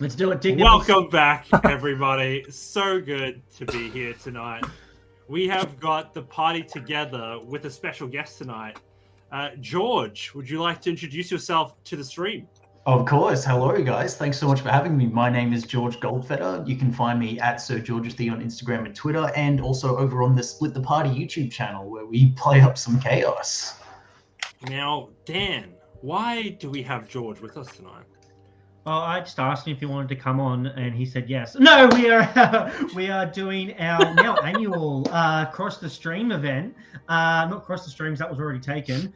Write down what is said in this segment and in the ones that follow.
Let's do it, Dick. Welcome back, everybody. So good to be here tonight. We have got the party together with a special guest tonight. George, would you like to introduce yourself to the stream? Of course. Hello, guys. Thanks so much for having me. My name is George Goldfetter. You can find me at Sir George Thee on Instagram and Twitter, and also over on the Split the Party YouTube channel where we play up some chaos. Now, Dan, why do we have George with us tonight? Oh, I just asked him if he wanted to come on, and he said yes. No, we are doing our now annual Cross the Stream event. Not Cross the Streams, that was already taken.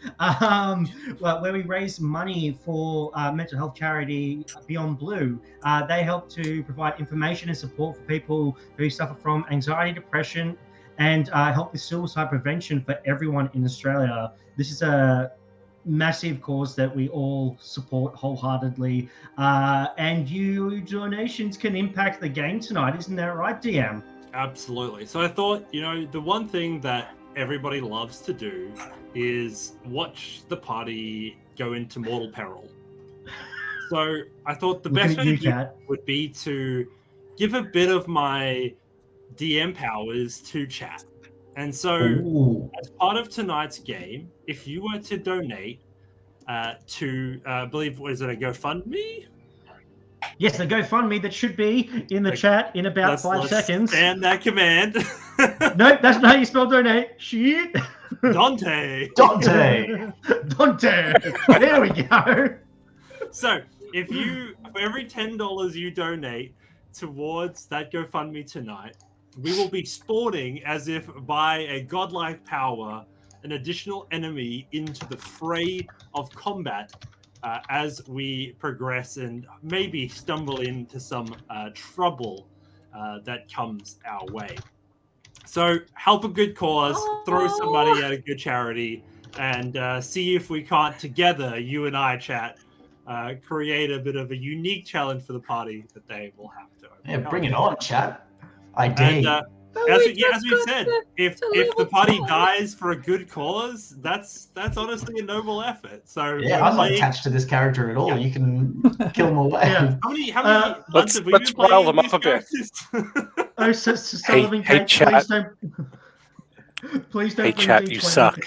Where we raise money for mental health charity Beyond Blue. They help to provide information and support for people who suffer from anxiety, depression, and help with suicide prevention for everyone in Australia. This is a massive cause that we all support wholeheartedly, and your donations can impact the game tonight, isn't that right, DM? Absolutely. So I thought, the one thing that everybody loves to do is watch the party go into mortal peril. So I thought the best way to do would be to give a bit of my DM powers to chat. And so, as part of tonight's game, if you were to donate to, I believe, what is it, a GoFundMe? Yes, a GoFundMe that should be in the chat in about 5 seconds. And that command. Nope, that's not how you spell donate. Shit. Dante. Dante. There we go. So, for every $10 you donate towards that GoFundMe tonight, we will be spawning, as if by a godlike power, an additional enemy into the fray of combat as we progress and maybe stumble into some trouble that comes our way. So help a good cause, throw somebody at a good charity, and see if we can't together, you and I, chat, create a bit of a unique challenge for the party that they will have to overcome. Yeah, bring it on, chat. I dare. As we said, if the party dies for a good cause, that's honestly a noble effort. So yeah, I'm not attached to this character at all. Yeah. You can kill them away. Yeah. How many months have we let's been rile playing them up a bit. Oh, so Sullivan, hey, Kate, chat. Please don't. Hey, bring chat, D20. you suck.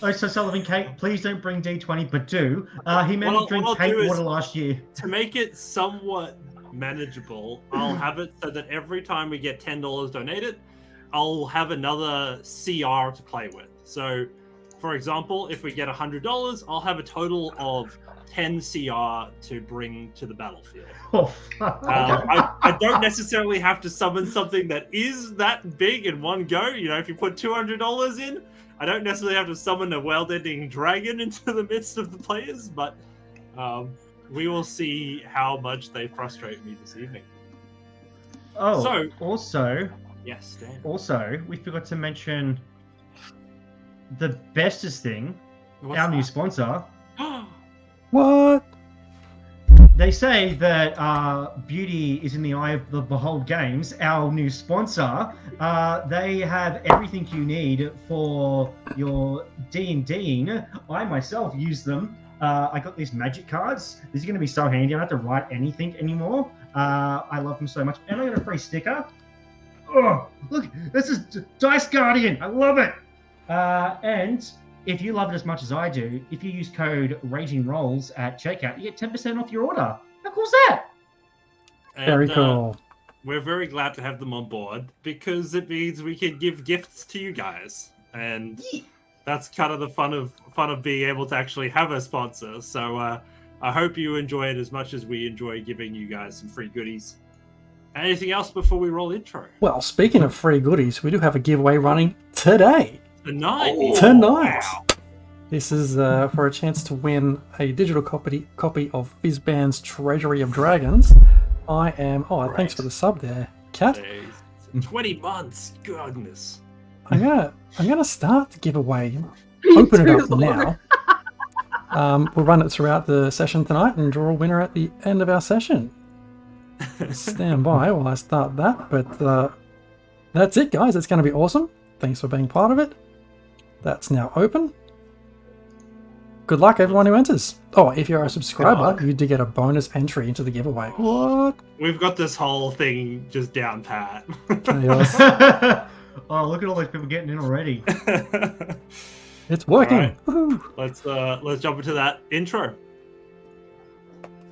Oh, so Sullivan, Kate, please don't bring D20, but do. He made me drink Kate water last year. To make it somewhat manageable, I'll have it so that every time we get $10 donated, I'll have another CR to play with. So, for example, if we get $100, I'll have a total of 10 CR to bring to the battlefield. Oh, I don't necessarily have to summon something that is that big in one go. If you put $200 in, I don't necessarily have to summon a world-ending dragon into the midst of the players, but we will see how much they frustrate me this evening. Oh, so, also, yes, Dan. Also, we forgot to mention the bestest thing, What's new sponsor. What? They say that beauty is in the eye of the behold games. Our new sponsor, they have everything you need for your D&Ding. I myself use them. I got these magic cards. These are going to be so handy. I don't have to write anything anymore. I love them so much. And I got a free sticker. Oh, look, this is Dice Guardian. I love it. And if you love it as much as I do, if you use code RagingRolls at checkout, you get 10% off your order. How cool is that? Very cool. We're very glad to have them on board because it means we can give gifts to you guys. And that's kind of the fun of being able to actually have a sponsor. So I hope you enjoy it as much as we enjoy giving you guys some free goodies. Anything else before we roll intro? Well, speaking of free goodies, we do have a giveaway running today. Tonight. Wow. This is for a chance to win a digital copy of Fizzband's Treasury of Dragons. I am... Oh, right. Thanks for the sub there, Kat. 20 months. Goodness. I'm gonna start the giveaway. Open it up now. We'll run it throughout the session tonight and draw a winner at the end of our session. Stand by while I start that. But that's it, guys. It's going to be awesome. Thanks for being part of it. That's now open. good luck, everyone who enters. Oh, if you're a subscriber, you do get a bonus entry into the giveaway. What? We've got this whole thing just down pat. Chaos. Oh, look at all those people getting in already. It's working. Alright. Woohoo. Let's jump into that intro.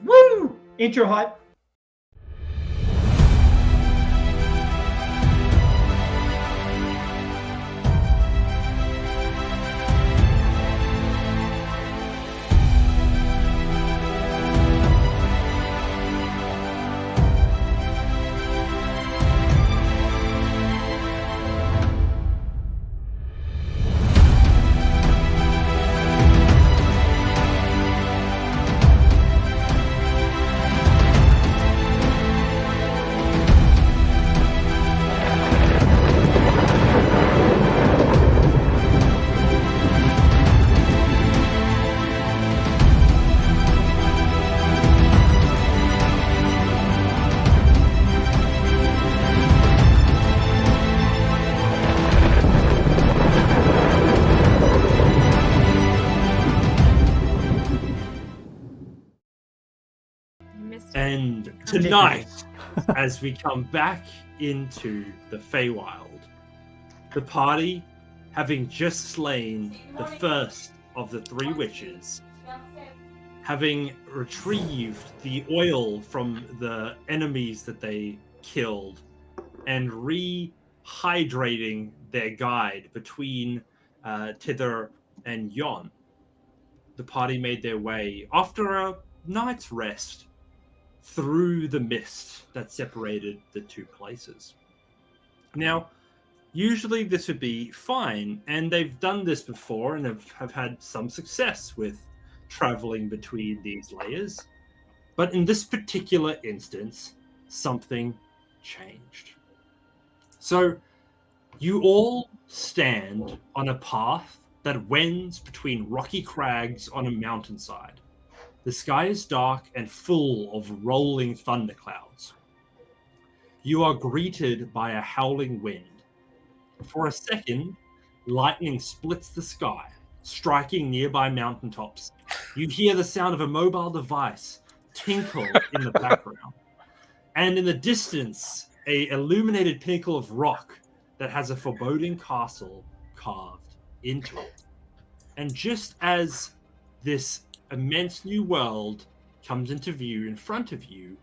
Woo! Intro hype. And tonight, as we come back into the Feywild, the party, having just slain the first of the 3 witches, having retrieved the oil from the enemies that they killed, and rehydrating their guide between Tither and Yon, the party made their way, after a night's rest, through the mist that separated the 2 places. Now, usually this would be fine, and they've done this before and have had some success with traveling between these layers. But in this particular instance, something changed. So, you all stand on a path that wends between rocky crags on a mountainside. The sky is dark and full of rolling thunderclouds. You are greeted by a howling wind. For a second, lightning splits the sky, striking nearby mountaintops. You hear the sound of a mobile device tinkle in the background. And in the distance, an illuminated pinnacle of rock that has a foreboding castle carved into it. And just as this immense new world comes into view in front of you,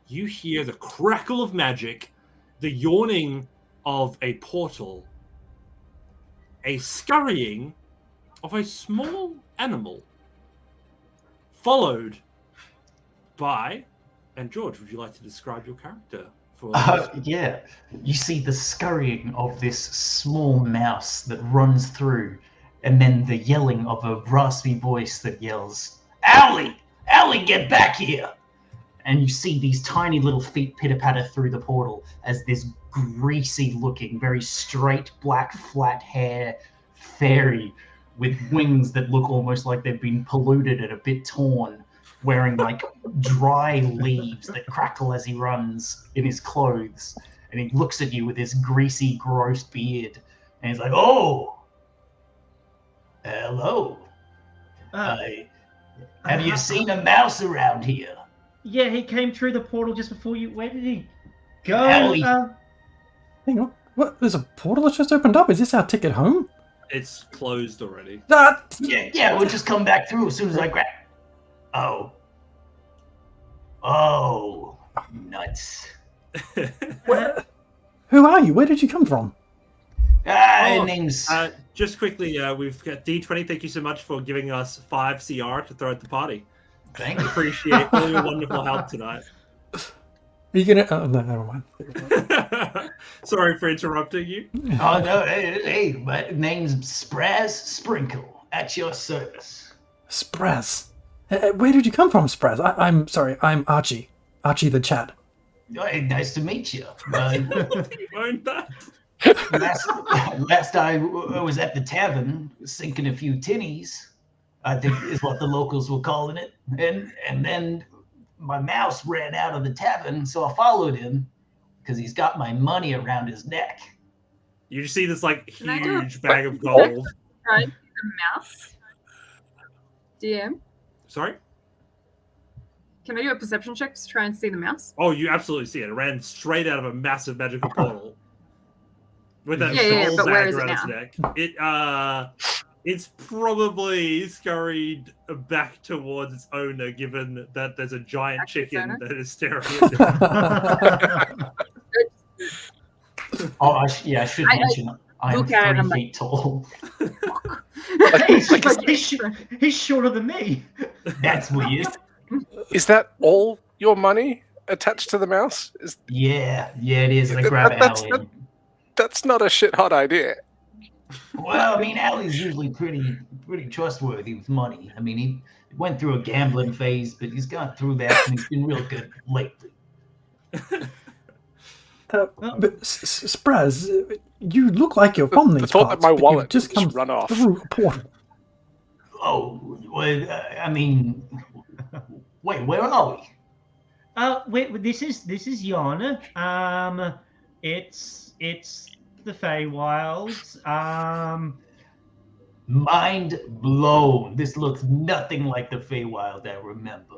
you hear the crackle of magic, the yawning of a portal, a scurrying of a small animal, followed by... And George, would you like to describe your character? Yeah, you see the scurrying of this small mouse that runs through, and then the yelling of a raspy voice that yells, "Owlie! Owlie, get back here!" And you see these tiny little feet pitter-patter through the portal as this greasy-looking, very straight, black, flat hair fairy with wings that look almost like they've been polluted and a bit torn, wearing like dry leaves that crackle as he runs in his clothes. And he looks at you with his greasy, gross beard, and he's like, "Oh! Hello. Have you seen a mouse around here?" Yeah, he came through the portal just before you. Where did he go? Ellie. Hang on. What? There's a portal that's just opened up. Is this our ticket home? It's closed already. Yeah, we'll just come back through as soon as I grab. Oh, nuts. Who are you? Where did you come from? Name's... Just quickly, we've got D20. Thank you so much for giving us 5 CR to throw at the party. Thank you. Appreciate all your wonderful help tonight. Are you gonna? Oh, no, never mind. Sorry for interrupting you. Oh, no, hey, my name's Sprazz Sprinkle, at your service. Sprazz. Where did you come from, Sprazz? I'm sorry, I'm Archie. Archie the Chad. Hey, nice to meet you. You owned that. Last time I was at the tavern, sinking a few tinnies, I think is what the locals were calling it. And then my mouse ran out of the tavern, so I followed him because he's got my money around his neck. You see this like huge bag of gold. Right, the mouse. DM, Sorry? can I do a perception check to try and see the mouse? Oh, you absolutely see it. It ran straight out of a massive magical portal. With that Yeah, gold but where bag is it around its neck. It's probably scurried back towards its owner, given that there's a giant Back to its chicken owner? that is staring at it. Oh, I should I mention I am look at it and 3 I'm like- feet tall. He's shorter than me. That's weird. Is that all your money attached to the mouse? Yeah, it is. And I grab That's- Allie. That's not a shit hot idea. Well, I mean, Allie's usually pretty trustworthy with money. I mean, he went through a gambling phase, but he's gone through that, and he's been real good lately. But Sprazz, you look like you're from The these thought parts. that my but you've wallet just just come run off. through a portal. Oh, well, I mean, wait, where are we? This is Yon. It's the Feywilds. Mind blown. This looks nothing like the Feywild I remember.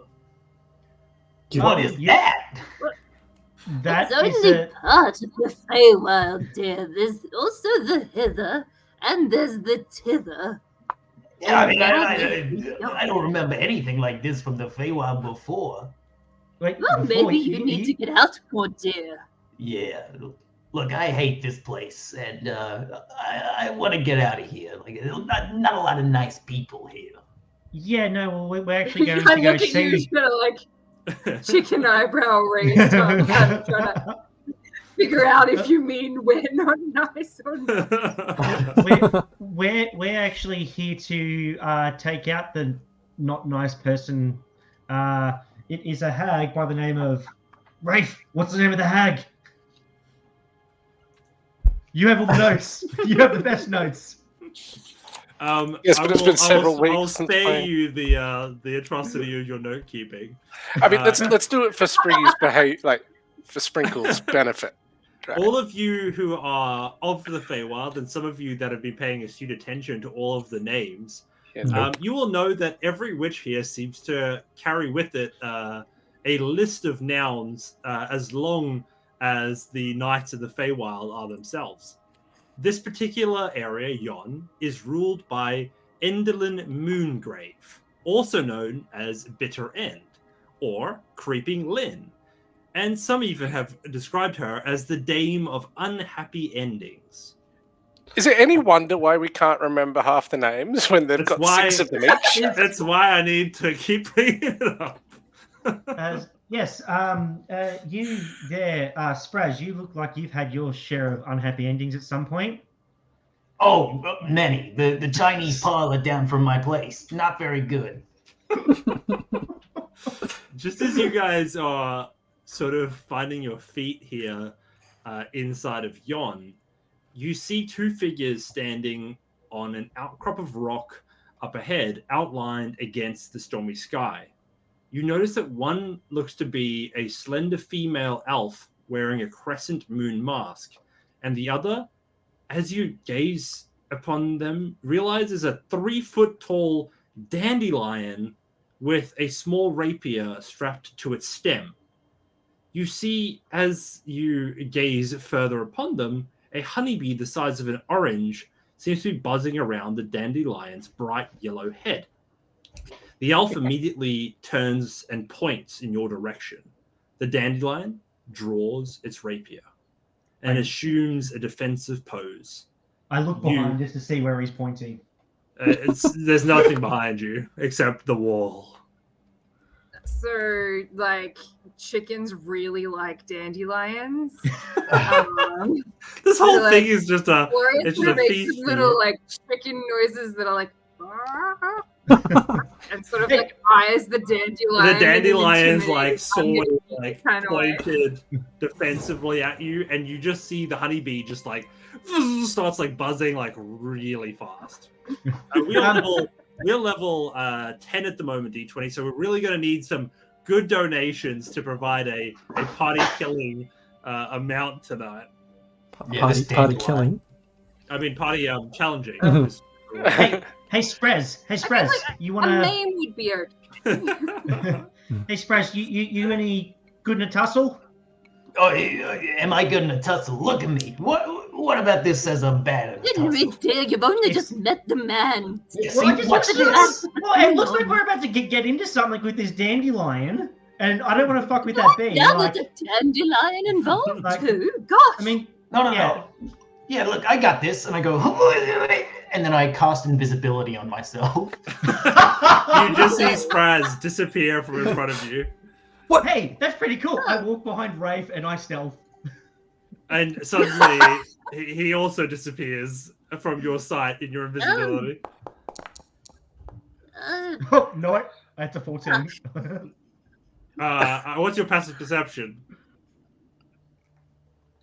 What is that? That It's is only a part of the Feywild, dear. There's also the hither, and there's the tither. Yeah, I mean, I don't remember anything like this from the Feywild before. wait, Well, before maybe you need to get out, poor dear. Yeah, look, I hate this place, and I want to get out of here. Like, not a lot of nice people here. Yeah, no, well, we're actually going I to go look at you, see. kind of like chicken eyebrow raised up, kind of trying to figure out if you mean we're not nice or not. We're actually here to take out the not nice person. It is a hag by the name of Rafe. What's the name of the hag? You have all the notes. You have the best notes. Yes, but it's been several weeks I'll since spare playing. you the atrocity of your note keeping. I mean, let's do it for Springy's for Sprinkle's benefit. Right? All of you who are of the Feywild, and some of you that have been paying astute attention to all of the names, Yeah, you will know that every witch here seems to carry with it a list of nouns as long as the knights of the Feywild are themselves. This particular area, Yon, is ruled by Endaline Moongrave, also known as Bitter End, or Creeping Lynn. And some even have described her as the Dame of Unhappy Endings. Is it any wonder why we can't remember half the names when they've That's got why- 6 of them each? That's why I need to keep bringing it up. Yes, you there, Sprazz, you look like you've had your share of unhappy endings at some point. Oh, many. The Chinese parlor down from my place. Not very good. Just as you guys are sort of finding your feet here inside of Yon, you see 2 figures standing on an outcrop of rock up ahead, outlined against the stormy sky. You notice that one looks to be a slender female elf wearing a crescent moon mask, and the other, as you gaze upon them, realizes a 3-foot-tall dandelion with a small rapier strapped to its stem. You see, as you gaze further upon them, a honeybee the size of an orange seems to be buzzing around the dandelion's bright yellow head. The elf immediately turns and points in your direction. The dandelion draws its rapier and assumes a defensive pose. I look behind just to see where he's pointing. There's nothing behind you except the wall. So, like, chickens really like dandelions. This whole like, thing is just a Glorious it's just a makes feast. little, like, chicken noises that are like, and sort of like eyes the dandelion. The dandelion's like sword, intimidating like kind of way. pointed defensively at you, and you just see the honeybee just like starts like buzzing like really fast. We're level 10 at the moment, D20, so we're really going to need some good donations to provide a party killing amount tonight. Yeah, this Party dandelion. killing. I mean, party challenging. Mhm. Hey, Sprazz. Hey, Sprazz. You A wanna? name would be our. Hey, Sprazz. You any good in a tussle? Oh, am I good in a tussle? Look at me. What about this as a bad at a Henry, tussle? dear, you've only It's- just met the man. Yeah, Well, I see, just watch looked at this. Well, it looks like we're about to get into something with this dandelion, and I don't want to fuck with that bee. Now Like, there's a dandelion involved Like- too. Gosh. I mean, No. yeah. Yeah, look, I got this. And I go, and then I cast invisibility on myself. You just see Sprazz disappear from in front of you, Hey, that's pretty cool. I walk behind Rafe and I stealth. and suddenly he also disappears from your sight in your invisibility. Oh, no, that's a 14. What's your passive perception?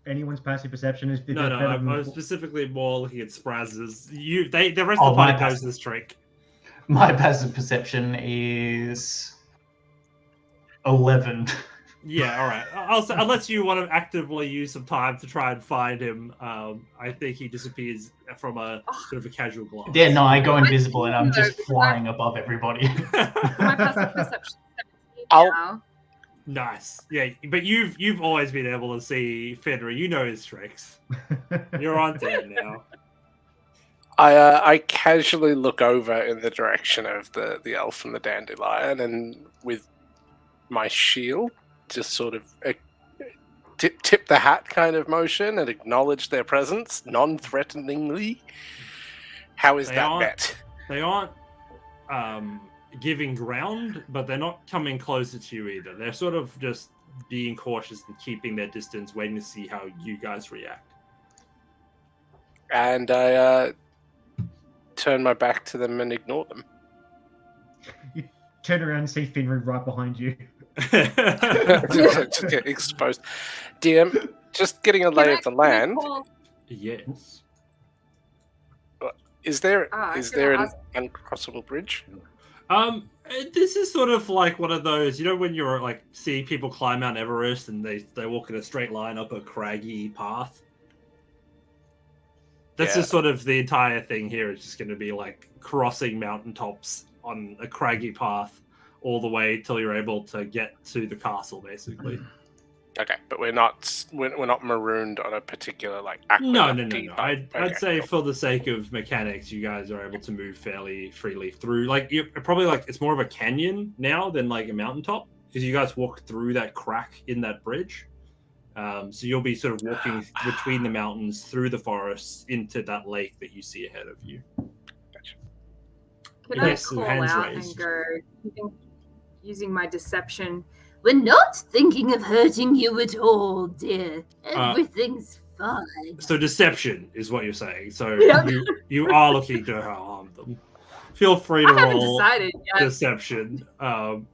Anyone's passive perception is No, better I than was specifically more looking at Sprazz's. The rest Oh, of the party my knows passive. this trick. My passive perception is 11. Yeah, all right. Unless you want to actively use some time to try and find him, I think he disappears from a sort of a casual glance. Yeah, no, I go invisible and I'm just flying above everybody. My passive perception. 17 I'll- now. Nice. Yeah, but you've always been able to see Foundry. You know his tricks. You're on to him now. I casually look over in the direction of the elf and the dandelion, and with my shield, just sort of tip the hat kind of motion and acknowledge their presence non-threateningly. How is They that aren't- met? They aren't giving ground, but they're not coming closer to you either. They're sort of just being cautious and keeping their distance, waiting to see how you guys react. And I turn my back to them and ignore them. You turn around and see Finry right behind you. Just get exposed. DM, just getting a lay of the land. Yes. Is there I is was gonna there an ask- uncrossable bridge? This is sort of like one of those, you know, when you're like seeing people climb Mount Everest and they walk in a straight line up a craggy path. That's Yeah. just sort of the entire thing here. It's just going to be like crossing mountaintops on a craggy path all the way till you're able to get to the castle, basically. Okay, but we're not marooned on a particular like. No. aqueduct. I'd Okay, say cool. for the sake of mechanics, you guys are able to move fairly freely through. Like you're probably like it's more of a canyon now than like a mountaintop because you guys walk through that crack in that bridge. So you'll be sort of walking between the mountains through the forests into that lake that you see ahead of you. Can I Yes, call hands out raised. and go using my deception? We're not thinking of hurting you at all, dear. Uh, Everything's fine. So deception is what you're saying. So Yep. you are looking to harm them. Feel free I to haven't roll decided yet. deception.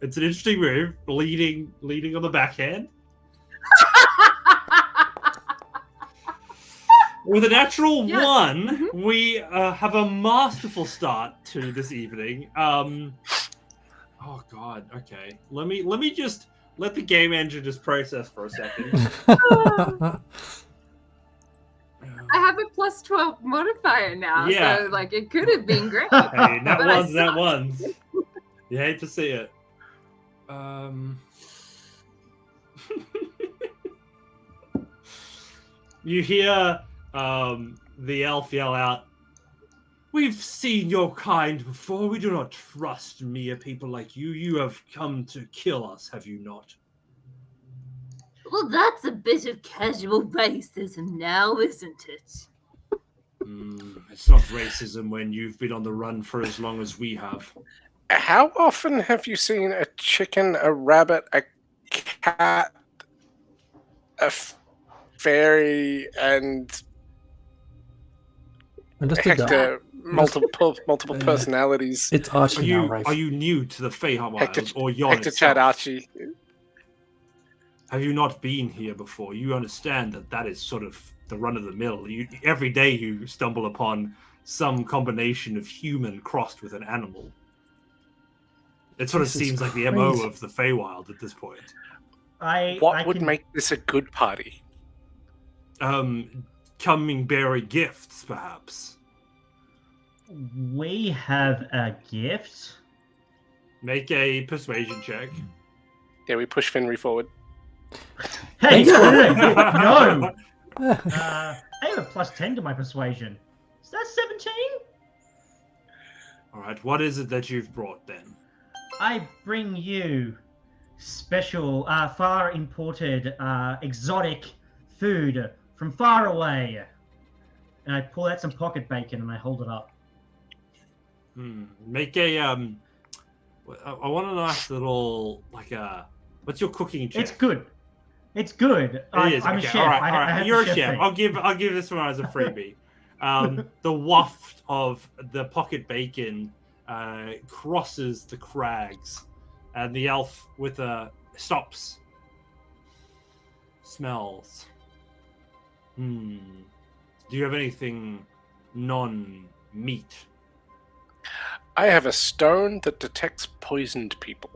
It's an interesting move, leading on the backhand. With a natural Yes. one, we have a masterful start to this evening. Oh God. Okay. Let me just let the game engine just process for a second. I have a plus 12 modifier now, Yeah. so like it could have been great. Hey, that But I one's that suck. ones. You hate to see it. You hear the elf yell out, "We've seen your kind before. We do not trust mere people like you. You have come to kill us, have you not?" Well, that's a bit of casual racism now, isn't it? It's not racism when you've been on the run for as long as we have. How often have you seen a chicken, a rabbit, a cat, a fairy, and And just did that. Hector multiple personalities? It's Archie now, Rafe. Are you new to the Feywild Hector, or Yon Hector, itself? Chad, Archie. Have you not been here before? You understand that is sort of the run of the mill. Every day you stumble upon some combination of human crossed with an animal. It sort of This is seems like the MO crazy. of the Feywild at this point. What would make this a good party? Coming bearing gifts, perhaps. We have a gift. Make a persuasion check. Yeah, we push Finry forward. Hey, Thanks for no! I have a +10 to my persuasion. Is that 17? All right, what is it that you've brought then? I bring you special, far imported, exotic food from far away. And I pull out some pocket bacon and I hold it up. Make a I want a nice little what's your cooking check? It's good. It's good. I'm okay. a chef. All right, I have You're a the chef. thing. I'll give this one as a freebie. The waft of the pocket bacon crosses the crags, and the elf with a stops. Smells. Do you have anything non-meat? I have a stone that detects poisoned people.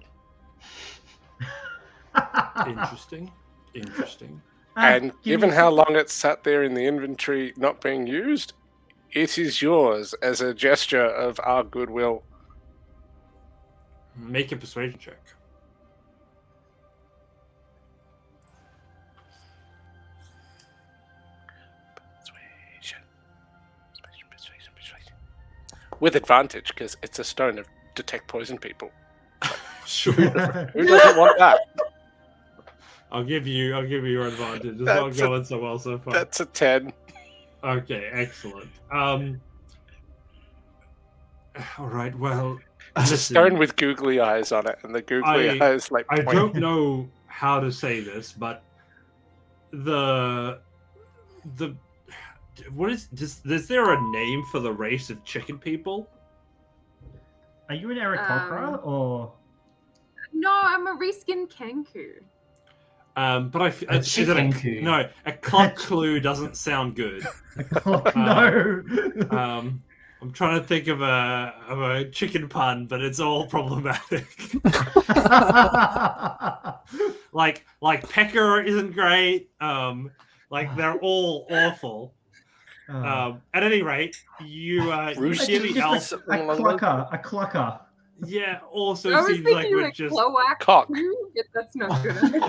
Interesting. And given how long it's sat there in the inventory not being used, it is yours as a gesture of our goodwill. Make a persuasion check. With advantage, because it's a stone to detect poison people. Sure. Who doesn't want that? I'll give you your advantage. It's not going so well so far. That's a 10. Okay, excellent. All right, well, It's a listen, stone with googly eyes on it, and the googly eyes like. I point. don't know how to say this, but what is there a name for the race of chicken people? Are you an Aarakocra or? No, I'm a reskin Kenku. But a cluck clue doesn't sound good. No. I'm trying to think of a chicken pun, but it's all problematic. like pecker isn't great. They're all awful. At any rate, you hear the elf. A clucker. Yeah, also I was seems like thinking we're like just cloac. Cock. Yeah, that's not good. all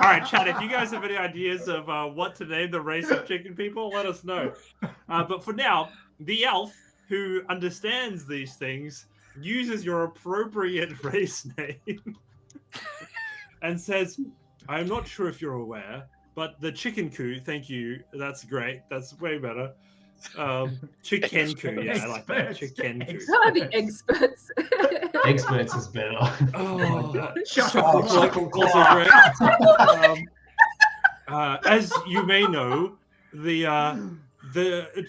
right, Chad. If you guys have any ideas of what to name the race of chicken people, let us know. But for now, the elf who understands these things uses your appropriate race name and says, "I'm not sure if you're aware, but the chicken coup. Thank you. That's great. That's way better." Chicken coup. Yeah, I like that. Chicken coup. The experts. Experts is better. Oh, Chuckle also great. As you may know, the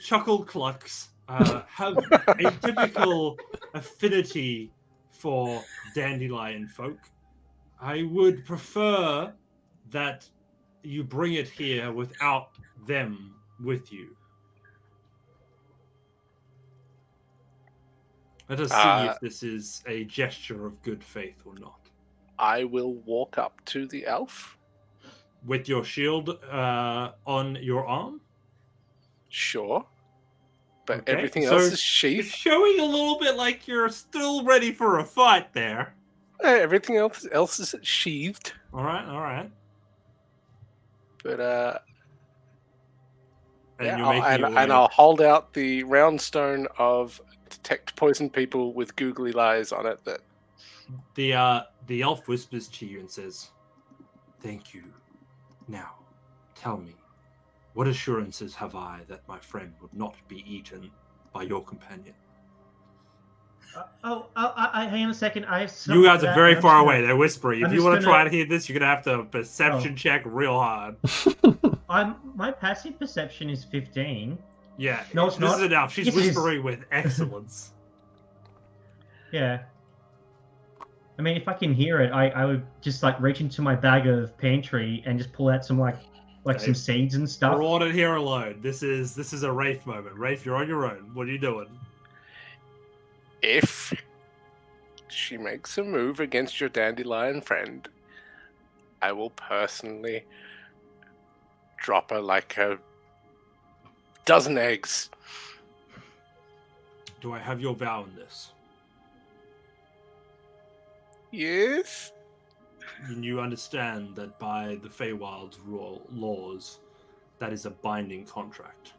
chuckle clucks have a typical affinity for dandelion folk. I would prefer that you bring it here without them with you. Let us see if this is a gesture of good faith or not. I will walk up to the elf. With your shield on your arm? Sure. But Okay, everything so else is It's sheathed. showing a little bit like you're still ready for a fight there. Everything else is sheathed. All right. But And you're making your way. and I'll hold out the round stone of detect poison people with googly eyes on it. That the elf whispers to you and says, "Thank you. Now, tell me, what assurances have I that my friend would not be eaten by your companion?" Hang on a second. I have some. You guys are very far away. They're whispering. If I'm you just want to gonna- try to hear this, you're gonna have to perception check real hard. My passive perception is 15. Yeah, No, it's this not. is enough. She's Yes, it is. whispering with excellence. Yeah. I mean, if I can hear it, I would just like reach into my bag of pantry and just pull out some like some seeds and stuff. Brought it here alone. This is a Rafe moment. Rafe, you're on your own. What are you doing? if she makes a move against your dandelion friend, I will personally drop her like a dozen eggs Do I have your vow in this? Yes. And you understand that by the Feywild's laws, that is a binding contract.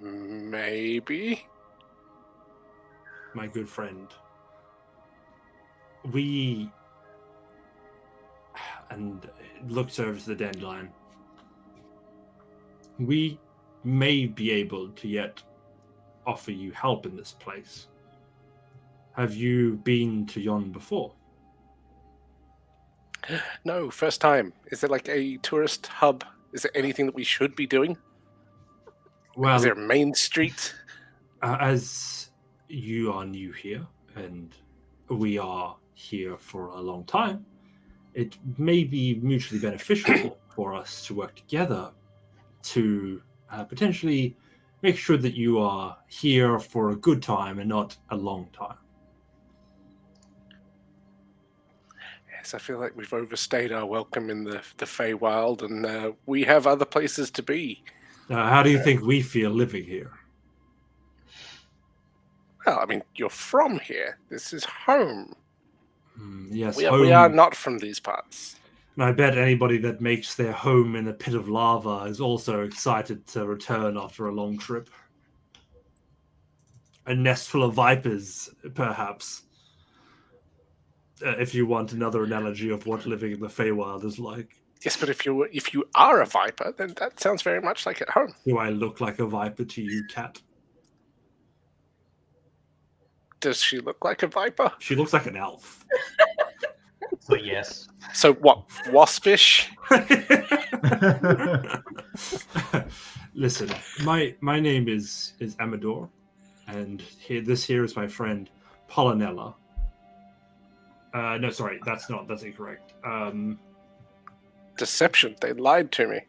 Maybe. My good friend. We... And looks over to the Dandelion. We may be able to yet offer you help in this place. Have you been to yon before? No, first time. Is it like a tourist hub? Is there anything that we should be doing? Well, is there a main street? As you are new here, and we are here for a long time, it may be mutually beneficial for us to work together to potentially make sure that you are here for a good time and not a long time. Yes, I feel like we've overstayed our welcome in the Feywild, and we have other places to be. How do you think we feel living here? Well, I mean, you're from here. This is home. Yes, we home. We are not from these parts. And I bet anybody that makes their home in a pit of lava is also excited to return after a long trip. A nest full of vipers, perhaps. If you want another analogy of what living in the Feywild is like. Yes, but if you are a viper, then that sounds very much like at home. Do I look like a viper to you, Cat? Does she look like a viper? She looks like an elf. So yes. So what? Waspish? Listen, my name is Amador, and this here is my friend Pollinella. No, sorry, that's incorrect. Deception. They lied to me.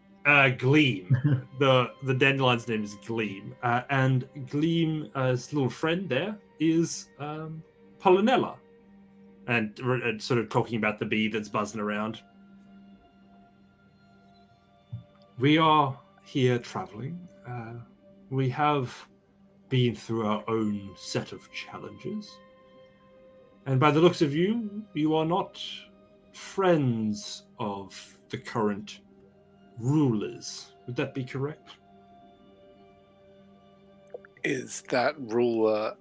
Gleam. The Dandelion's name is Gleam, and Gleam's little friend there is Pollinella. And sort of talking about the bee that's buzzing around. We are here traveling. We have been through our own set of challenges. And by the looks of you, you are not friends of the current rulers. Would that be correct? Is that ruler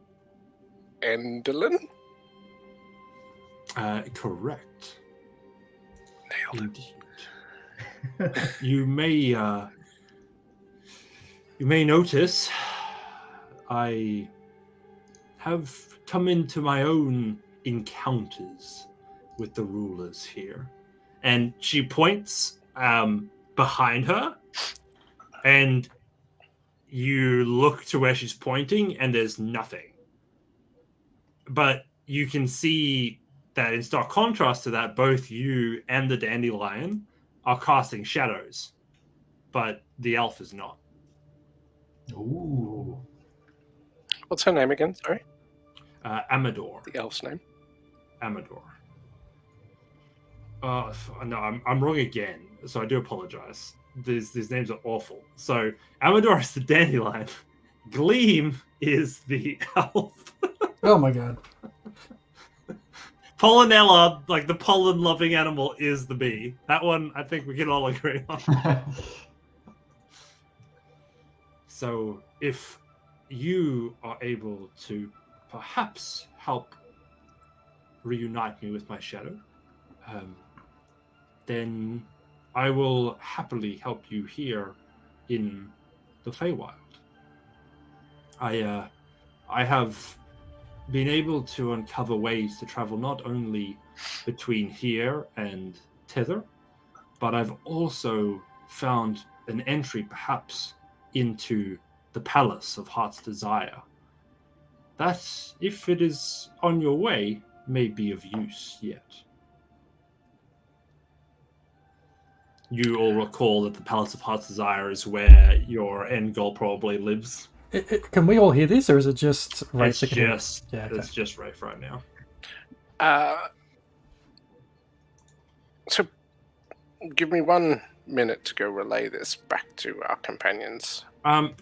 Endaline? Correct. Nailed it. Indeed. You may notice I have come into my own encounters with the rulers here. And she points behind her, and you look to where she's pointing, and there's nothing. But you can see that in stark contrast to that, both you and the dandelion are casting shadows, but the elf is not. Ooh. What's her name again? Sorry. Amador. The elf's name. Amador. No, I'm wrong again. So I do apologize. These names are awful. So Amador is the dandelion. Gleam is the elf. Oh my god. Pollinella, like the pollen-loving animal, is the bee. That one, I think we can all agree on. So, if you are able to perhaps help reunite me with my shadow, then I will happily help you here in the Feywild. I have been able to uncover ways to travel not only between here and Tether, but I've also found an entry perhaps into the Palace of Heart's Desire. That, if it is on your way, may be of use yet. You all recall that the Palace of Heart's Desire is where your end goal probably lives. Can we all hear this, or is it just Rafe? It's just Rafe right now. So, give me one minute to go relay this back to our companions.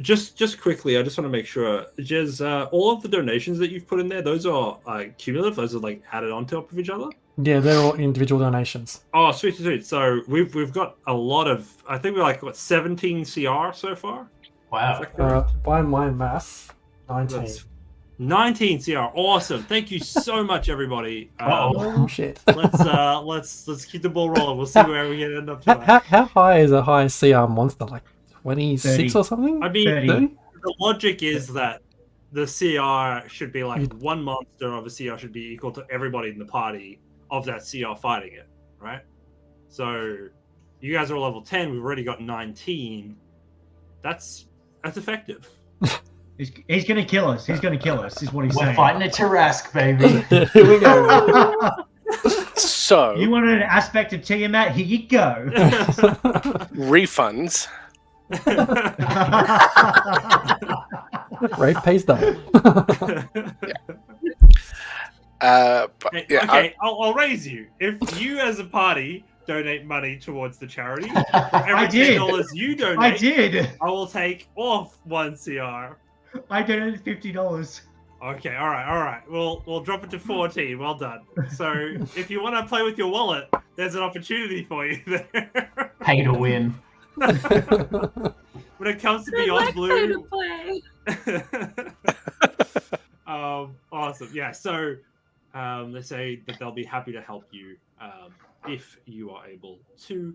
Just quickly, I just want to make sure, Jez, all of the donations that you've put in there, those are cumulative. Those are like added on top of each other. Yeah, they're all individual donations. Oh, sweet. So we've got a lot of. I think we're like 17 CR so far. Wow. By my math, 19. That's 19 CR. Awesome. Thank you so much, everybody. Oh shit. Let's keep the ball rolling. We'll see where we end up tonight. How high is a high CR monster? Like 26 30. or something? I mean, 30. the logic is that the CR should be like one monster of a CR should be equal to everybody in the party of that CR fighting it, right? So you guys are level 10. We've already got 19. That's effective. He's going to kill us. He's going to kill us, is what he's We're saying. fighting a Tarask, baby. Here we go. So You wanted an aspect of Tiamat? Here you go. refunds. Rafe pays double. But Hey, yeah, okay, I'll raise you. If you as a party donate money towards the charity, for every I did. $10 you donate, I did. I will take off 1 CR. I donated $50. Okay, all right. We'll drop it to 14. Well done. So if you want to play with your wallet, there's an opportunity for you there. Pay to win. When it comes to I Beyond like Blue, pay to play. awesome. Yeah. So they say that they'll be happy to help you if you are able to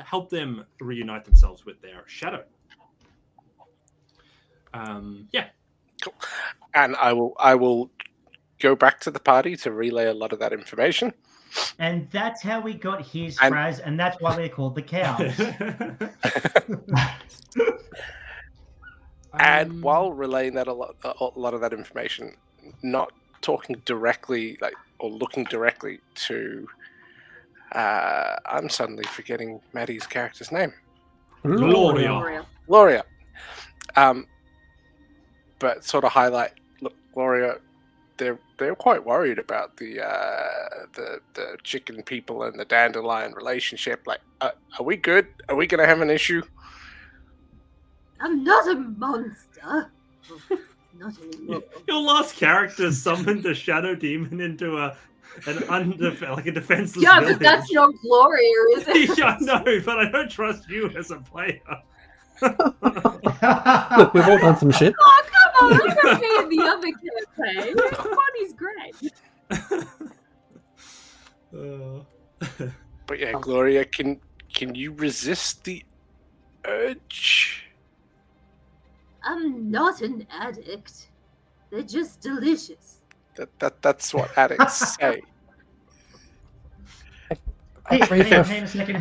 help them reunite themselves with their shadow. Yeah. cool. And I will go back to the party to relay a lot of that information. And that's how we got his And- Sprazz, and that's why they're called the cows. And while relaying that a lot of that information, not talking directly or looking directly to, I'm suddenly forgetting Maddie's character's name, Gloria. Gloria. But sort of highlight, look, Gloria, they're quite worried about the chicken people and the dandelion relationship. Like, are we good? Are we gonna have an issue? I'm not a monster. Not anymore. Your last character summoned a shadow demon into a defenseless Yeah, village. but that's not Gloria, is it? Yeah, I know, but I don't trust you as a player. Look, we've all done some shit. Oh, come on, look at me in the other campaign. Funny's great. But yeah, Gloria, can you resist the urge? I'm not an addict. They're just delicious. That's what addicts say. Hey, Rafe, hang on a second.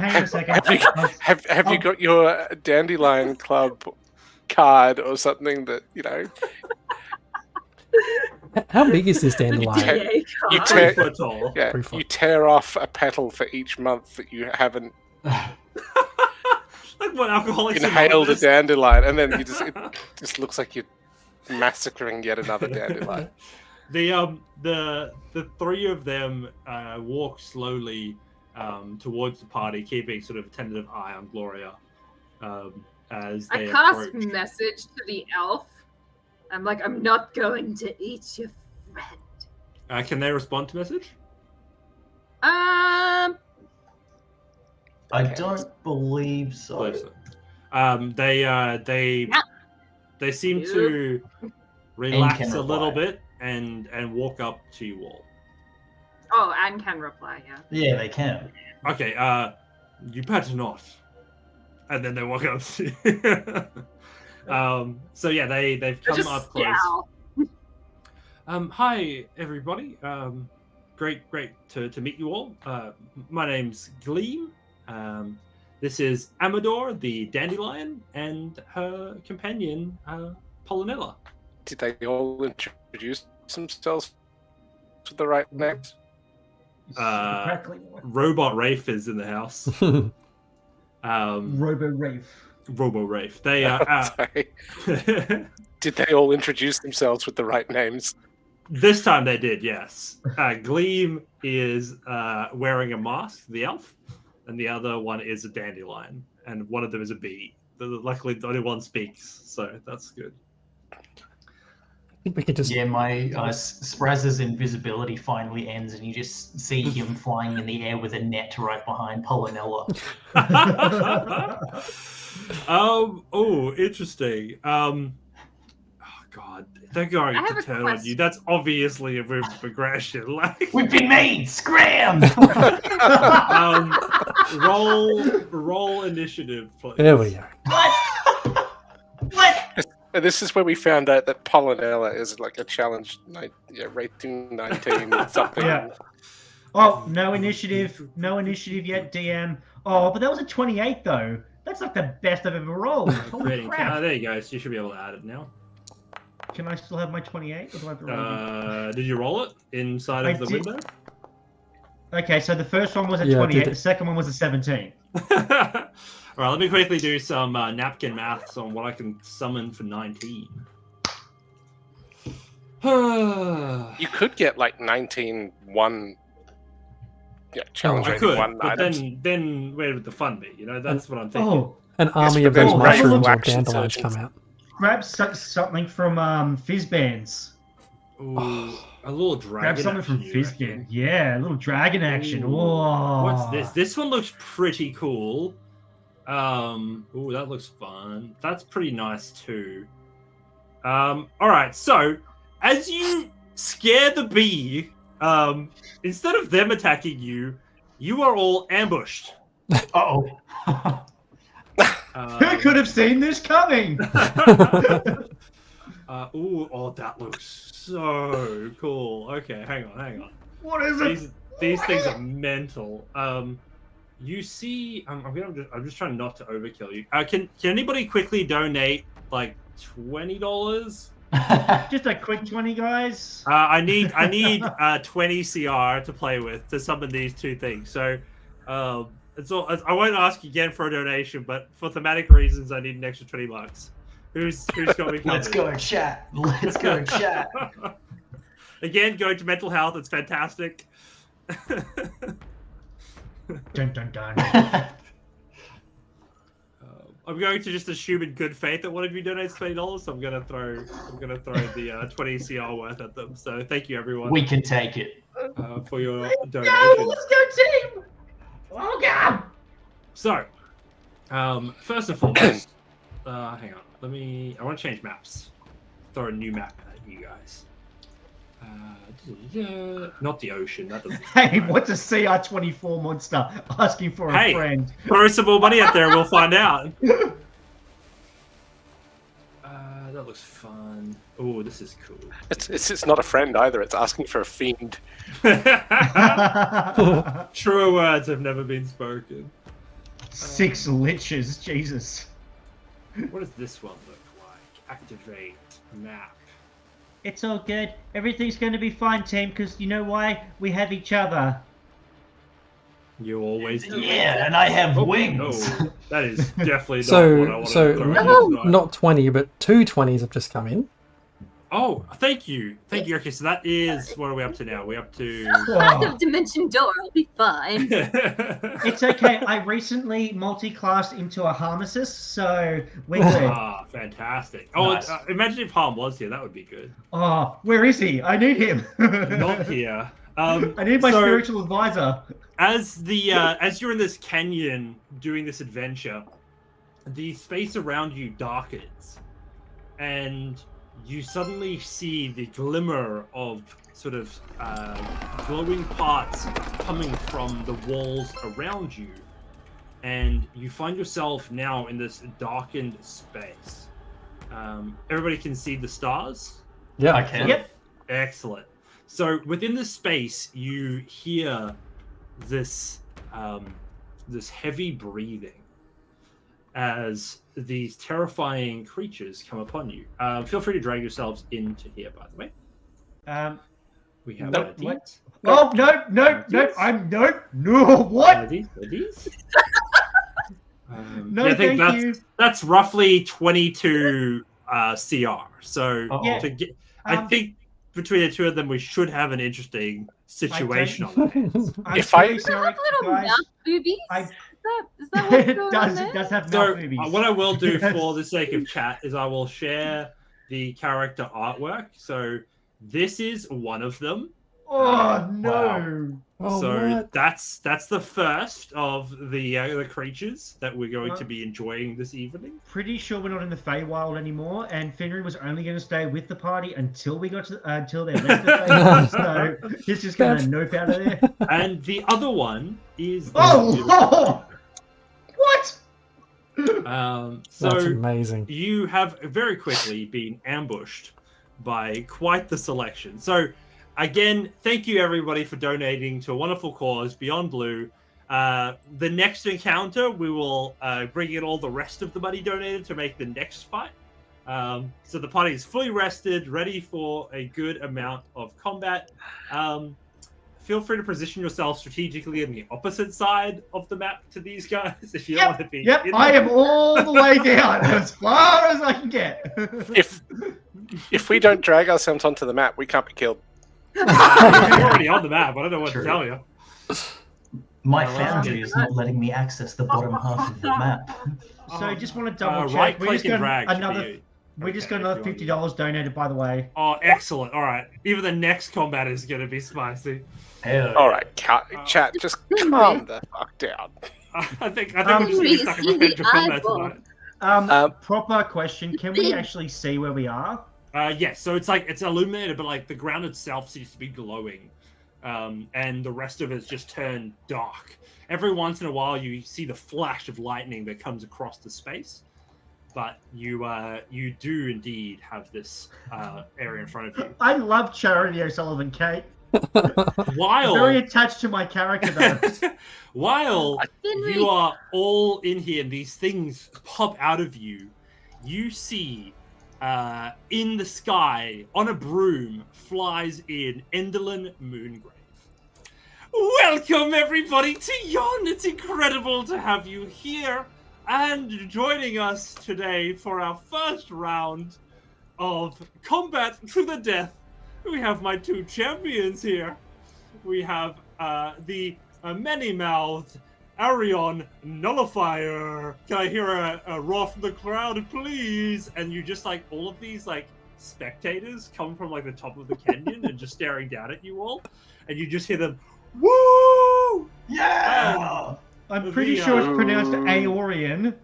Have you got your Dandelion Club card or something that How big is this The dandelion? DA you card. tear, 3 foot tall. yeah, 3 foot. you tear off a petal for each month that you haven't Like what alcoholics inhaled a Anonymous. dandelion, and then it just looks like you're massacring yet another dandelion. The three of them walk slowly towards the party, keeping sort of a tentative eye on Gloria as I they cast approach. message to the elf. I'm like, I'm not going to eat your friend. Can they respond to message? I don't believe so. Believe so. They seem to relax can a little reply. bit and walk up to you all. Oh, Anne can reply, yeah. Yeah, they can. Okay, you better not. And then they walk up to you. So yeah, they've come Just up close. scowl. Hi everybody. Great to meet you all. My name's Gleam. This is Amador, the dandelion, and her companion, Polonella. Did they all introduce themselves to the right names? Robot Rafe is in the house. Robo Rafe. Robo Rafe. They are. Sorry. Did they all introduce themselves with the right names? This time they did, yes. Gleam is wearing a mask, the elf. and the other one is a dandelion, and one of them is a bee. Luckily, only one speaks, so that's good. I think we could just. Yeah, my Sprazz's invisibility finally ends, and you just see him flying in the air with a net right behind Polonella. Oh, interesting. Oh God, they're going I have to a turn on question. you. That's obviously a progression. Like, We've been made! Scram! roll initiative, please. There we go. What? And this is where we found out that Polonella is like a challenge, rating 19 something. Yeah. Oh, no initiative yet, DM. Oh, but that was a 28 though. That's like the best I've ever rolled. Holy Rating. crap. There you go. So you should be able to add it now. Can I still have my 28? Or do I have to roll it? Did you roll it inside I of the did. window? Okay, so the first one was a Yeah, I 28, did it. the second one was a 17. All right, let me quickly do some napkin maths on what I can summon for 19. You could get like 19 one. Yeah, challenge I rating could, one but items. then where would the fun be? You know, that's what I'm thinking. Oh, An army but of those then mushrooms or action dandelions surgeons. come out. grab something from Fizz Bands. Ooh, a little dragon. Grab something from action, you Fizz reckon? Band. Yeah, a little dragon action. Ooh, Whoa. What's this? This one looks pretty cool. Ooh, that looks fun. That's pretty nice too. All right. So, as you scare the bee, instead of them attacking you, you are all ambushed. Uh-oh. Who could have seen this coming? Oh, that looks so cool. Okay, hang on. What is it? These things are mental. You see, I'm just trying not to overkill you. Can anybody quickly donate like $20? Just a quick 20, guys. I need 20 CR to play with to summon these two things. So, it's all. I won't ask again for a donation, but for thematic reasons, I need an extra $20. Who's got me covered? Let's go, chat. Let's go, chat. Again, go to mental health. It's fantastic. Dun dun dun. I'm going to just assume in good faith that one of you donates $20, so I'm gonna throw the 20 CR worth at them. So thank you everyone We can take it. for your Go, donation. let's go, team. Oh god. So, first and foremost, hang on. I want to change maps. Throw a new map at you guys. Not the ocean. That doesn't. Hey, what's a CR24 monster asking for a Hey. friend? Throw some more money out there. We'll find out. That looks fun. Oh, this is cool. It's not a friend either. It's asking for a fiend. Truer words have never been spoken. 6 liches, Jesus. What does this one look like? Activate map. It's all good. Everything's going to be fine, team, because you know why? We have each other. You always do. Yeah, and I have wings. No, that is definitely not what I want to throw in tonight. Not 20, but 2 20s have just come in. Oh, thank you. Okay, so that is, what are we up to now? We're up to... Out of dimension door, I'll be fine. It's okay. I recently multi-classed into a Harmesis, so we're good. Ah, fantastic. Oh, Nice. Imagine if Harm was here. That would be good. Oh, where is he? I need him. Not here. I need my so- spiritual advisor. As you're in this canyon doing this adventure, the space around you darkens, and you suddenly see the glimmer of sort of glowing parts coming from the walls around you, and you find yourself now in this darkened space. Everybody can see the stars? Yeah. I can. Yep. Excellent. So within this space, you hear this this heavy breathing as these terrifying creatures come upon you. Feel free to drag yourselves into here, by the way. We have Nope. these. Oh, no. What? These. No, I think thank you. that's roughly 22 CR. So Uh-oh. Yeah. to get, I think between the two of them, we should have an interesting situation on our hands. I'm If I- really sorry, Little guys. mouth boobies. I- Is that what's It going on there? does have So, mouth movies. what I will do Yes. for the sake of chat is I will share the character artwork. So this is one of them. Oh no! Oh, So what? that's the first of the creatures that we're going to be enjoying this evening. Pretty sure we're not in the Feywild anymore, and Foundry was only going to stay with the party until we got to until they left the Feywild. So he's just going to nope out of there. And the other one is Oh! What? That's so amazing. you have very quickly been ambushed by quite the selection. So again, thank you everybody for donating to a wonderful cause, Beyond Blue. The next encounter, we will bring in all the rest of the money donated to make the next fight. So the party is fully rested, ready for a good amount of combat. Feel free to position yourself strategically on the opposite side of the map to these guys if you don't want to be. Yep, in I there. am all the way down as far as I can get. If we don't drag ourselves onto the map, we can't be killed. You're already on the map. I don't know what True. to tell you. My Oh, Foundry wow. is not letting me access the bottom half of the map. So I just want to double check. Right We click just and got drag. should another. be- We just okay, got another if you want $50 donated, by the way. Oh, excellent. All right. Even the next combat is going to be spicy. Hell All right, chat, just calm the fuck down. I think we're just going to stuck in revenge of combat tonight. Proper question: can we actually see where we are? Yes, so it's illuminated, but like the ground itself seems to be glowing, and the rest of it's just turned dark. Every once in a while, you see the flash of lightning that comes across the space, but you do indeed have this area in front of you. I love Charity O'Sullivan, Kate. While Very attached to my character, though. while Henry. you are all in here and these things pop out of you, you see in the sky on a broom flies in Endaline Moongrave. Welcome everybody to Yon. It's incredible to have you here and joining us today for our first round of combat to the death. We have my two champions here. We have the many-mouthed Arion Nullifier. Can I hear a roar from the crowd, please? And you just like all of these like spectators come from like the top of the canyon and just staring down at you all, and you just hear them, woo! yeah! I'm pretty sure it's pronounced Aorian.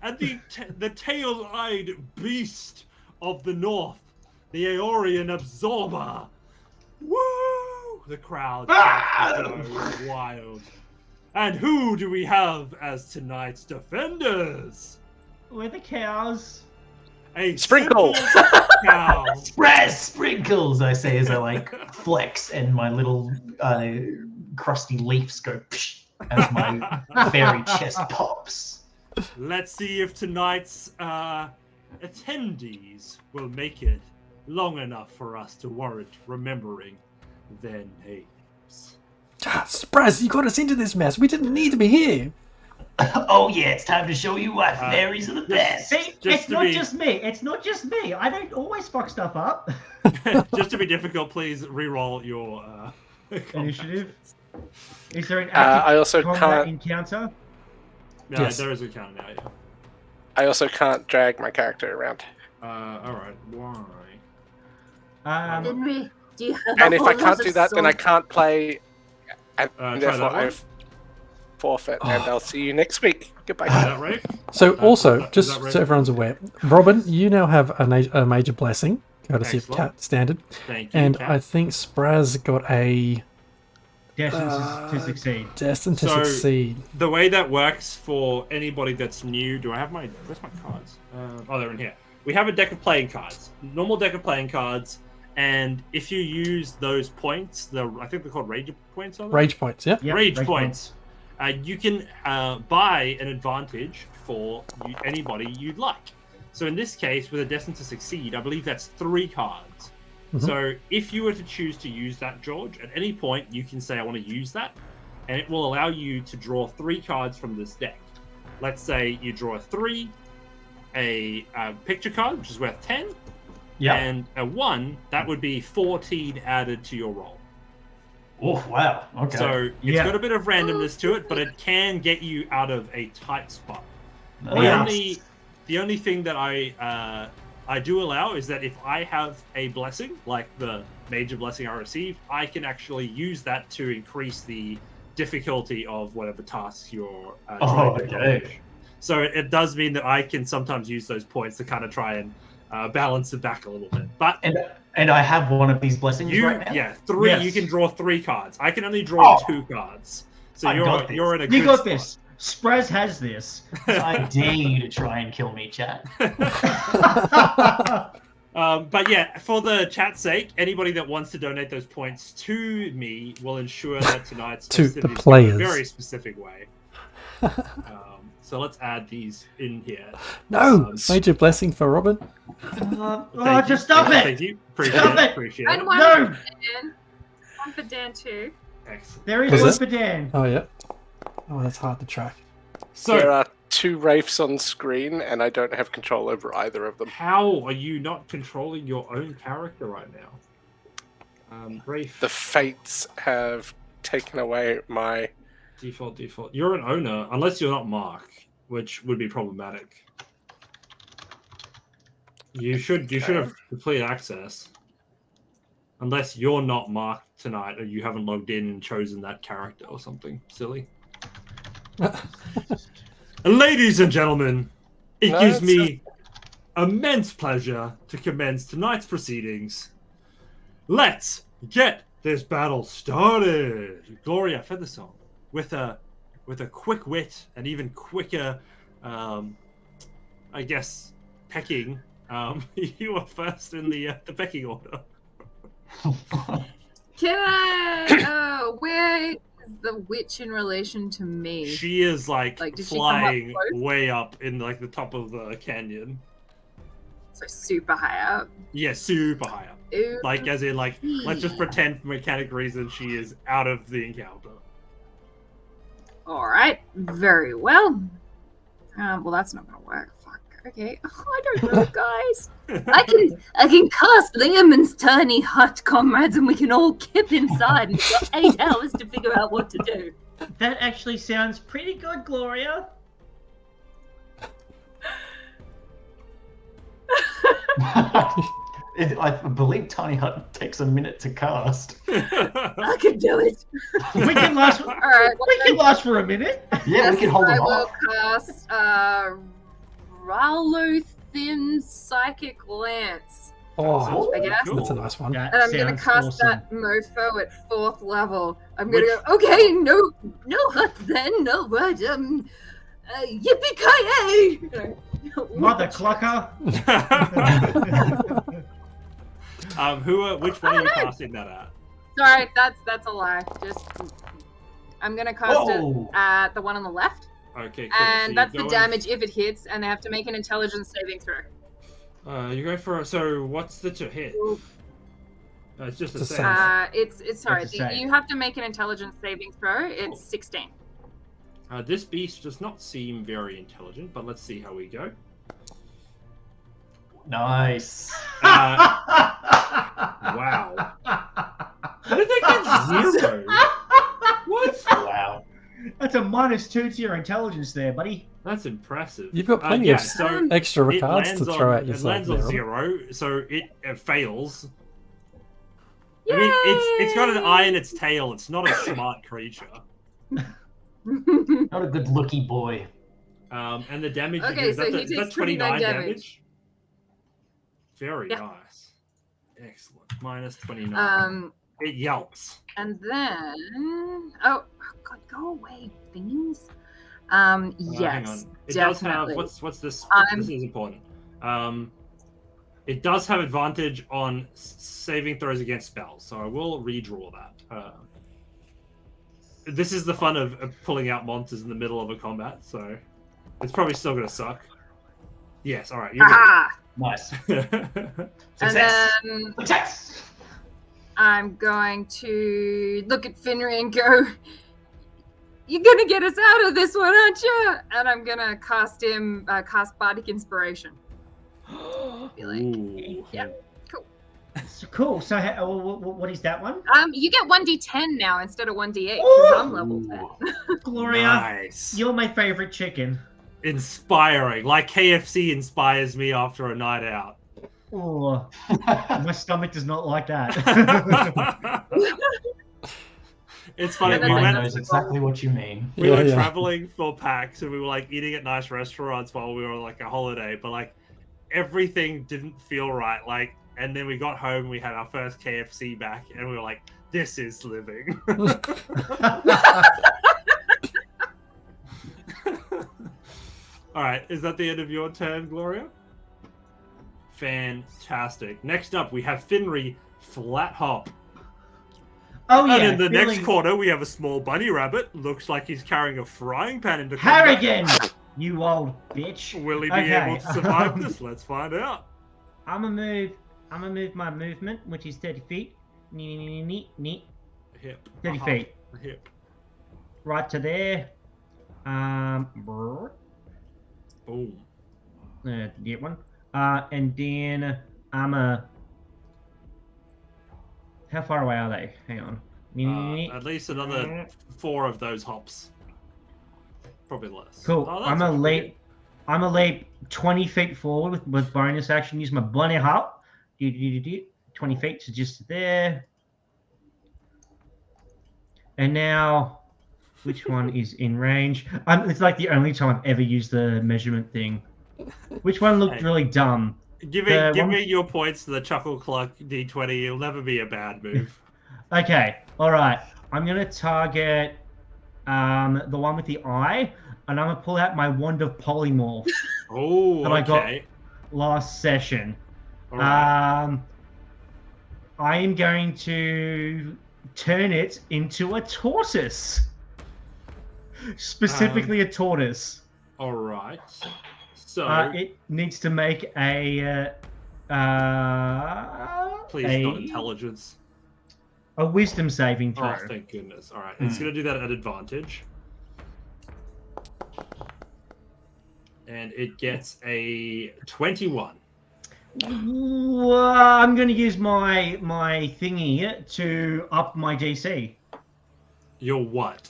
And the tail-eyed beast of the north, the Aorian Absorber. Woo! The crowd goes wild. And who do we have as tonight's defenders? We're the cows. A Sprinkle! simple cow. Sprazz sprinkles, I say as I like flex and my little crusty leaves go psh, as my fairy chest pops. Let's see if tonight's attendees will make it long enough for us to warrant remembering their names. Sprazz, you got us into this mess. We didn't need to be here. Oh yeah, it's time to show you why fairies are the best. See, Just it's to not be- just me. It's not just me. I don't always fuck stuff up. Just to be difficult, please re-roll your Initiative. Is there an I active also combat can't. encounter? No, Yes. there is a count now. Yeah. I also can't drag my character around. All right. Why? Henry, do you have And if I all can't those do that, then I swords? can't play. And Try therefore, that one. I forfeit. And I'll see you next week. Is Goodbye. that right? So, also, is just that right? so everyone's aware, Robin, you now have a major blessing, courtesy of Excellent. Cat Standard, Thank you. and Kat. I think Sprazz got a Destined to succeed. Destined to So- Succeed. The way that works for anybody that's new, do I have my, where's my cards? Oh, they're in here. We have a deck of playing cards, normal deck of playing cards, and if you use those points, I think they're called rage points. Are they? Rage points, yeah? Yep, rage rage points. You can buy an advantage for anybody you'd like. So in this case, with a Destined to Succeed, I believe that's 3 cards. Mhm. So if you were to choose to use that, George, at any point you can say, I want to use that, and it will allow you to draw 3 cards from this deck. Let's say you draw 3, a picture card, which is worth 10, Yeah. And a 1, that would be 14 added to your roll. Oh, wow. Okay. So it's got a bit of randomness to it, but it can get you out of a tight spot. Nice. The only thing that I do allow is that if I have a blessing, like the major blessing I received, I can actually use that to increase the difficulty of whatever tasks you're trying to accomplish. So it does mean that I can sometimes use those points to kind of try and balance it back a little bit. But and I have one of these blessings right now. Yeah, 3. Yes. You can draw 3 cards. I can only draw 2 cards. So you're in a good You got spot. this. Sprazz has this. I dare you to try and kill me, chat. But yeah, for the chat's sake, anybody that wants to donate those points to me will ensure that tonight's To the festivities go players. in a very specific way. So let's add these in here. No! Major blessing for Robin. Just stop it! Thank you. Stop it! Appreciate And it. one No! for Dan. One for Dan too. Excellent. There is Was one it? for Dan. Oh, yeah. Oh, that's hard to track. So There are 2 Wraiths on screen, and I don't have control over either of them. how are you not controlling your own character right now? Wraith. The Fates have taken away my... Default. You're an owner, unless you're not Mark, which would be problematic. You should have complete access. Unless you're not Mark tonight, or you haven't logged in and chosen that character or something silly. Ladies and gentlemen, it gives me immense pleasure to commence tonight's proceedings. Let's get this battle started. Gloria Feathersong with a quick wit and even quicker, I guess, pecking. You are first in the pecking order. Can I? Where is the witch in relation to me? She is like Like, did she come up flying close? way up in like the top of the canyon. So super high up. Yeah, super high up. Ooh. Like as in like, let's just pretend for mechanic reasons she is out of the encounter. All right. Very well. Well, that's not gonna work. Fuck. Okay. Oh, I don't know, guys. I can cast Liam's tiny hut, comrades, and we can all kip inside and we've got 8 hours to figure out what to do. That actually sounds pretty good, Gloria. I believe Tiny Hut takes a minute to cast. I can do it. We can last. All right. We can last for a minute. Yeah, we can hold I them will off. cast Ralothin Psychic Lance. Oh, I guess. that's a nice one. That And I'm gonna sounds cast awesome. that mofo at 4th level. I'm gonna go, okay, no hut then, no word. Yippee-ki-yay! Mother clucker. Which one are you casting that at? Sorry, that's a lie. Just, I'm gonna cast Whoa. it at the one on the left. Okay, cool. And So that's the you're damage if it hits, and they have to make an intelligence saving throw. You're going for so what's the to hit? It's just a It's a save. save. It's sorry. That's a save. You have to make an intelligence saving throw. It's 16. This beast does not seem very intelligent, but let's see how we go. Nice. Wow. How did they get 0? What? Wow. That's a -2 to your intelligence there, buddy. That's impressive. You've got plenty yeah, of so extra it cards to lands throw on, at it yourself. lands on there, Robin. 0, so it fails. Yay! I mean, it's got an eye in its tail. It's not a smart creature. Not a good looky boy. And the damage. Okay, is so that he takes 29 29 damage. Very Yeah. nice. Excellent. -29. It yelps. And then, oh god, go away, things. Hang Yes, on. It does have definitely. what's this? I'm- This is important. It does have advantage on saving throws against spells, so I will redraw that. This is the fun of pulling out monsters in the middle of a combat, so it's probably still gonna suck. Yes, all right. You're Aha! Nice. good. And Success. then Success. I'm going to look at Finry and go, "You're gonna get us out of this one, aren't you?" And I'm gonna cast Bardic Inspiration. Be like, Ooh. yeah. So cool. So what is that one? You get 1d10 now instead of 1d8 because I'm level 10. Gloria, Nice. you're my favorite chicken. Inspiring. Like KFC inspires me after a night out. Oh, my stomach does not like that. It's funny. Yeah, we Mine went. knows exactly what you mean. We were Yeah. traveling for PAX and we were like eating at nice restaurants while we were on like a holiday, but like everything didn't feel right. Like, and then we got home, we had our first KFC back, and we were like, "This is living." All right, is that the end of your turn, Gloria? Fantastic. Next up, we have Finry Flat Hop. Oh yeah. And in the next feeling- corner, we have a small bunny rabbit. Looks like he's carrying a frying pan into combat. Harrigan, you old bitch. Will he be Okay, able to survive this? Let's find out. I'm gonna move my movement, which is 30 feet. Neat. Hip. 30 feet. Hip. Right to there. Brr. Boom. Get one. And then I'm a. How far away are they? Hang on. At least another 4 of those hops. Probably less. Cool. Oh, that's I'm a actually leap. I'm a leap 20 feet forward with bonus action. Use my bunny hop. 20 feet, so just there. And now, which one is in range? It's like the only time I've ever used the measurement thing. Which one looked Hey. really dumb? Give me your points to the Chuckle Cluck D20. It'll never be a bad move. Okay, all right. I'm gonna target the one with the eye, and I'm gonna pull out my wand of polymorph Oh, That I got- okay. last session. All right. I am going to turn it into a tortoise. Specifically a tortoise. All right. So, It needs to make a please, not intelligence. a wisdom saving throw. Oh, thank goodness. All right. It's going to do that at advantage. And it gets a 21. I'm going to use my thingy to up my DC. You're what?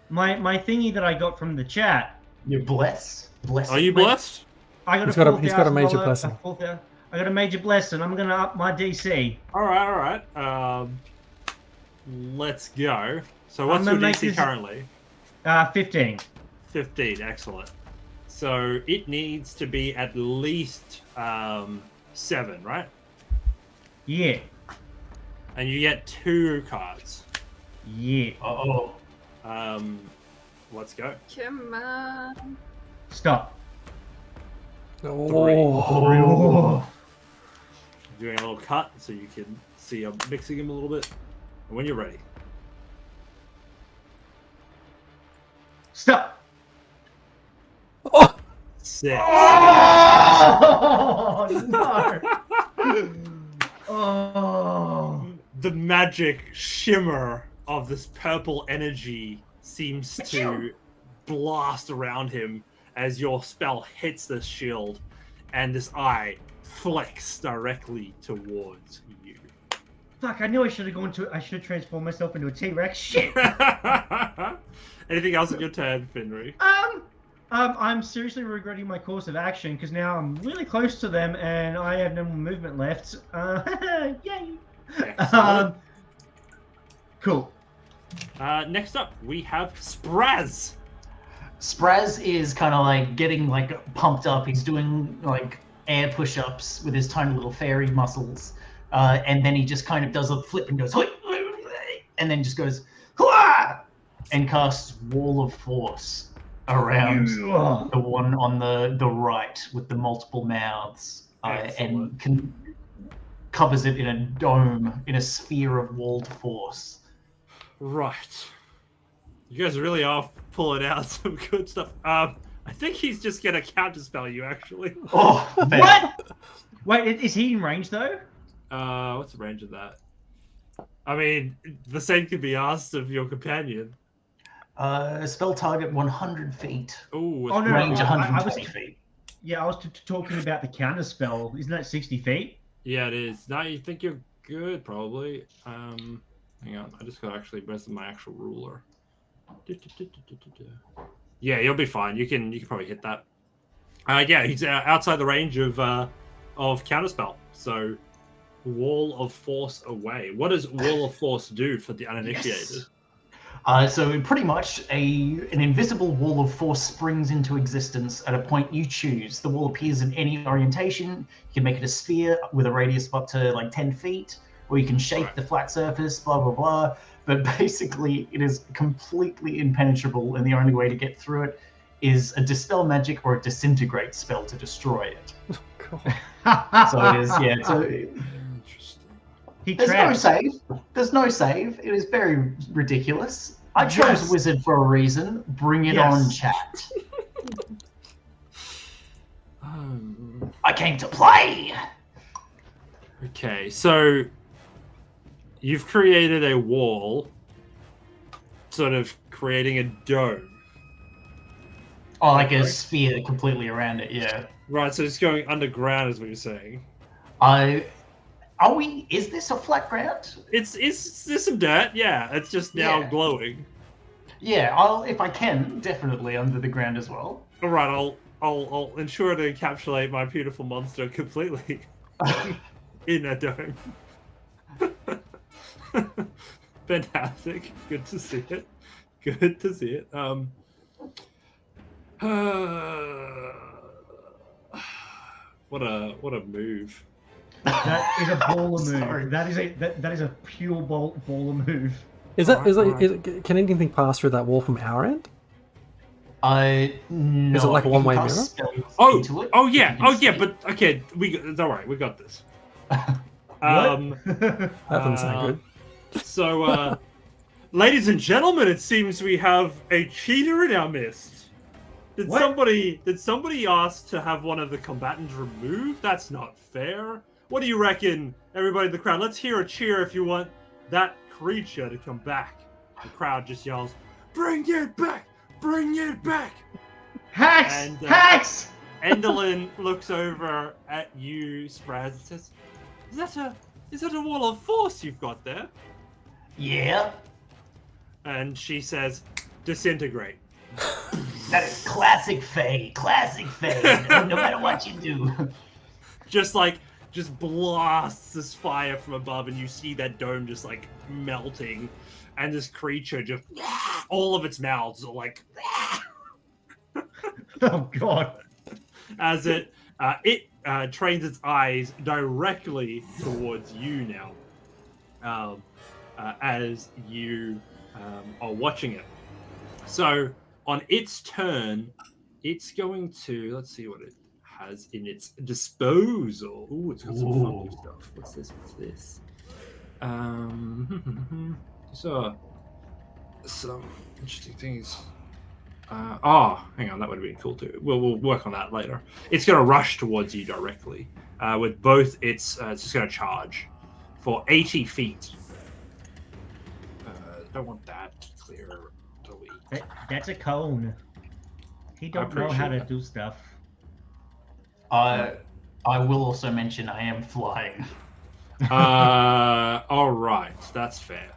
My thingy that I got from the chat. You're blessed. Are you blessed? I got He's a got a major $4,000 blessing. I got a major blessing. I'm going to up my DC. All right. Let's go. So what's I'm your gonna make DC this- currently? 15. 15. Excellent. So it needs to be at least 7, right? Yeah. And you get 2 cards. Yeah. Oh. Let's go. Come on. Stop. Oh. Oh. Doing a little cut so you can see I'm mixing them a little bit. And when you're ready. Stop. Oh. 6. Oh no. Oh. The magic shimmer of this purple energy seems to blast around him as your spell hits the shield, and this eye flicks directly towards you. Fuck! I knew I should have transformed myself into a T-Rex. Shit. Anything else on your turn, Finry? I'm seriously regretting my course of action because now I'm really close to them and I have no more movement left. Yay! Excellent. Cool. Next up, we have Sprazz. Sprazz is kind of like getting like pumped up. He's doing like air push-ups with his tiny little fairy muscles, and then he just kind of does a flip and goes, and then just goes, "Hua!" and casts Wall of Force around the one on the right with the multiple mouths, and covers it in a dome, in a sphere of walled force. Right. You guys really are pulling out some good stuff. I think he's just gonna counterspell you, actually. Oh, man. What? Wait, is he in range though? What's the range of that? I mean, the same could be asked of your companion. Spell target 100 feet. Ooh, Oh, no, Range I 120 was- feet. Yeah, I was talking about the counter spell. Isn't that 60 feet? Yeah, it is. No, you think you're good, probably. Hang on, I just got actually where's my actual ruler? Yeah, you'll be fine. You can probably hit that. Yeah, he's outside the range of counterspell. So, Wall of Force away. What does Wall of Force do for the uninitiated? So pretty much an invisible wall of force springs into existence at a point you choose. The wall appears in any orientation. You can make it a sphere with a radius of up to like 10 feet, or you can shape the flat surface, blah, blah, blah. But basically, it is completely impenetrable, and the only way to get through it is a Dispel Magic or a Disintegrate spell to destroy it. So it is, yeah. So there's no save. There's no save. It is very ridiculous. I chose Wizard for a reason. Bring it on, chat. I came to play. Okay, so you've created a wall, sort of creating a dome. Oh, like a sphere completely around it, yeah. Right, so it's going underground is what you're saying. Is this a flat ground? It's there's some dirt, yeah. It's just now glowing. Yeah, if I can, definitely under the ground as well. All right, I'll ensure to encapsulate my beautiful monster completely in a dome. Fantastic. Good to see it. Good to see it. What a move. That is a baller move. That is a pure baller move. Can anything pass through that wall from our end? No. Is it like a one-way mirror? Oh yeah. But okay, it's all right. We got this. That doesn't sound good. So, ladies and gentlemen, it seems we have a cheater in our midst. Did somebody ask to have one of the combatants removed? That's not fair. What do you reckon, everybody in the crowd? Let's hear a cheer if you want that creature to come back. The crowd just yells, "Bring it back! Bring it back!" Hacks! And, Hacks! Endaline looks over at you, Sprazz, and says, Is that a wall of force you've got there? Yeah. And she says, "Disintegrate." That is classic Faye. Classic Faye. No matter what you do. Just blasts this fire from above, and you see that dome just like melting, and this creature just all of its mouths are like oh god, as it trains its eyes directly towards you now, as you are watching it. So on its turn, it's going to, let's see what it has in its disposal. Ooh, it's got some funny stuff. What's this? So some interesting things. Hang on, that would have been cool too. We'll work on that later. It's going to rush towards you directly with both its. It's just going to charge for 80 feet. Don't want that. Clear. Delete. That's a cone. He don't know how to do stuff. I will also mention I am flying. All right, that's fair.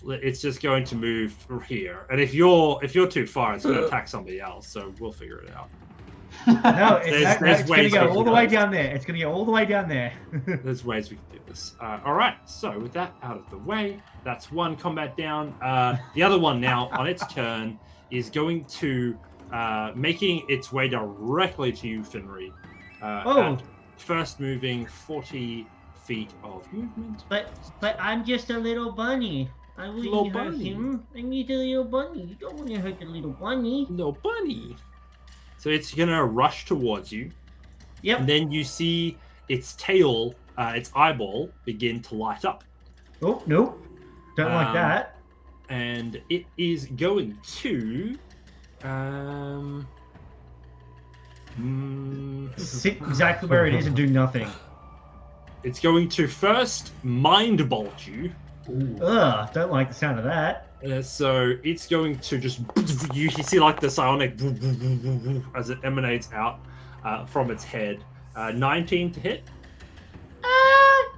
It's just going to move here, and if you're too far, it's going to attack somebody else. So we'll figure it out. No, it's going to go all the way down there. It's going to go all the way down there. There's ways we can do this. All right, so with that out of the way, that's one combat down. The other one now on its turn is going to making its way directly to you, Foundry. First moving 40 feet of movement. But I'm just a little bunny. I wouldn't hurt him. I need a little bunny. You don't want to hurt the little bunny. No bunny. So it's gonna rush towards you. Yep. And then you see its tail, its eyeball, begin to light up. Oh no! Don't like that. And it is going to. Sit exactly where it is and do nothing. It's going to first mind bolt you. Ugh, don't like the sound of that. So it's going to just you see like the psionic as it emanates out from its head. 19 to hit.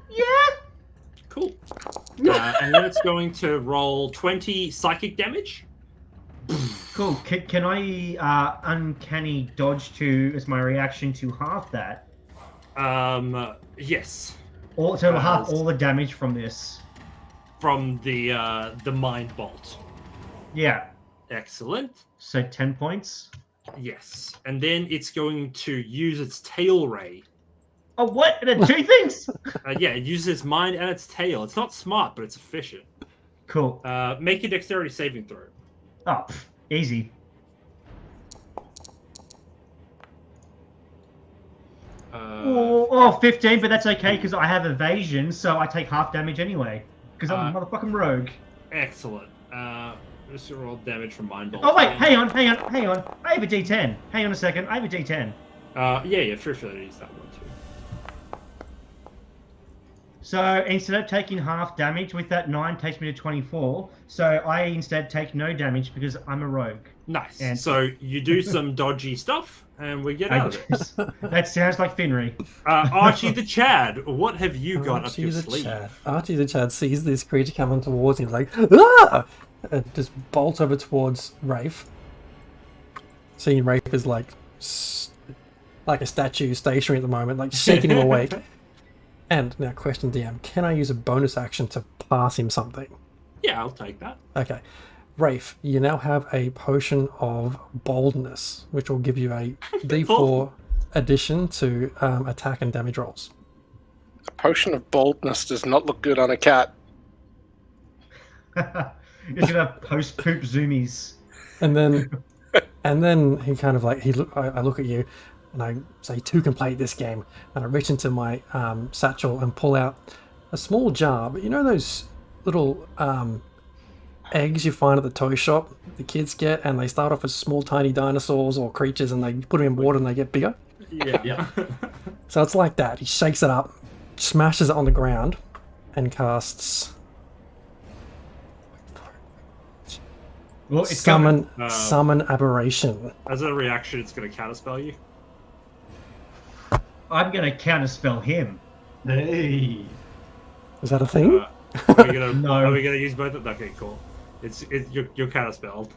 Yeah. Cool. And then it's going to roll 20 psychic damage. Cool. Can I uncanny dodge to as my reaction to half that? Yes. So it'll half all the damage from this. From the mind bolt. Yeah. Excellent. So 10 points. Yes. And then it's going to use its tail ray. Oh, what? It had two things? Yeah, it uses its mind and its tail. It's not smart, but it's efficient. Cool. Make a dexterity saving throw. Oh, easy. Oh, 15, but that's okay because I have evasion, so I take half damage anyway. Because I'm a motherfucking rogue. Excellent. Just roll damage from mind bolt. Oh wait, hang on. I have a D10. Hang on a second. I have a D10. Yeah, sure, use that one too. So instead of taking half damage with that 9 takes me to 24. So I instead take no damage because I'm a rogue. Nice. And so you do some dodgy stuff, and we get out of it. That sounds like Finry. Archie the Chad, what have you got up your sleeve? Archie the Chad sees this creature coming towards him, like, ah! And just bolts over towards Rafe. Seeing Rafe is like a statue stationary at the moment, like shaking him awake. And now, question DM, can I use a bonus action to pass him something? Yeah, I'll take that. Okay. Rafe, you now have a potion of boldness, which will give you a D4 addition to attack and damage rolls. A potion of boldness does not look good on a cat. He's gonna post poop zoomies. And then he kind of like I look at you, and I say, to complete this game, and I reach into my satchel and pull out a small jar. But you know those little eggs you find at the toy shop the kids get, and they start off as small tiny dinosaurs or creatures, and they put them in water and they get bigger? Yeah. So it's like that. He shakes it up, smashes it on the ground, and casts summon aberration. As a reaction, it's going to counterspell you. I'm gonna counterspell him. Hey. Is that a thing? Are we gonna No. Are we gonna use both of them? Okay, cool. You're counterspelled.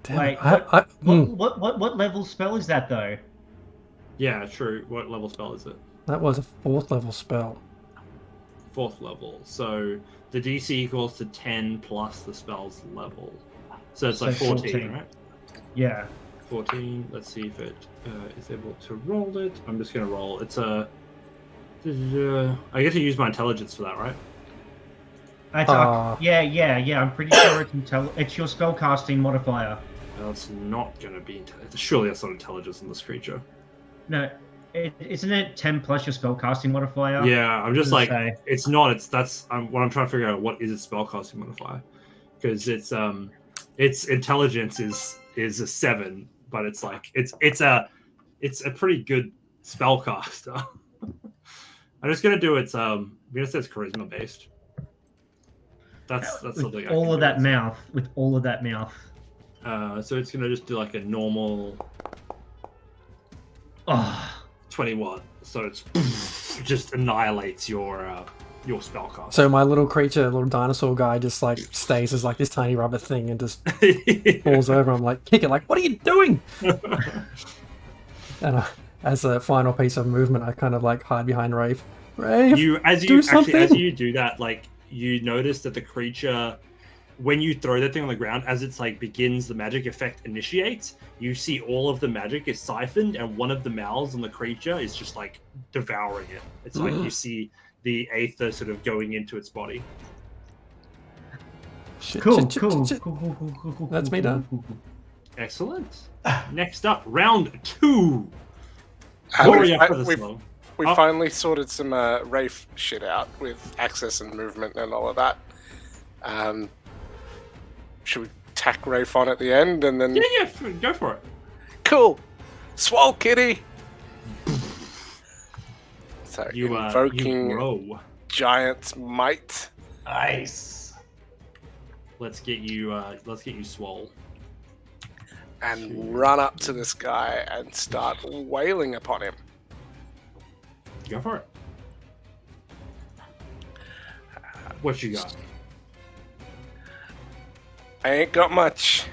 Damn Wait, it. what level spell is that though? Yeah, true. What level spell is it? That was a 4th level spell. 4th level. So the DC equals to 10 plus the spell's level. So it's like 14, right? Yeah. 14. Let's see if it is able to roll it. I'm just going to roll. It's a... I get to use my intelligence for that, right? Yeah. I'm pretty sure it's your spellcasting modifier. That's not going to be... Surely that's not intelligence in this creature. No, isn't it 10 plus your spellcasting modifier? Yeah, I'm just like... say. It's not. That's what I'm trying to figure out. What is its spellcasting modifier? Because its intelligence is a 7, but it's like it's a pretty good spellcaster. I'm just gonna do its I'm gonna say it's charisma based. That's something. With all of that mouth. So it's gonna just do like a normal 21. So it's just annihilates your spellcaster. So my little creature, little dinosaur guy, just like stays as like this tiny rubber thing and just falls over. I'm like, kick it, like, what are you doing? And as a final piece of movement, I kind of like hide behind Rafe. Rafe, as you do that, like you notice that the creature, when you throw that thing on the ground, as it's like begins the magic effect initiates, you see all of the magic is siphoned, and one of the mouths on the creature is just like devouring it. It's like you see the aether sort of going into its body. Cool. That's me done. Excellent. Next up, round 2. Hurry up for this one. We finally sorted some Rafe shit out with access and movement and all of that. Should we tack Rafe on at the end and then? Yeah, go for it. Cool. Swole kitty. So invoking Giant's Might. Nice. Let's get you swole. And run up to this guy and start wailing upon him. Go for it. What you got? I ain't got much.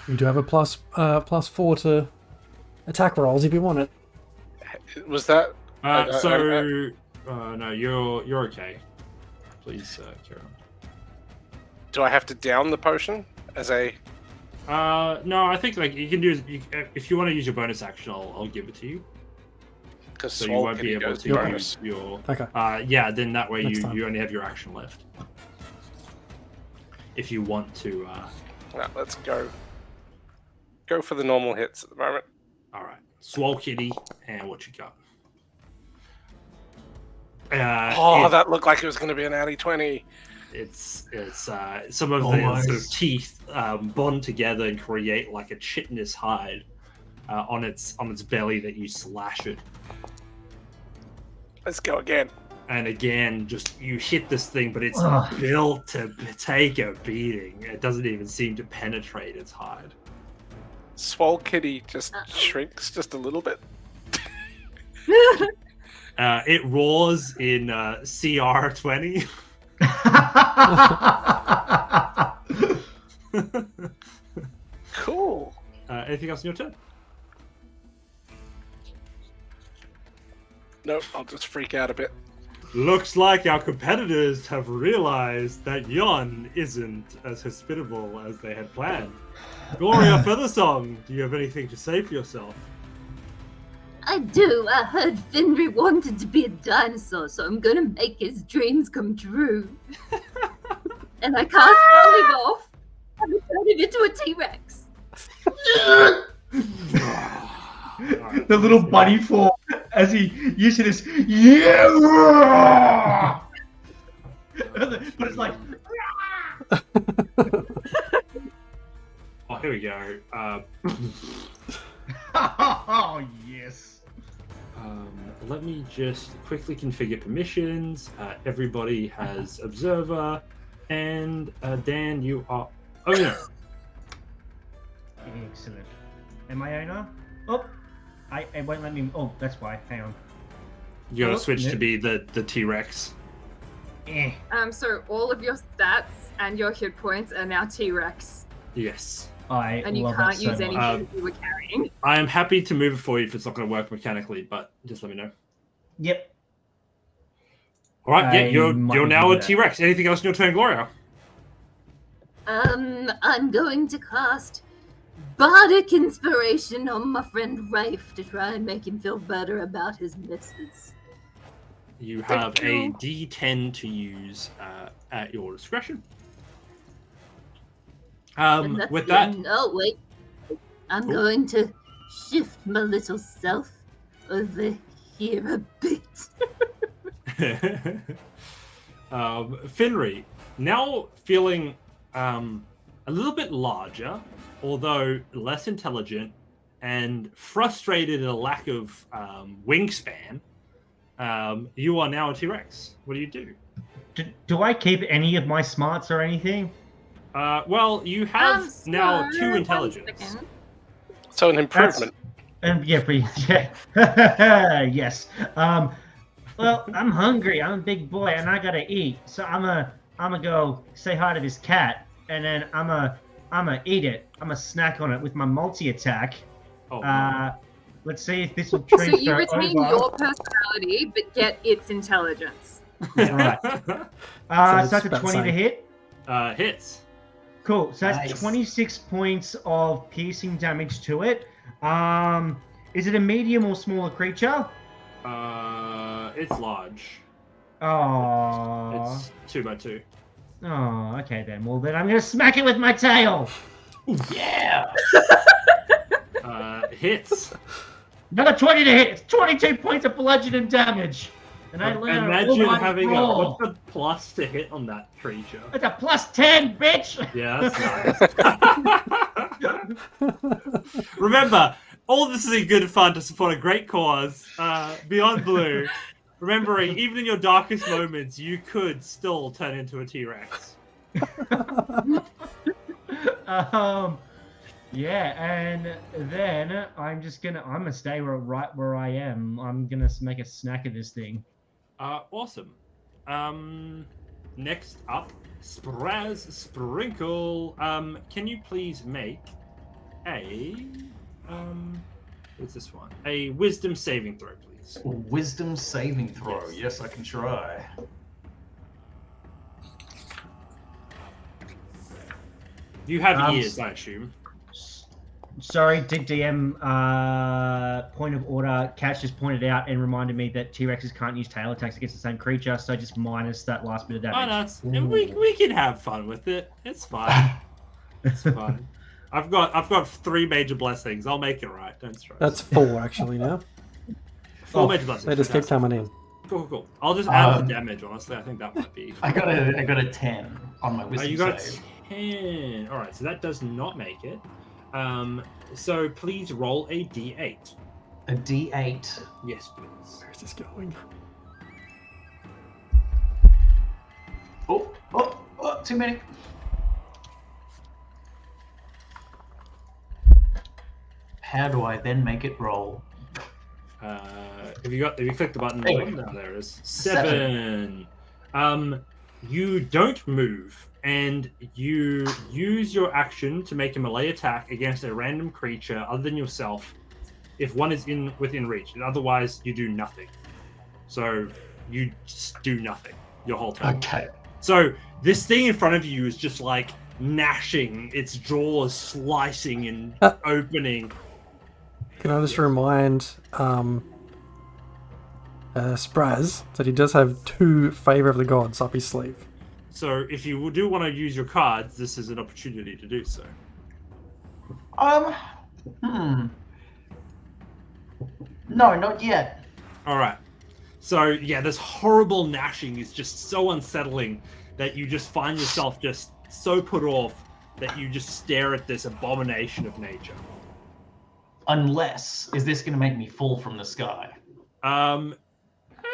You do have a +4 to attack rolls if you want it. Was that? No, you're okay. Please carry on. Do I have to down the potion as a? No, I think like you can do. If you want to use your bonus action, I'll give it to you. Because So you won't be able to use your. Okay. Yeah, then that way Next time. you only have your action left. If you want to. No, let's go. Go for the normal hits at the moment. All right, Swole Kitty, and what you got? That looked like it was going to be an natty 20. It's some of the sort of teeth bond together and create like a chitinous hide on its belly that you slash it. Let's go again. And again, just you hit this thing, but it's built to take a beating. It doesn't even seem to penetrate its hide. Swole Kitty just shrinks just a little bit. It roars in CR 20. Cool. Anything else in your turn? Nope, I'll just freak out a bit. Looks like our competitors have realized that Yon isn't as hospitable as they had planned. Gloria Feathersong, do you have anything to say for yourself? I do. I heard Foundry wanted to be a dinosaur, so I'm gonna make his dreams come true. And I cast Polymorph and I turned him into a T-Rex. The little bunny form as he uses this. Yeah! But it's like. Oh, here we go. Oh, yes. Let me just quickly configure permissions. Everybody has observer, and Dan, you are owner. Excellent. Am I owner? Oh, it won't let me. Oh, that's why. Hang on. You gotta switch to be the T-Rex. So all of your stats and your hit points are now T-Rex. Yes. And you can't use anything that you were carrying. I am happy to move it for you if it's not going to work mechanically, but just let me know. Yep. All right, yeah, you're now a T-Rex. Anything else in your turn, Gloria? I'm going to cast Bardic Inspiration on my friend Rafe to try and make him feel better about his misses. You have a D10 to use at your discretion. With that... No, wait. I'm going to shift my little self over here a bit. Foundry, now feeling a little bit larger, although less intelligent, and frustrated at a lack of wingspan, you are now a T-Rex. What do you do? Do I keep any of my smarts or anything? Well, you have now 2 intelligence. So an improvement. Yes. Well, I'm hungry. I'm a big boy, and I gotta eat. So I'm gonna go say hi to this cat, and then I'm gonna eat it. I'm gonna snack on it with my multi-attack. Oh, let's see if this will transfer So you retain your personality, but get its intelligence. Right. So that's a 20 to hit. Hits. Cool. So that's Nice. 26 points of piercing damage to it. Is it a medium or smaller creature? It's large. Oh. It's 2x2. Oh, okay then. Well, then I'm gonna smack it with my tail. Yeah. Hits. Another 20 to hit. It's 22 points of bludgeoning damage. And I learn Imagine having what's the plus to hit on that creature? It's a plus 10, bitch. Yeah, that's nice. Remember, all this is in good fun to support a great cause. Beyond Blue, remembering even in your darkest moments, you could still turn into a T-Rex. Yeah, and then I'm gonna stay right where I am. I'm gonna make a snack of this thing. Awesome. next up, Sprazz Sprinkle. Can you please make a what's this one? A wisdom saving throw, please. Wisdom saving throw. Yes. Yes, I can try. You have ears, I assume. Sorry, DM point of order. Catch just pointed out and reminded me that T-Rexes can't use tail attacks against the same creature, so just minus that last bit of damage. Oh, no, we can have fun with it. It's fine. It's fine. I've got 3 major blessings. I'll make it right. Don't stress. That's 4 actually now. 4 major blessings. They just keep coming in. Cool. I'll just add the damage. Honestly, I think that might be. I got a 10 on my wisdom you got save. 10. All right, so that does not make it. So please roll a d8. A D8. Yes, please. Where's this going? Oh, too many. How do I then make it roll? If you click the button, Anyway. there it is. 7. You don't move, and you use your action to make a melee attack against a random creature other than yourself if one is within reach, and otherwise you do nothing. So you just do nothing your whole time. Okay. So this thing in front of you is just like gnashing, its jaws slicing and opening. Can I just remind Sprazz that he does have 2 Favor of the Gods up his sleeve. So if you do want to use your cards, this is an opportunity to do so. No, not yet. All right. So yeah, this horrible gnashing is just so unsettling that you just find yourself just so put off that you just stare at this abomination of nature. Unless, is this going to make me fall from the sky?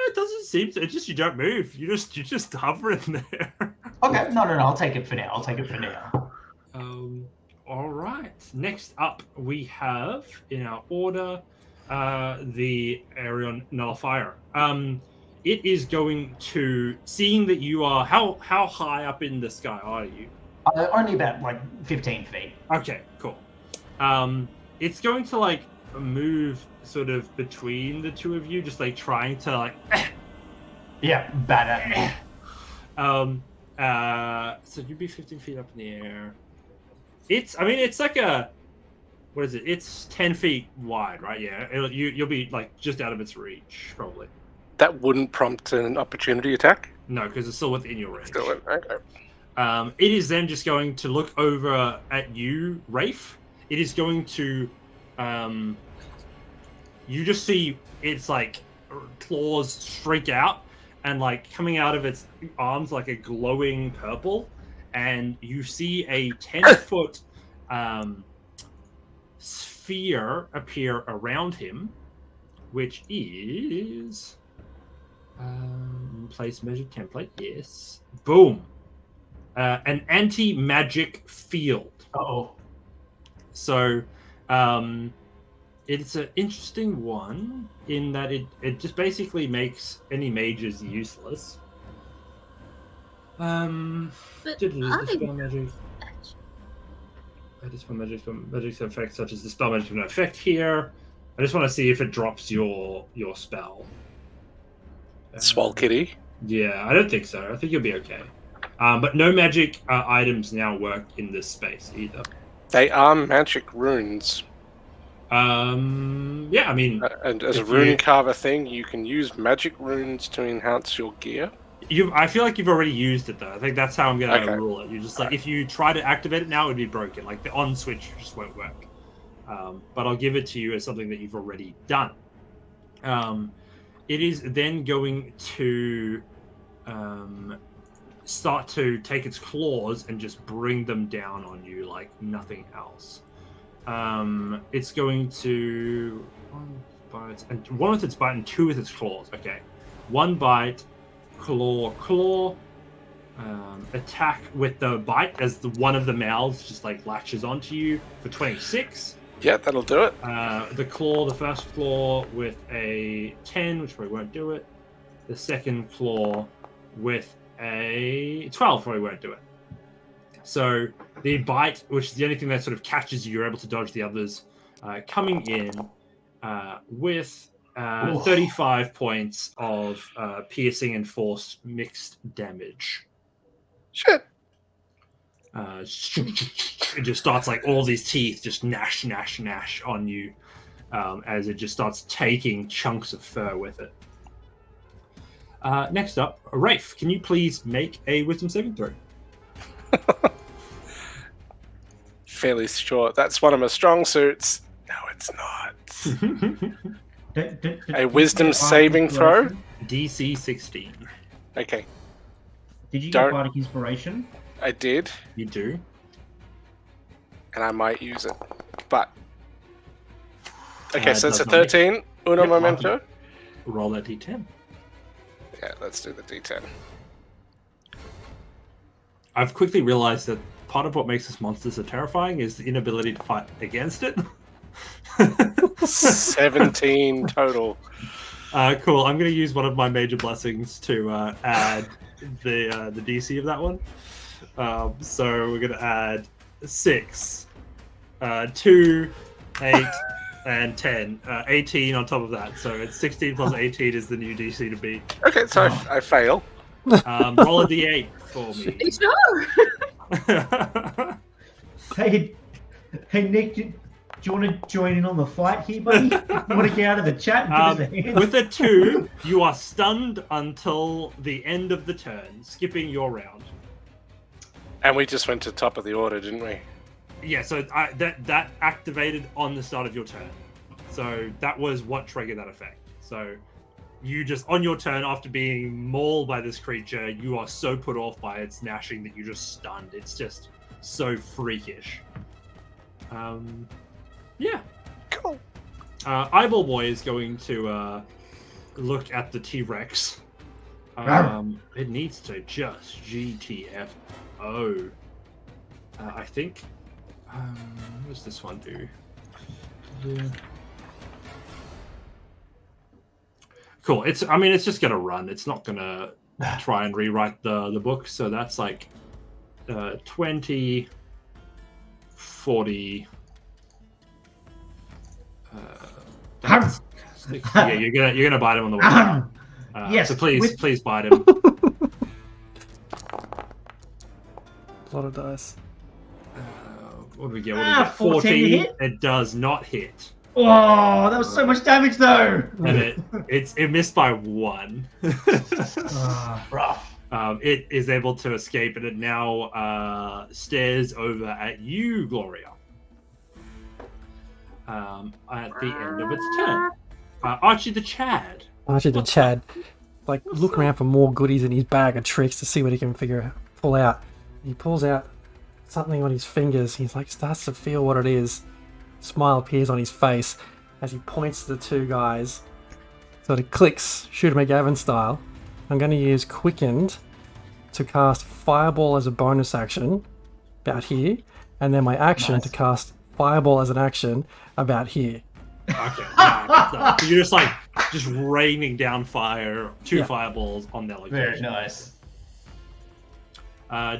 It doesn't seem to. It's just you don't move. You just hover in there. Okay, no, I'll take it for now. All right. Next up, we have in our order the Aerion Nullifier. It is going to, seeing that you are how high up in the sky are you? Only about like 15 feet. Okay, cool. It's going to like move sort of between the two of you, just like trying to like. Yeah, bad at me. So you'd be 15 feet up in the air. It's like a, what is it? It's 10 feet wide, right? Yeah, you'll be like just out of its reach, probably. That wouldn't prompt an opportunity attack? No, because it's still within your range. Still in, okay. It is then just going to look over at you, Rafe. It is going to, you just see its like claws streak out and like coming out of its arms like a glowing purple, and you see a 10-foot sphere appear around him, which is place measured template. Yes, boom. An anti-magic field. Uh-oh. So, it's an interesting one in that it just basically makes any mages useless. But Dispel magic. Dispel magic effects such as the spell magic have no effect here. I just want to see if it drops your spell. Swole kitty. Yeah, I don't think so. I think you'll be okay. But no magic items now work in this space either. They are magic runes. Yeah, I mean, And as a if rune you- carver thing, you can use magic runes to enhance your gear. I feel like you've already used it though. I think that's how I'm gonna Okay. rule it. You just like if you try to activate it now, it'd be broken. Like the on switch just won't work. But I'll give it to you as something that you've already done. It is then going to start to take its claws and just bring them down on you like nothing else. It's going to one with its bite and 2 with its claws. Okay, 1 bite. Claw, attack with the bite as one of the mouths just like latches onto you for 26. Yeah, that'll do it. The first claw with a 10, which probably won't do it. The second claw with a 12 probably won't do it. So the bite, which is the only thing that sort of catches you, you're able to dodge the others, coming in with 35 points of piercing and force mixed damage. Shit. It just starts like all these teeth just gnash on you as it just starts taking chunks of fur with it. Next up, Rafe, can you please make a wisdom saving throw? Fairly short. That's one of my strong suits. No, it's not. A wisdom saving throw? DC 16. Okay, Did you Don't- get Bardic Inspiration? I did, You do. and I might use it. But okay, so it's does a not make- 13. Uno Yep, momento. Roll that D10. Yeah, let's do the D10. I've quickly realized that part of what makes this monster so terrifying is the inability to fight against it. 17 total. Cool. I'm going to use one of my major blessings to add the DC of that one. So we're going to add 6, 2, 8, and 10. 18 on top of that. So it's 16 plus 18 is the new DC to beat. Okay, so I fail. Roll a D8 for me. Sure. Hey, Nick, do you want to join in on the fight here, buddy? You want to get out of the chat and give us a hand? With a 2, you are stunned until the end of the turn, skipping your round. And we just went to top of the order, didn't we? Yeah, so that activated on the start of your turn. So that was what triggered that effect. So you just, on your turn, after being mauled by this creature, you are so put off by its gnashing that you're just stunned. It's just so freakish. Yeah. Cool. Eyeball Boy is going to look at the T-Rex. It needs to just GTFO. I think. What does this one do? Cool. It's just gonna run. It's not gonna try and rewrite the book. So that's like 20, 40. Yeah, you're gonna bite him on the way out. Yes, So please bite him. A lot of dice. What do we get? 14 to hit? It does not hit, Oh, that was so much damage, though. and it missed by 1. Rough. It is able to escape, and it now stares over at you, Gloria. At the end of its turn, Archie the Chad. Archie the Chad, like, look around for more goodies in his bag of tricks to see what he can pull out. He pulls out something on his fingers. He's like, starts to feel what it is. Smile appears on his face as he points to the two guys. So it clicks, Shooter McGavin style. I'm going to use Quickened to cast Fireball as a bonus action about here, and then my action to cast Fireball as an action about here. Okay, nice. So you're just raining down fire, 2 fireballs on their location. Very nice.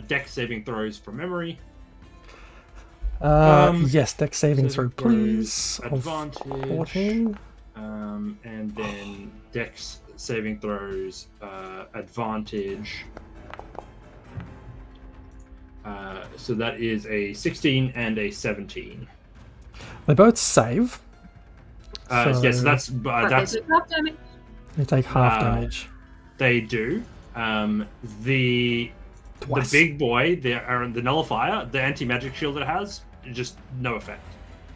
Dex saving throws from memory. Yes, dex saving throw, please. Advantage. 14. And then Dex saving throws, advantage. So that is a 16 and a 17. They both save. Yes, so that's But that's they took half damage. They take half damage. they do. The Twice. big boy, the nullifier, the anti-magic shield it has, just no effect.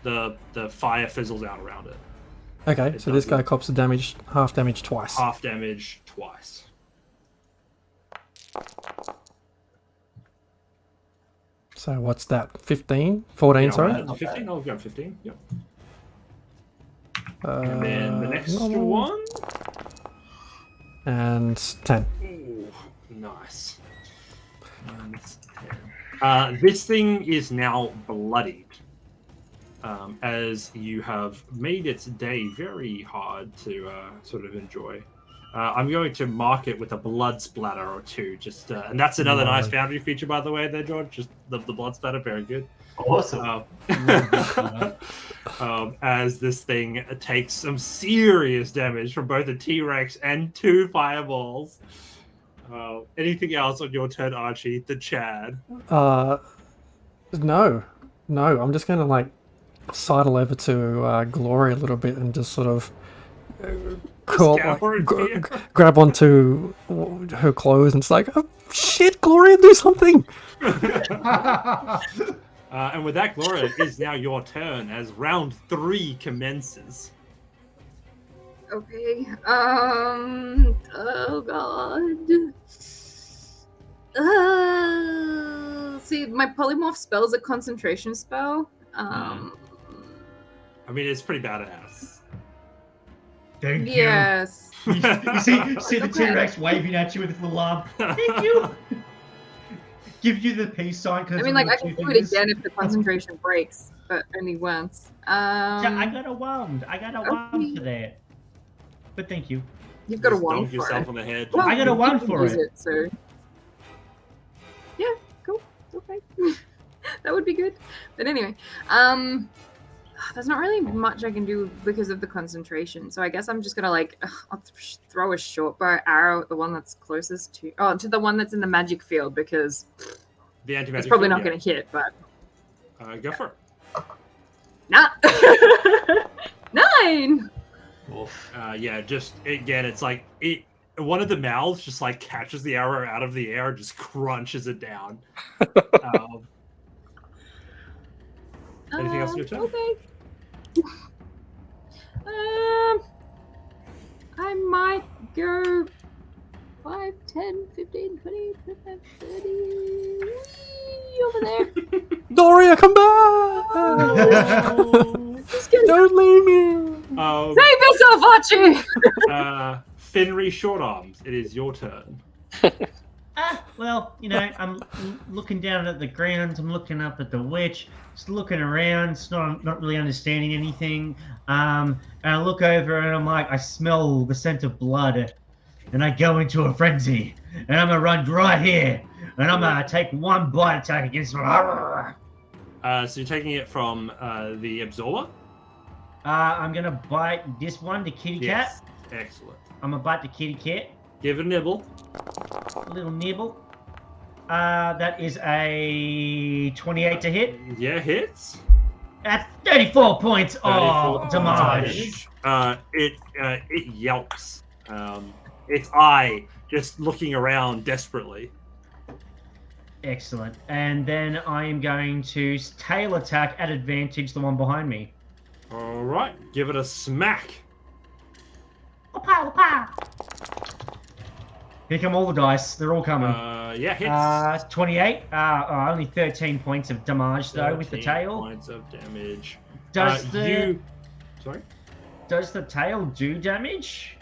The fire fizzles out around it. Okay, It so this guy doesn't. cops the damage, half damage twice. Half damage twice. So what's that? 15? 14, Yeah, sorry? right, 15? I'll go 15. Yep. Uh, And then the next normal. one. And 10. Ooh, nice. This thing is now bloodied, as you have made its day very hard to sort of enjoy. I'm going to mark it with a blood splatter or two, just and that's another nice Foundry feature, by the way, there, George. Just the blood splatter, very good. Awesome. As this thing takes some serious damage from both a T-Rex and 2 fireballs. Anything else on your turn, Archie? The Chad. No. I'm just gonna like sidle over to Glory a little bit and just sort of grab onto her clothes and it's like, oh shit, Gloria, do something. And with that, Gloria, it is now your turn as round 3 commences. Okay. Oh god. See, my polymorph spell is a concentration spell. I mean, it's pretty badass. Thank you. Yes. You see the T-Rex waving at you with his little arm. Thank you. Give you the peace sign. I mean, like, I can do it again if the concentration breaks, but only once. I got a wand. Wand for that. But thank you. You've got a Just wand donk for yourself it. on the head. Well, I got a you wand can for use it. So. Yeah, cool. Okay. That would be good. But anyway, there's not really much I can do because of the concentration. So I guess I'm just gonna I'll throw a short bow arrow at the one that's closest to the one that's in the magic field because The anti-magic it's probably field, not gonna hit. But go for it. nah. 9. Oof. Yeah, just again, it's like one of the mouths just like catches the arrow out of the air, and just crunches it down. Anything else on your turn? Okay. I might go 5, 10, 15, 20, 25, 30 over there. Doria, come back! Don't leave me! Save yourself, Archie! Finry Short Arms, it is your turn. Well, I'm looking down at the ground. I'm looking up at the witch. Just looking around. It's not really understanding anything. And I look over and I'm like, I smell the scent of blood. And I go into a frenzy. And I'm going to run right here. And I'm going to take one bite attack against him. So you're taking it from the Absorber? I'm going to bite this one, the kitty cat. Excellent. I'm going to bite the kitty cat. Give it a nibble. A little nibble. That is a 28 to hit. Yeah, hits. That's 34 points 34 of damage. It yelps. Its eye just looking around desperately. Excellent. And then I am going to tail attack at advantage the one behind me. All right, give it a smack. Here come all the dice. They're all coming. Yeah, hits. 28. Only 13 points of damage though with the tail. Points of damage. Does Sorry? Does the tail do damage?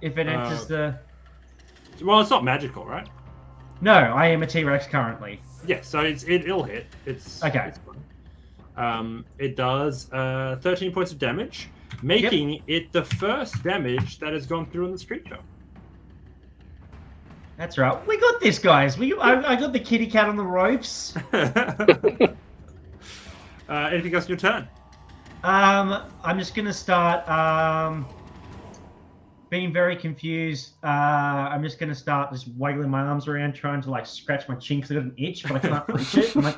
If it enters the... Well, it's not magical, right? No, I am a T-Rex currently. Yeah, so it'll hit. It's okay. It's fine. It does 13 points of damage, making it the first damage that has gone through on this creature. That's right. We got this, guys. I got the kitty cat on the ropes. Anything else on your turn? I'm just gonna start being very confused. I'm just gonna start just wiggling my arms around, trying to scratch my chin because I got an itch, but I can't reach it. I'm like,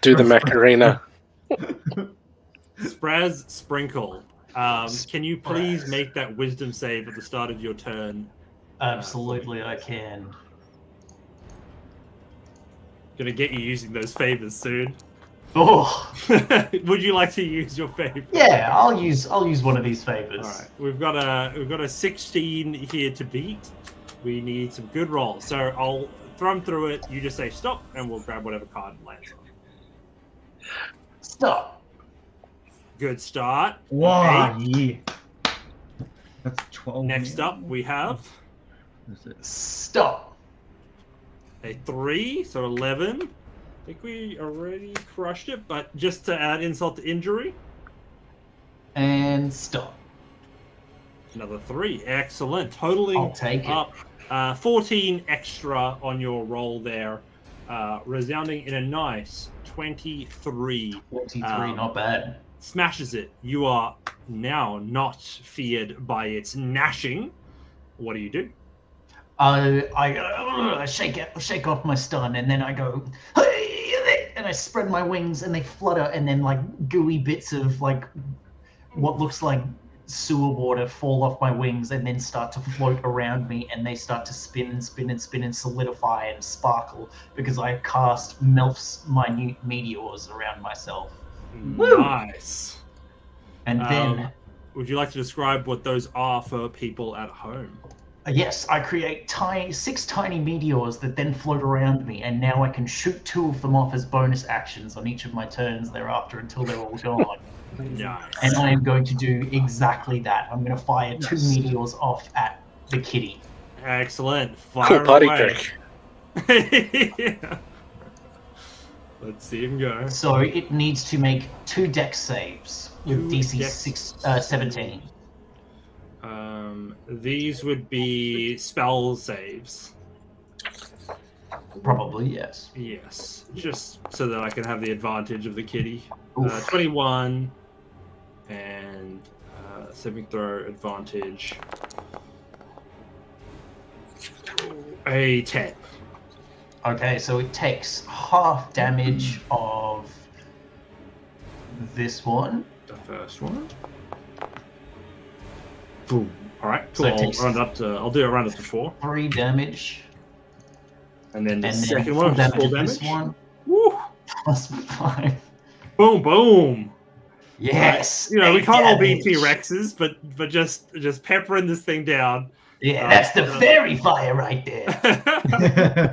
do the Macarena. Sprazz Sprinkle. Can you please make that wisdom save at the start of your turn? Absolutely, I can. Gonna get you using those favors soon. Oh, would you like to use your favor? Yeah, I'll use one of these favors. All right, we've got a 16 here to beat. We need some good rolls, so I'll throw them through it. You just say stop, and we'll grab whatever card lands on. Stop. Good start. Wow, yeah. That's 12. Next up, we have stop. A 3, so 11. I think we already crushed it, but just to add insult to injury. And stop. Another 3. Excellent. Totaling I'll take it. up 14 extra on your roll there, resounding in a nice 23. 23, not bad. Smashes it. You are now not feared by its gnashing. What do you do? I shake off my stun, and then I go, and I spread my wings, and they flutter, and then like gooey bits of like what looks like sewer water fall off my wings, and then start to float around me, and they start to spin and spin and spin and solidify and sparkle because I cast melts minute meteors around myself. Nice. And then, would you like to describe what those are for people at home? yes, I create 6 tiny meteors that then float around me, and now I can shoot 2 of them off as bonus actions on each of my turns thereafter until they're all gone. Nice. And I am going to do exactly that. I'm going to fire 2 meteors off at the kitty. Excellent. Cool Fire party away. trick. Yeah. Let's see him go. So it needs to make 2 dex saves with 2 DC 17. These would be spell saves. Probably, yes. Yes, just so that I can have the advantage of the kitty. Oof. 21 and saving throw advantage. A 10. Okay, so it takes half damage of this one. The first one. Boom. All right, cool. So it takes- I'll do a round up to 4, 3 damage. and then the And then second full one, damage full of damage. this one. Woo! Plus 5. Boom, boom. Yes! You know, we 8 can't all be damage. T-Rexes, but just peppering this thing down. Yeah, that's the fairy fire right there.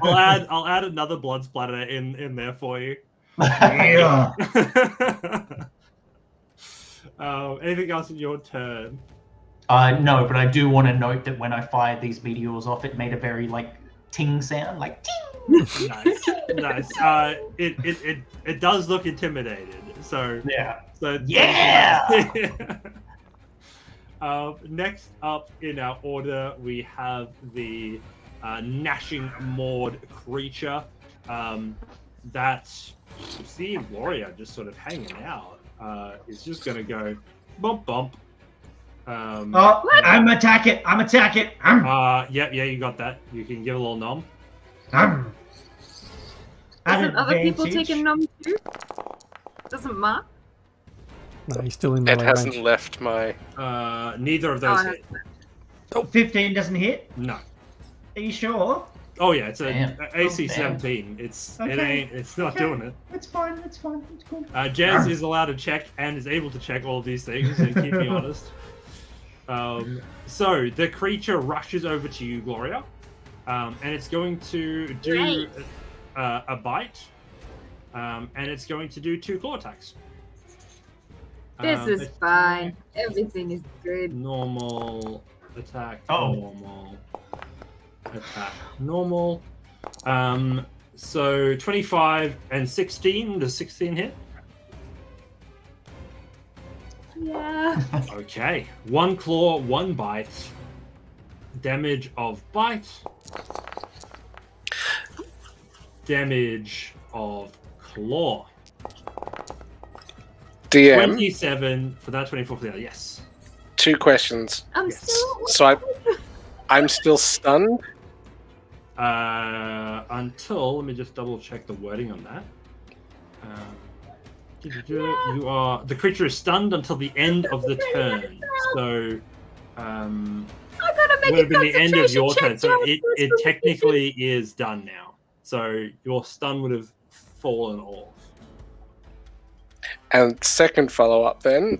I'll add another blood splatter in there for you. Yeah. Anything else in your turn? No, but I do want to note that when I fired these meteors off, it made a very like ting sound, like ting. Nice. It does look intimidated. So Yeah. so Yeah! Next up in our order, we have the gnashing maud creature. That you see Gloria just sort of hanging out. Is just gonna go bump bump. Oh, I'm attack it. Yeah, you got that. You can give a little nom. Doesn't other people Advantage. take a nom too? Doesn't Mark? No, he's still in It melee hasn't range. left my. Neither of those Oh, hit. 15 doesn't hit. No. Are you sure? Oh yeah, it's a Damn. AC Oh, damn. 17. It's Okay. it's not Okay. doing it. It's fine. It's fine. It's cool. Jez is allowed to check and is able to check all of these things and keep me honest. So the creature rushes over to you, Gloria, and it's going to do a bite, and it's going to do 2 claw attacks. This is Attack, fine. Everything is good. Normal attack. Oh. Normal attack. Normal. So 25 and 16. Does 16 hit? Yeah. Okay. 1 claw, 1 bite. Damage of bite. Damage of claw. DM, 27 for that, 24 for the other. Yes. 2 questions. I'm Yes. still. So I'm still stunned. Until, let me just double check the wording on that. You are, the creature is stunned until the end of the turn. So, I gotta make would have a been the end of your turn. concentration check So to it have this technically is done now. So your stun would have fallen off. And second follow up then,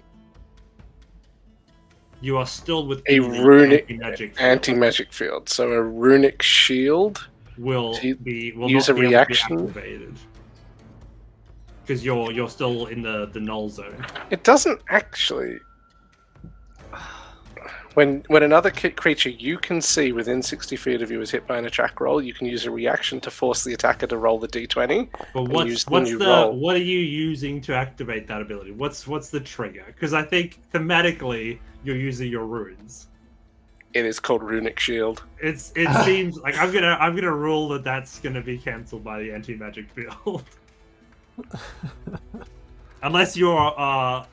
You are still with A runic magic anti-magic field. So a runic shield. will So you be will use not a be able to be reaction? activated because you're still in the null zone. It doesn't actually. When another creature you can see within 60 feet of you is hit by an attack roll, you can use a reaction to force the attacker to roll the d20. But use the new roll. what are you using to activate that ability? What's the trigger? Because I think thematically you're using your runes. It is called Runic Shield. It seems like I'm gonna rule that that's gonna be cancelled by the anti-magic field. Unless you're a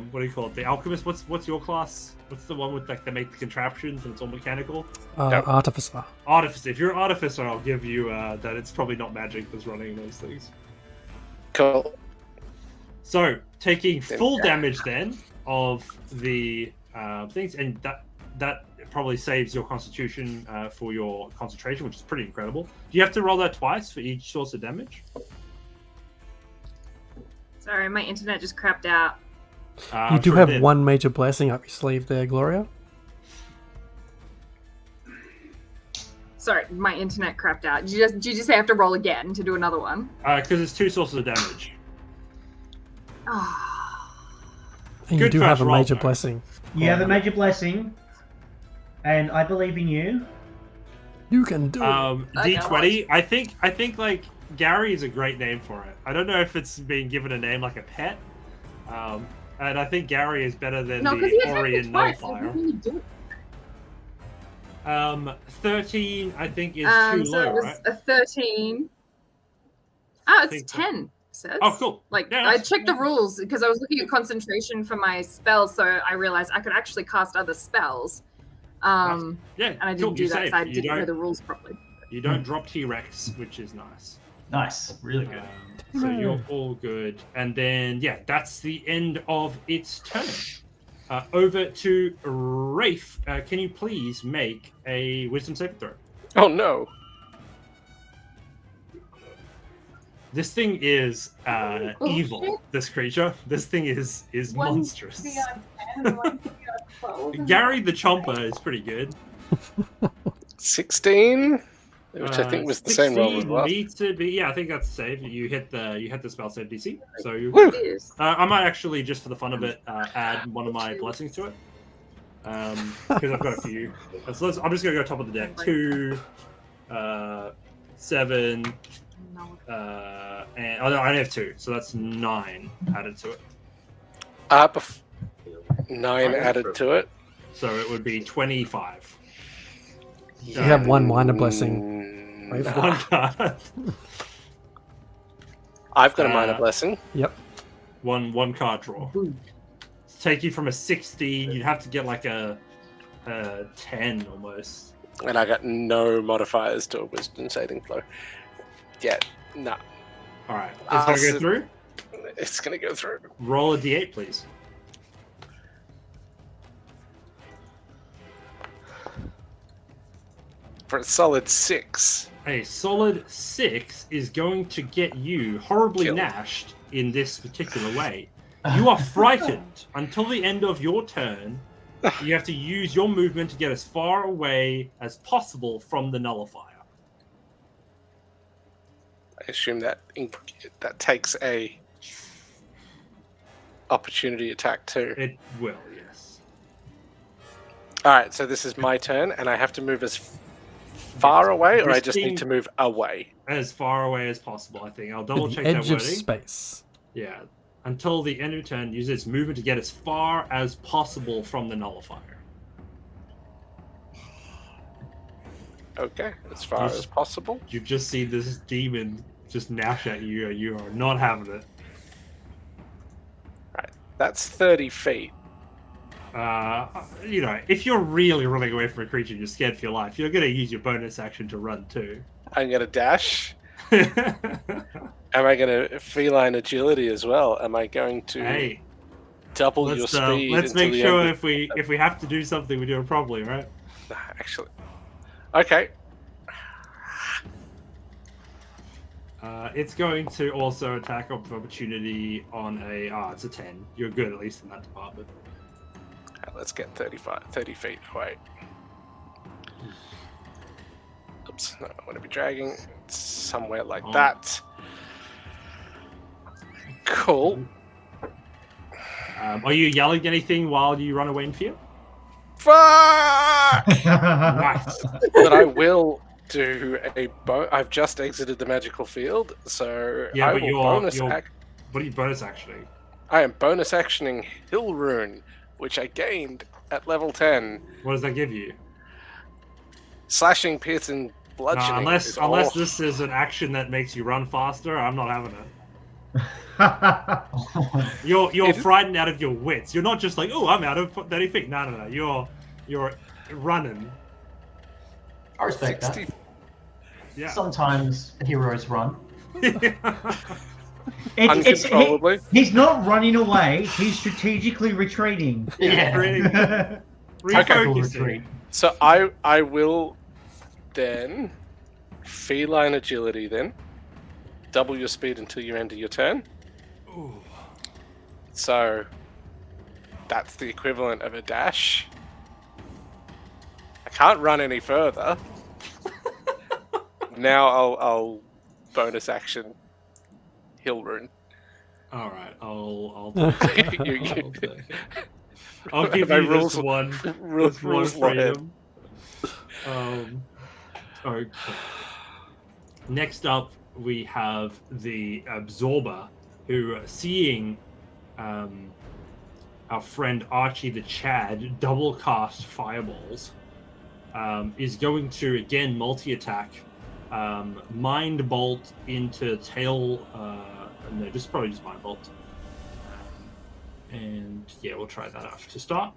what do you call it? The alchemist. What's your class? What's the one with like they make the contraptions and it's all mechanical? Artificer. Artificer. If you're an artificer, I'll give you that. It's probably not magic that's running those things. Cool. So taking full damage then of the things, and that probably saves your constitution for your concentration, which is pretty incredible. Do you have to roll that twice for each source of damage? Sorry, my internet just crapped out. You do have one major blessing up your sleeve there, Gloria. Sorry, my internet crapped out. Did you just say I have to roll again to do another one? Because it's 2 sources of damage. And you Good do first have a roll, major though. blessing. You have a major blessing, and I believe in you. You can do it. D20. I think like Gary is a great name for it. I don't know if it's being given a name like a pet. And I think Gary is better than No, because the he attacked me Orion twice. I Nullifier. really do. 13, I think, is too So low, it was right? a 13. Oh, it's think so. 10. It says. Oh, cool. Like, Yeah, I that's- checked the rules because I was looking at concentration for my spells, so I realized I could actually cast other spells. Yeah, And I cool. didn't do You that, saved. so I You didn't know don't- the rules properly. You don't drop T-Rex, which is nice. Nice, really good. So you're all good. And then, yeah, that's the end of its turn. Over to Rafe. Can you please make a wisdom saving throw? Oh no. This thing is Oh, evil, shit. this creature. This thing is One monstrous. beyond 10 and one beyond 12. Gary the Chomper is pretty good. 16, which I think was the same roll as 16 last. needs to be, yeah, I think that's safe. You hit the spell save DC. So you, Woo! It is. I might actually, just for the fun of it, add one of my blessings to it. Because I've got a few. So I'm just going to go top of the deck. 2, 7, No. and I only have 2, so that's 9 added to it. 9 added to it. So it would be 25. You have one minor blessing. Rafe. One card. I've got a minor blessing. Yep. One card draw. Take you from a 16, you'd have to get like a 10 almost. And I got no modifiers to a wisdom saving throw. Yeah, no. Alright, it's I'll gonna go sit- through. It's going to go through. Roll a d8, please. For a solid 6. A solid 6 is going to get you horribly Killed. nashed in this particular way. You are frightened until the end of your turn. You have to use your movement to get as far away as possible from the nullifier. I assume that takes a opportunity attack too. It will, yes. Alright, so this is my turn, and I have to move as far away, or I just need to move away? As far away as possible, I think. I'll double The check that edge of wording. space. Yeah. Until the end of your turn, use its movement to get as far as possible from the nullifier. Okay, as far Yes. as possible. You've just seen this demon just gnash at you, and you are not having it. That's 30 feet. If you're really running away from a creature, you're scared for your life, you're going to use your bonus action to run too. I'm going to dash. Am I going to feline agility as well? Am I going to Hey, double your let's speed? let's until make the sure end of- if we have to do something, we do it properly, right? Nah, actually. Okay. It's going to also attack of opportunity on it's a 10. You're good at least in that department. Let's get 30 feet away. Oops, no, I want to be dragging. It's somewhere like that. Cool. Are you yelling anything while you run away in fear? Fuck! Nice. But I will do I've just exited the magical field, so Yeah, I but will you're- bonus you're- act. What are you bonus actioning? I am bonus actioning Hill Rune, which I gained at level 10. What does that give you? Slashing, piercing, bludgeoning. Unless is this is an action that makes you run faster, I'm not having it. You're frightened out of your wits. You're not just like, oh, I'm out of 30 feet. No. You're running. I respect 60. that. Yeah. Sometimes heroes run. Uncontrollably. He's not running away. He's strategically retreating. Yeah. Refocusing. Retreat. So I will then feline agility then. Double your speed until you end of your turn. Ooh. So that's the equivalent of a dash. I can't run any further. Now I'll bonus action Hill Rune. All right, I'll You- I'll give My you rules- this one. rules This one law head. freedom. Okay. Next up, we have the Absorber, who, seeing our friend Archie the Chad double cast fireballs, is going to again multi-attack, Mind Bolt into Tail. No, probably just Mind Bolt. And yeah, we'll try that off to start.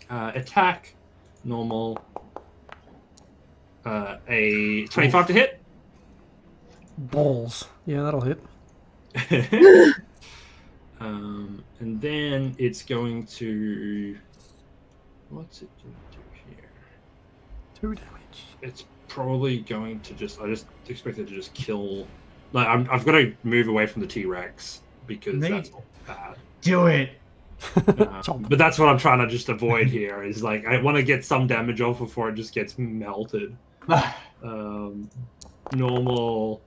Attack, normal. A 25 to hit. Balls. Yeah, that'll hit. And then it's going to. What's it going to do here? 2 damage. It's probably going to just. I just expect it to just kill. Like I've got to move away from the T-Rex because that's bad. Do it. But that's what I'm trying to just avoid here. Is like I want to get some damage off before it just gets melted. Normal.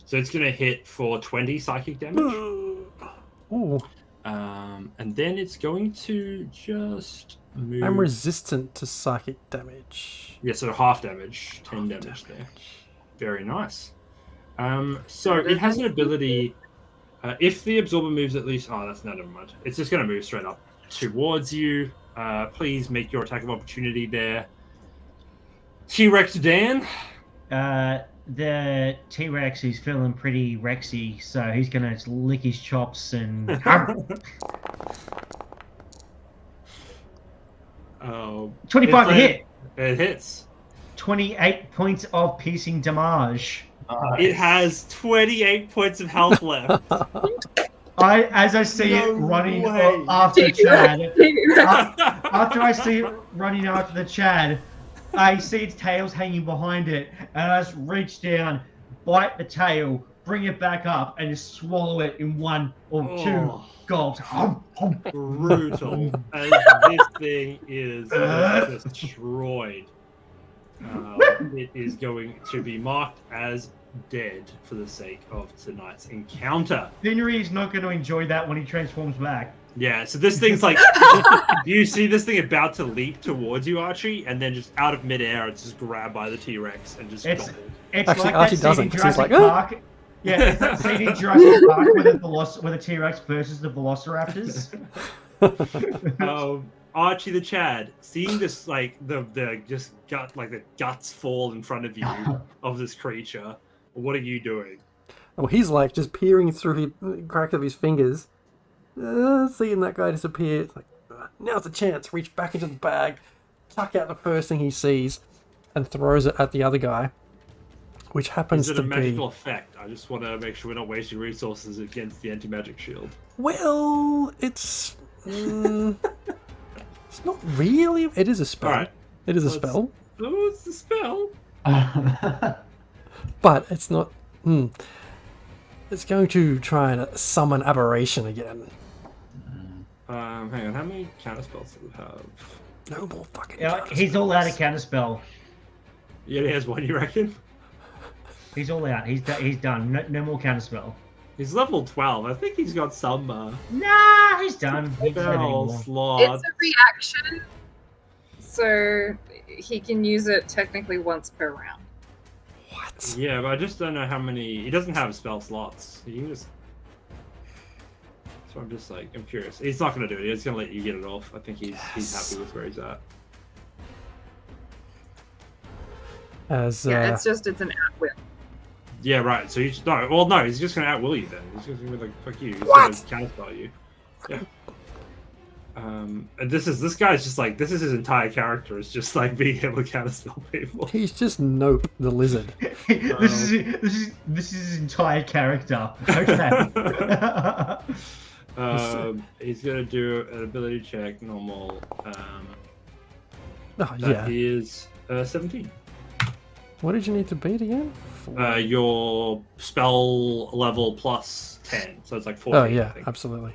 So it's going to hit for 20 psychic damage. Ooh. And then it's going to just move. I'm resistant to psychic damage. Yeah, so half damage, 10 damage there. Very nice. So it has an ability. If the absorber moves at least, that's never mind. It's just going to move straight up towards you. Please make your attack of opportunity there. T-Rex Dan. The T-Rex is feeling pretty Rexy, so he's gonna just lick his chops and. 25 to hit. It hits. 28 points of piercing damage. It has 28 points of health left. As I see it running way. after Chad, after I see it running after the Chad, I see its tails hanging behind it, and I just reach down, bite the tail, bring it back up, and just swallow it in 1 or 2 gulps. Brutal. As this thing is destroyed. It is going to be marked as dead for the sake of tonight's encounter. Finry is not going to enjoy that when he transforms back. Yeah, so this thing's like, you see this thing about to leap towards you, Archie, and then just out of midair, it's just grabbed by the T-Rex and just gobbled. It's Actually, like Archie that scene in doesn't, 'cause he's Jurassic like, Park. Yeah, it's that scene in Jurassic Park where the T-Rex versus the Velociraptors. Archie the Chad, seeing this like the guts fall in front of you of this creature, what are you doing? Well, he's like just peering through the crack of his fingers, seeing that guy disappear. It's like, now's the chance. Reach back into the bag, tuck out the first thing he sees, and throws it at the other guy, which happens Is it to a magical be. effect? I just want to make sure we're not wasting resources against the anti-magic shield. Well, it's it's not really. It is a spell. All right. It is a spell, Oh, it's a spell. but it's not. It's going to try and summon aberration again. Hang on, how many counter spells do we have? No more fucking. He's all out of counterspell. Yeah, he has one, you reckon? He's all out. He's done. No more counterspell. He's level 12. I think he's got some Nah, he's done. He doesn't have any spell more. slot. It's a reaction, so he can use it technically once per round. What? Yeah, but I just don't know how many. He doesn't have spell slots. He can just. So I'm just like, I'm curious. He's not going to do it. He's going to let you get it off. I think he's happy with where he's at. As Yeah, it's an at-will. Yeah, right. So he's just gonna outwill you then. He's just gonna be like, fuck you. He's What? gonna counterspell you. Yeah. And this guy's just like, this is his entire character, is just like being able to counterspell people. he's just Nope the lizard. this is his entire character. Okay. He's gonna do an ability check, normal. Oh, That yeah. is 17. What did you need to beat again? Your spell level plus 10, so it's like 14. Oh I yeah, think. absolutely.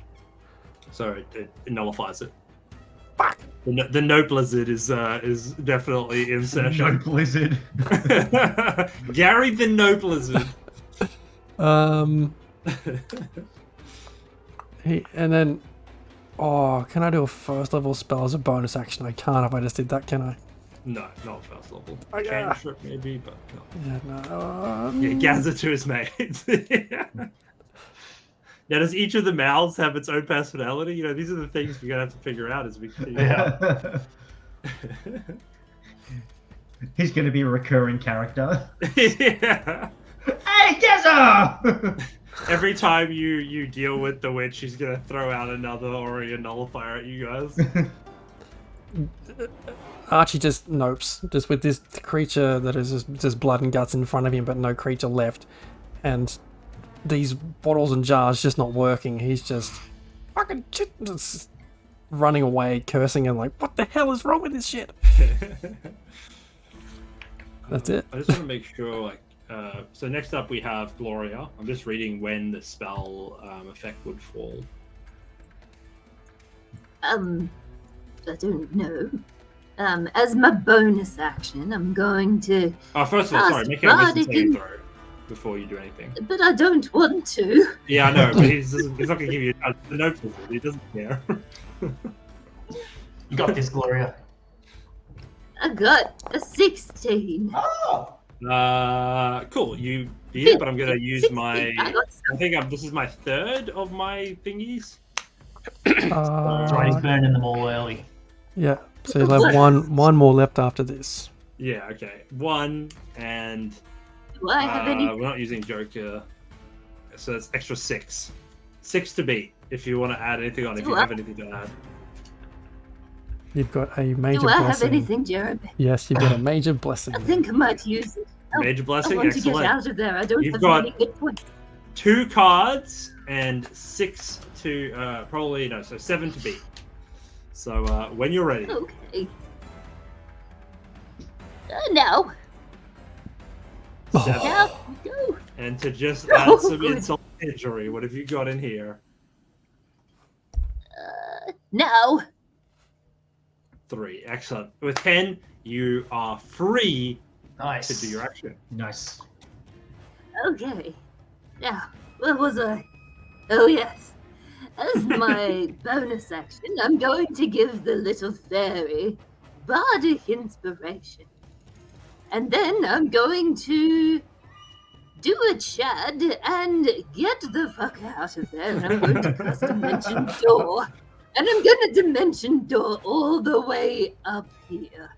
So it nullifies it. Fuck. The Nope Lizard is definitely in No session. blizzard. Gary the Nope Lizard. And then, can I do a first level spell as a bonus action? I can't if I just did that, can I? No, not first level. Oh, yeah. Cantrip maybe, but no. Yeah, no. Yeah, gather to his mates. Now, does each of the mouths have its own personality? You know, these are the things we're gonna have to figure out as we continue. Yeah. He's going to be a recurring character. Yeah. Hey, Gazza! Every time you deal with the witch, she's gonna throw out another Aurian nullifier at you guys. Archie just nopes, just with this creature that is just blood and guts in front of him, but no creature left. And these bottles and jars just not working. He's just fucking just running away, cursing and like, what the hell is wrong with this shit? That's it. I just want to make sure, like, so next up we have Gloria. I'm just reading when the spell effect would fall. I don't know. As my bonus action, I'm going to. Oh, first of all, sorry, make a wisdom saving throw before you do anything. But I don't want to. Yeah, I know, but he's not going to give you a note. He doesn't care. You got this, Gloria. I got a 16. Oh! Cool. You beat it, but I'm going to use 16. my. I got This is my third of my thingies. That's right, he's burning them all early. Yeah. So you'll have one more left after this. Yeah. Okay. 1 and. Do I have any? We're not using Joker, so that's extra 6. 6 to beat. If you want to add anything on, if you have anything to add. You've got a major Do I have blessing. anything, Jeremy? Yes, you've got a major blessing. I think I might use it. Major I blessing. want to get Excellent. out of there. I don't You've have got- any good points. 2 cards and 6 to probably no, so 7 to beat. So when you're ready. Okay. Now. Oh. 7. Now we go. And to just Oh, add some good. insult to injury, what have you got in here? Now. 3. Excellent. With 10, you are free Nice. to do your action. Nice. Okay. Now, where was I? Oh, yes. As my bonus action, I'm going to give the little fairy bardic inspiration. And then I'm going to do a Chad and get the fuck out of there. And I'm going to cast Dimension Door. And I'm going to Dimension Door all the way up here.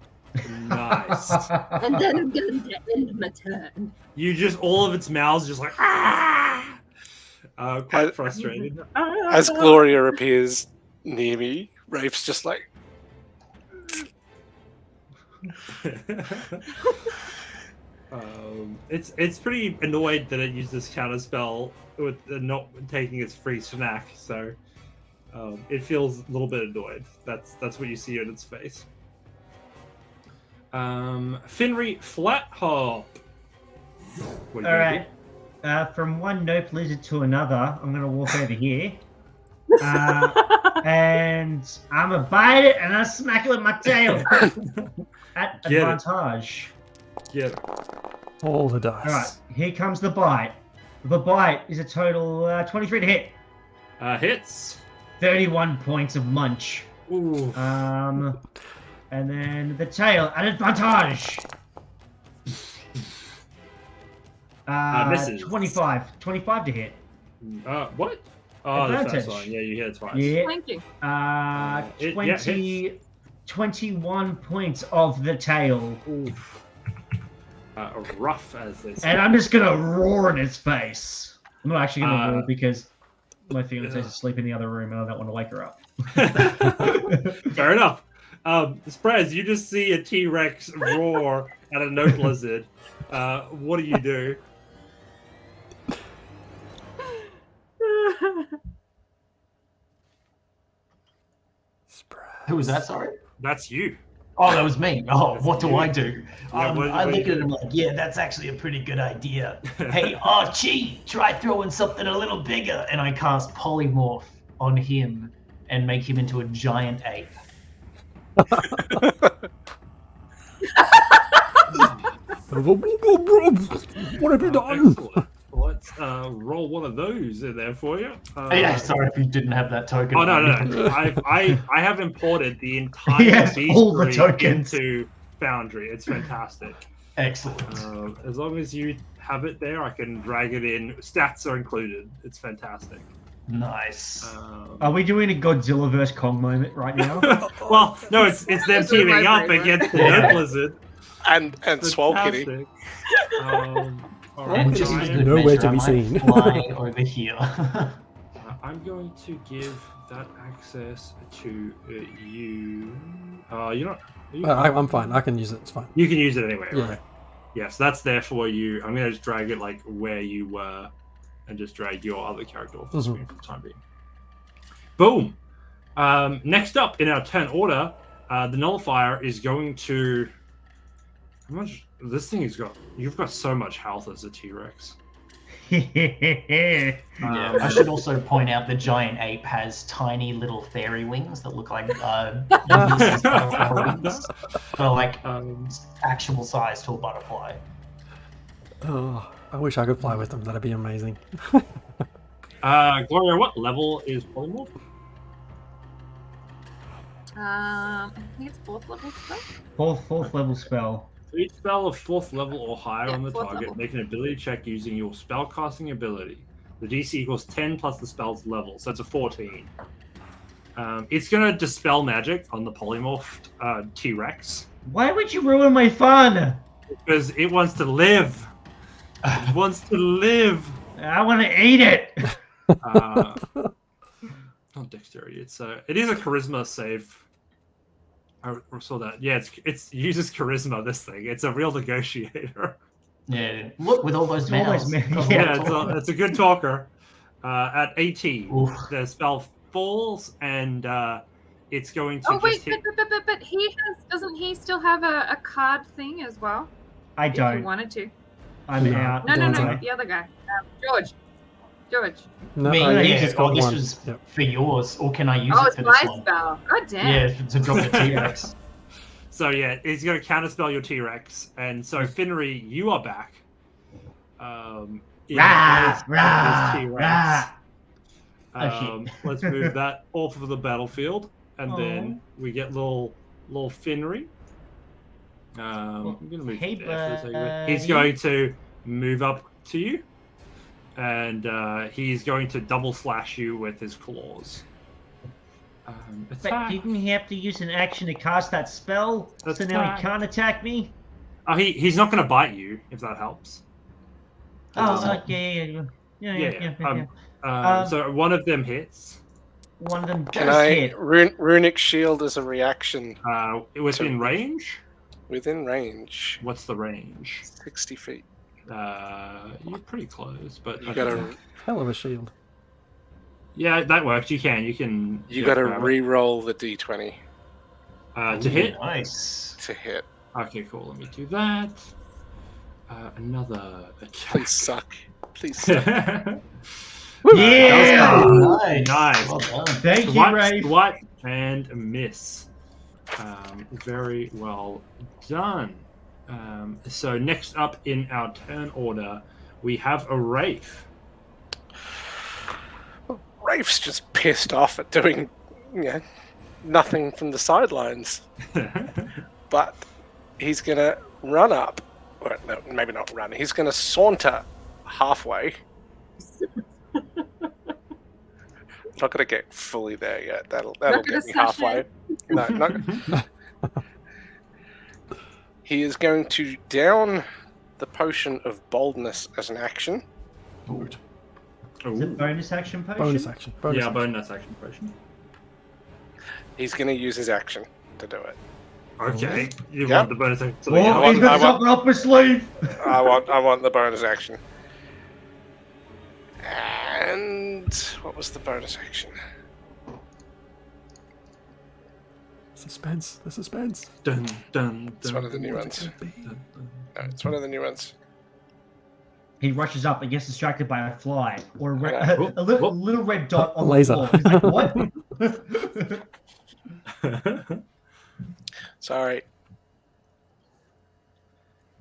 Nice. And then I'm going to end my turn. You just, all of its mouths just like, ah! Quite frustrated. As Gloria appears near me, Rafe's just like, It's pretty annoyed that it used this counter spell with not taking its free snack, so it feels a little bit annoyed. That's what you see on its face. Finry Flat Hop. What All right. From one Nope Lizard to another, I'm going to walk over here. And I'm going to bite it and I smack it with my tail. At Get it. advantage. Yeah. All the dice. All right, here comes the bite. The bite is a total 23 to hit. Hits. 31 points of munch. Ooh. And then the tail at advantage. Misses. 25 to hit. What? Oh, the Advantage. first one. Yeah, you hit it twice. Yeah. Thank you. It- 20, yeah, 21 points of the tail. Oof. rough as they say. And I'm just gonna roar in his face. I'm not actually gonna roar because my fiance is asleep in the other room and I don't want to wake her up. Fair enough. Sprazz, you just see a T-Rex roar at a note lizard. What do you do? Who was that? Sorry. That's you. Oh, that was me. Oh, That's what do you. I do? Yeah, what I do look you at him like, yeah, that's actually a pretty good idea. Hey, Archie, try throwing something a little bigger. And I cast Polymorph on him and make him into a giant ape. What have you done? Excellent. Let's roll one of those in there for you. Yeah, sorry if you didn't have that token. Oh no! I have imported the entire Yes, all the beastry tokens. into Foundry. It's fantastic. Excellent. As long as you have it there, I can drag it in. Stats are included. It's fantastic. Nice. Are we doing a Godzilla vs Kong moment right now? Well, no, it's them Those are my teaming up favorite. against the Yeah. Note Blizzard. And Swole Kitty. Fantastic. All And right, just I as am- good Nowhere measure, to I be might seen. fly over here. I'm going to give that access to you. You're not. I'm fine. I can use it. It's fine. You can use it anyway, Yeah. right? Yes, that's there for you. I'm going to just drag it like where you were and just drag your other character off the screen for the time being. Boom! Next up in our turn order, the Nullifier is going to... How much... This thing has got... You've got so much health as a T-Rex. Yeah, I should also point out the giant ape has tiny little fairy wings that look like wings. They're like actual size to a butterfly. Oh, I wish I could fly with them. That'd be amazing. Gloria, what level is Polymorph? I think it's 4th level spell. Fourth level spell. For each spell of 4th level or higher Yeah, on the 4th target, level. make an ability check using your spellcasting ability. The DC equals 10 plus the spell's level, so it's a 14. It's going to dispel magic on the polymorphed T-Rex Why would you ruin my fun? because it wants to live. It wants to live. I want to eat it. Not dexterity. It is a charisma save. I saw that. Yeah, it's uses charisma. This thing. It's a real negotiator. Yeah, look with all those All those mouths. mouths, Yeah, it's a good talker. At 18, Oof. the spell falls and it's going to Oh wait, just hit. but doesn't he still have a card thing as well? I If you don't. wanted to. I'm No. out. No, Don't. the other guy. George. No, Me, I yeah, just got this one. was Yep. for yours, or can I use Oh, it it's for my this one? spell. God damn. Yeah, to drop the T-Rex. So yeah, it's going to counterspell your T-Rex, and so Finnery, you are back. In Rah, place of rah, this T-Rex. rah. Oh, shit. Let's move that off of the battlefield, and then we get little Finnery. I'm going to move Hey, you there for a second. He's buddy. going to move up to you, and he's going to double slash you with his claws. But Attack. didn't he have to use an action to cast that spell? So now Attack. he can't attack me? Oh, he's not going to bite you, if that helps. Oh, yeah. So one of them hits. One of them Can does I hit. runic shield as a reaction Within range? within range? What's the range? 60 feet. You're pretty close, but You gotta Hell of a shield. Yeah, that works. You can. you gotta grab it. re-roll the d20 to hit. Nice. to hit. Okay, cool. Let me do that. Another attack. Please suck. Please suck. Yeah! Nice. Nice. Well done. Thank you, Ray. Swipe and miss. Very well done. So next up in our turn order, we have a Wraith. Rafe's just pissed off at doing nothing from the sidelines. But he's gonna run up. Or, no, maybe not run. He's gonna saunter halfway. Not gonna get fully there yet. That'll Not get gonna me halfway. No, not. He is going to down the potion of boldness as an action. Ooh. Is it bonus action potion? Bonus action. Bonus action potion. He's going to use his action to do it. Okay. You Yep. want the bonus action? So Oh, he's got something up his sleeve. I want the bonus action. And what was the bonus action? Suspense. The suspense. Dun, dun, It's one of the new What ones. could it be? No, it's one of the new ones. He rushes up and gets distracted by a fly or a, Okay. little red dot on Laser. the floor. He's like, what? Sorry.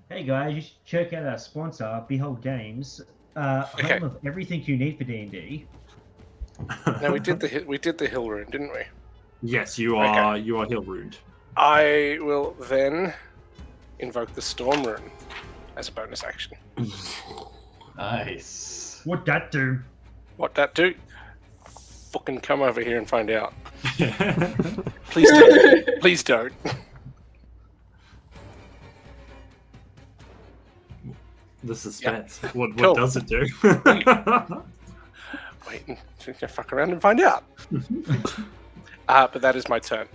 Hey guys, you should check out our sponsor, Behold Games. Okay. Home of everything you need for D&D. No, we did the hill rune, didn't we? Yes, you are heal ruined. I will then invoke the storm rune as a bonus action. Nice. What'd that do? What that do? Fucking come over here and find out. Please don't. Please don't. The suspense. What Cool. does it do? Wait and fuck around and find out. But that is my turn.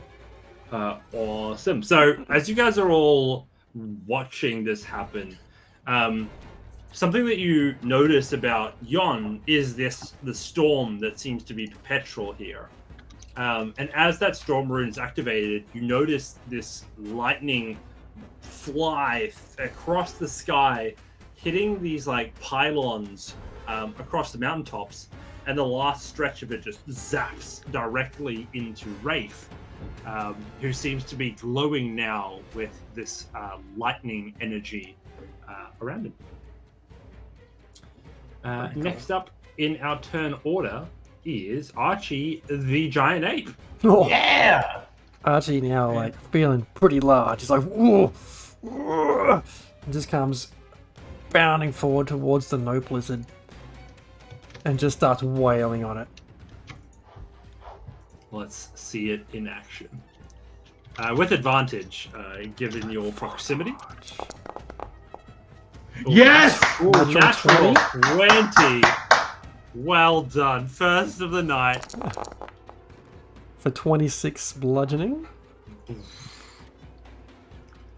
Awesome. So as you guys are all watching this happen, something that you notice about Yon is the storm that seems to be perpetual here. And as that storm rune is activated, you notice this lightning fly across the sky, hitting these like pylons across the mountaintops, and the last stretch of it just zaps directly into Rafe, who seems to be glowing now with this lightning energy around him. Next up in our turn order is Archie the giant ape. Oh, Yeah. Archie now like feeling pretty large. He's like, whoa, whoa, and just comes bounding forward towards the Nope Lizard and just starts wailing on it. Let's see it in action. With advantage, given your proximity. Yes! Ooh, Natural natural 20. Well done. First of the night. For 26 bludgeoning.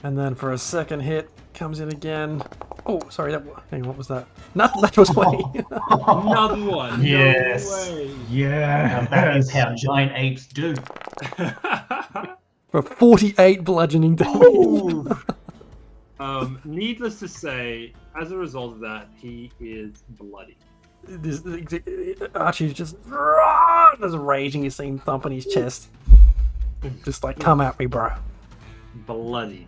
And then for a second hit, comes in again. Oh, sorry, hang on, what was that? Natural 20. Another one. Yes. No way. Yeah. That is how giant apes do. For 48 bludgeoning damage. Needless to say, as a result of that, he is bloody. Archie's just there's raging. You see him thumping his chest. Just like, come at me, bro. Bloodied.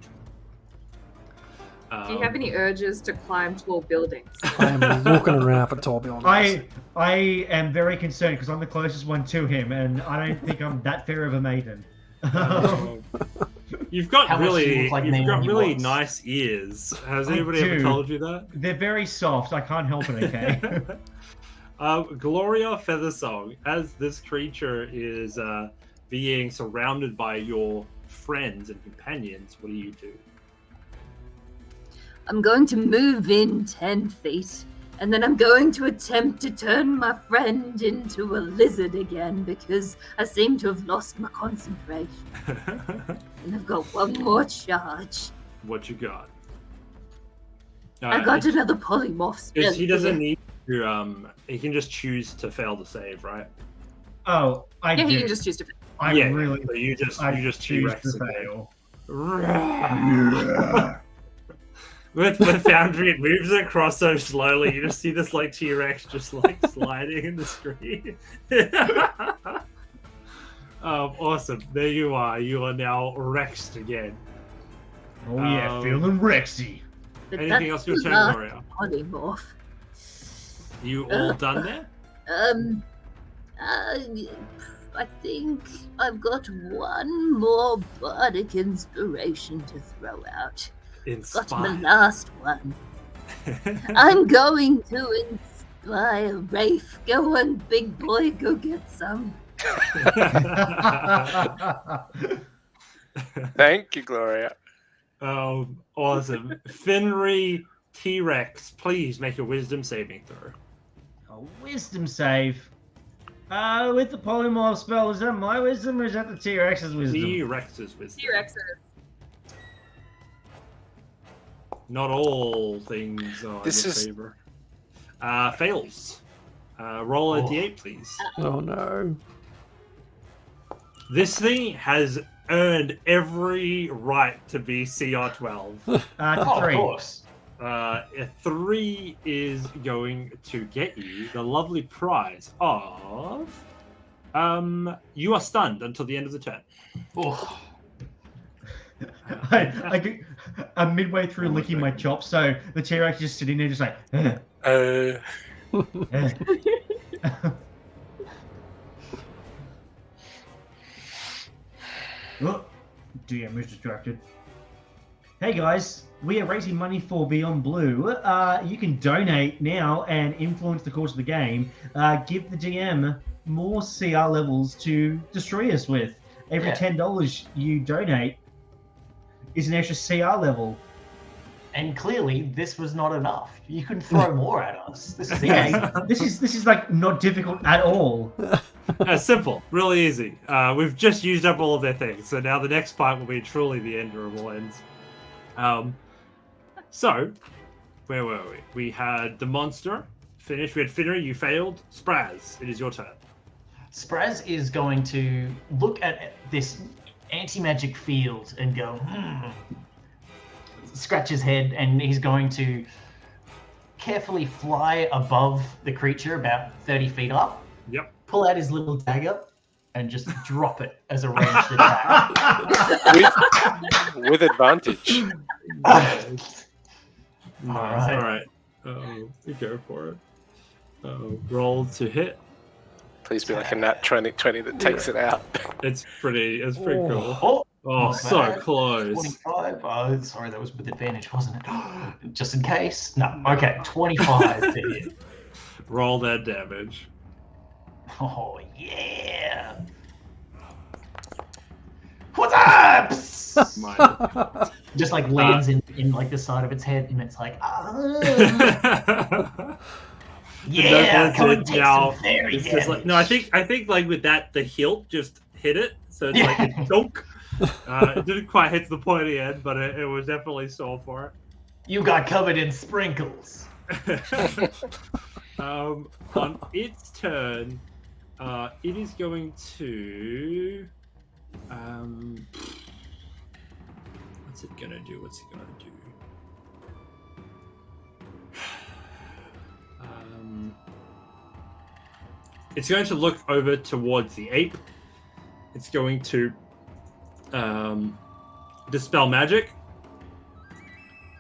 Do you have any urges to climb tall buildings? I am walking around for tall buildings. I am very concerned because I'm the closest one to him, and I don't think I'm that fair of a maiden. You've got How much do you really, look like you've Naomi got really Watts? nice ears. Has I anybody ever do. told you that? They're very soft. I can't help it. Okay. Gloria Feathersong, as this creature is being surrounded by your friends and companions, what do you do? I'm going to move in 10 feet, and then I'm going to attempt to turn my friend into a lizard again because I seem to have lost my concentration. And I've got one more charge. What you got? I got another polymorph spell. He doesn't here. need to. He can just choose to fail the save, right? Oh, I Yeah, do. he can just choose to. I yeah. really. So you just choose T-Rex to again. fail. With Foundry, it moves across so slowly. You just see this like T-Rex just like sliding in the screen. Awesome! There you are. You are now Rexed again. Oh yeah, feeling Rexy. But Anything that's else your the turn, last Gloria? polymorph. You all done there? I think I've got one more bardic inspiration to throw out. Got my Inspire. last one. I'm going to inspire Rafe. Go on, big boy, go get some. Thank you, Gloria. Awesome. Finry T-Rex, please make a wisdom saving throw. A wisdom save. With the polymorph spell, is that my wisdom or is that the T-Rex's wisdom? T-Rex's wisdom. T-Rexes. Not all things are This in your is- favor. Fails. Roll a d8, please. Oh no. This thing has earned every right to be CR12. To Oh, of 3. course. A 3 is going to get you the lovely prize of... you are stunned until the end of the turn. Oh, I'm midway through licking my chops, so the T-Rex just sitting there just like... Oh, DM was distracted. Hey guys, we are raising money for Beyond Blue. You can donate now and influence the course of the game. Give the DM more CR levels to destroy us with. Every $10 you donate is an extra CR level. and clearly this was not enough. You can throw more at us. This is easy. Yeah, this is like not difficult at all. Simple, really easy. We've just used up all of their things, so now the next part will be truly the endurable ends. So, where were we? We had the monster finish. We had Finnery, you failed. Sprazz, it is your turn. Sprazz is going to look at this anti-magic field and go, scratch his head, and he's going to carefully fly above the creature about 30 feet up. Yep. Pull out his little dagger and just drop it as a ranged attack. with advantage. Nice. Alright. All right. We go for it. Roll to hit. Please be like a nat 20 that takes it out. It's pretty cool. Oh, Oh, not so bad. close. 25. Oh, sorry, that was with advantage, wasn't it? Just in case. No. Okay, 25 to hit. Roll that damage. Oh, yeah. What's up? Minor. Just like lands in like the side of its head, and it's like, yeah, come and take now some fairy it's just like, damage. no, I think like with that the hilt just hit it, so it's like a chunk. It didn't quite hit the pointy end, but it was definitely sore for You got covered in sprinkles. it. On its turn, it is going to. What's it gonna do? It's going to look over towards the ape. It's going to dispel magic.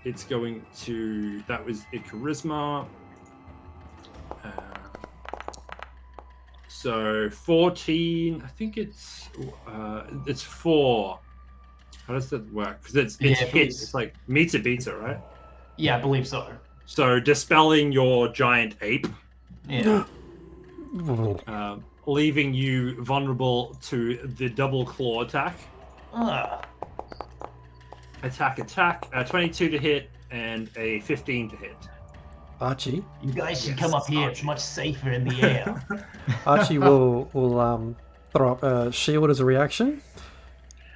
It's going to... That was a charisma. So 14. I think it's 4. How does that work? Because it's Yeah, hit. please. It's like meter beater, right? Yeah, I believe so. So dispelling your giant ape. Yeah. Leaving you vulnerable to the double claw attack. Attack. 22 to hit and a 15 to hit. Archie. You guys should Yes, come up here. It's Archie. much safer in the air. Archie will throw up a shield as a reaction.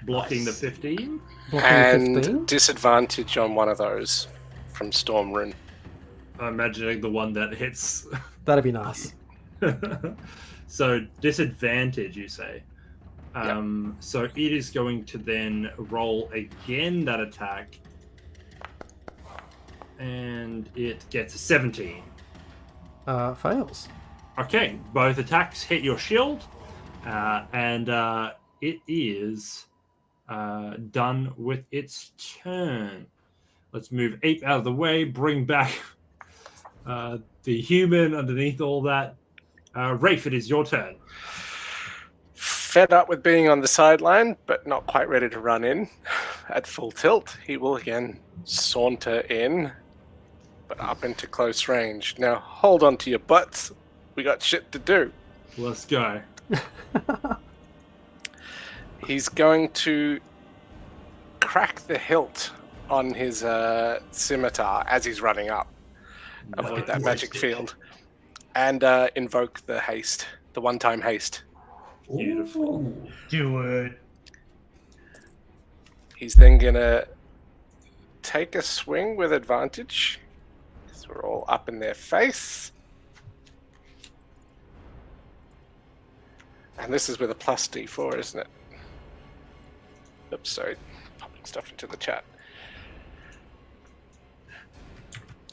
Blocking Nice. the 15. Blocking And 15. disadvantage on one of those from Storm Rune. I'm imagining the one that hits. That'd be nice. So disadvantage, you say. So it is going to then roll again that attack. And it gets a 17. Fails. Okay, both attacks hit your shield. And it is done with its turn. Let's move Ape out of the way, bring back the human underneath all that. Rafe, it is your turn. Fed up with being on the sideline, but not quite ready to run in. At full tilt, he will again saunter in, but up into close range. Now, hold on to your butts. We got shit to do. Let's go. He's going to crack the hilt on his scimitar as he's running up. Avoid that magic field. And invoke the haste. The one-time haste. Beautiful. Do it. He's then gonna take a swing with advantage. So we're all up in their face. And this is with a plus D4, isn't it? Oops, sorry. Popping stuff into the chat.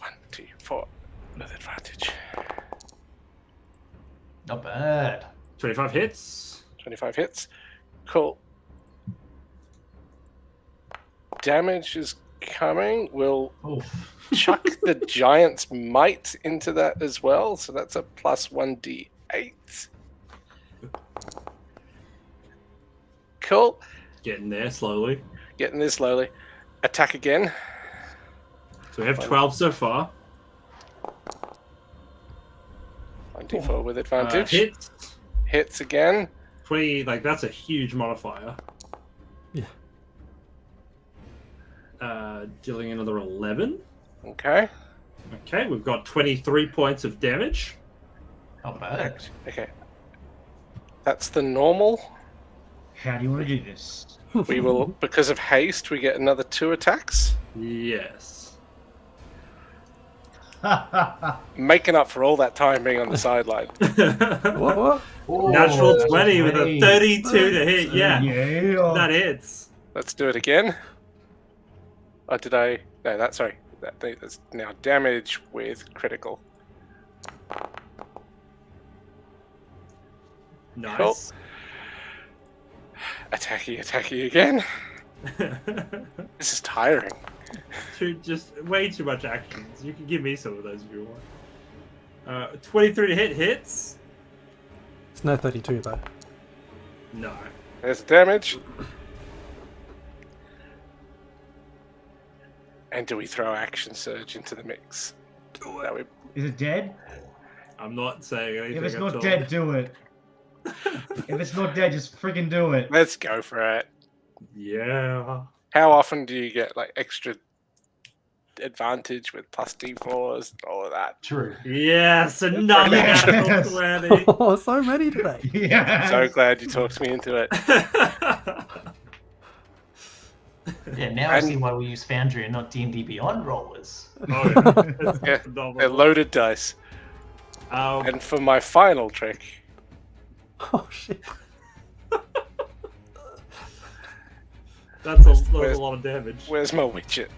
1, 2, 4 with advantage. Not bad. 25 hits. 25 hits. Cool. Damage is coming. We'll Oof. chuck the giant's might into that as well. So that's a plus 1d8. Cool. Getting there slowly. Getting there slowly. Attack again. So we have 12 so far. 1d4 with advantage. Hits. Hits again. 20, like that's a huge modifier. Yeah. Dealing another 11. Okay. Okay, we've got 23 points of damage. Not bad. Okay. That's the normal. How do you want to do this? We will, because of haste, we get another 2 attacks. Yes. Making up for all that time being on the sideline. What? Oh, Natural that's 20 with a great. 32 to hit. Yeah, Yeah. that hits. Let's do it again. Oh, did I? No, that's sorry. That's now damage with critical. Nice. Cool. Attacky again. This is tiring. Just way too much actions. You can give me some of those if you want. 23 to hit hits. It's no 32 though. No. There's damage. And do we throw action surge into the mix? That we... Is it dead? I'm not saying anything. If it's at not all. dead, do it. If it's not dead, just freaking do it. Let's go for it. Yeah. How often do you get like extra advantage with plus D4s and all of that? True. Yes, another Yes. natural 20. Oh, so many today. Yeah. So glad you talked me into it. Yeah, now I see why we use Foundry and not D&D Beyond rollers. Oh, yeah. That's Yeah, phenomenal. they're loaded dice. And for my final trick, Oh shit. that's a lot of damage. where's my widget?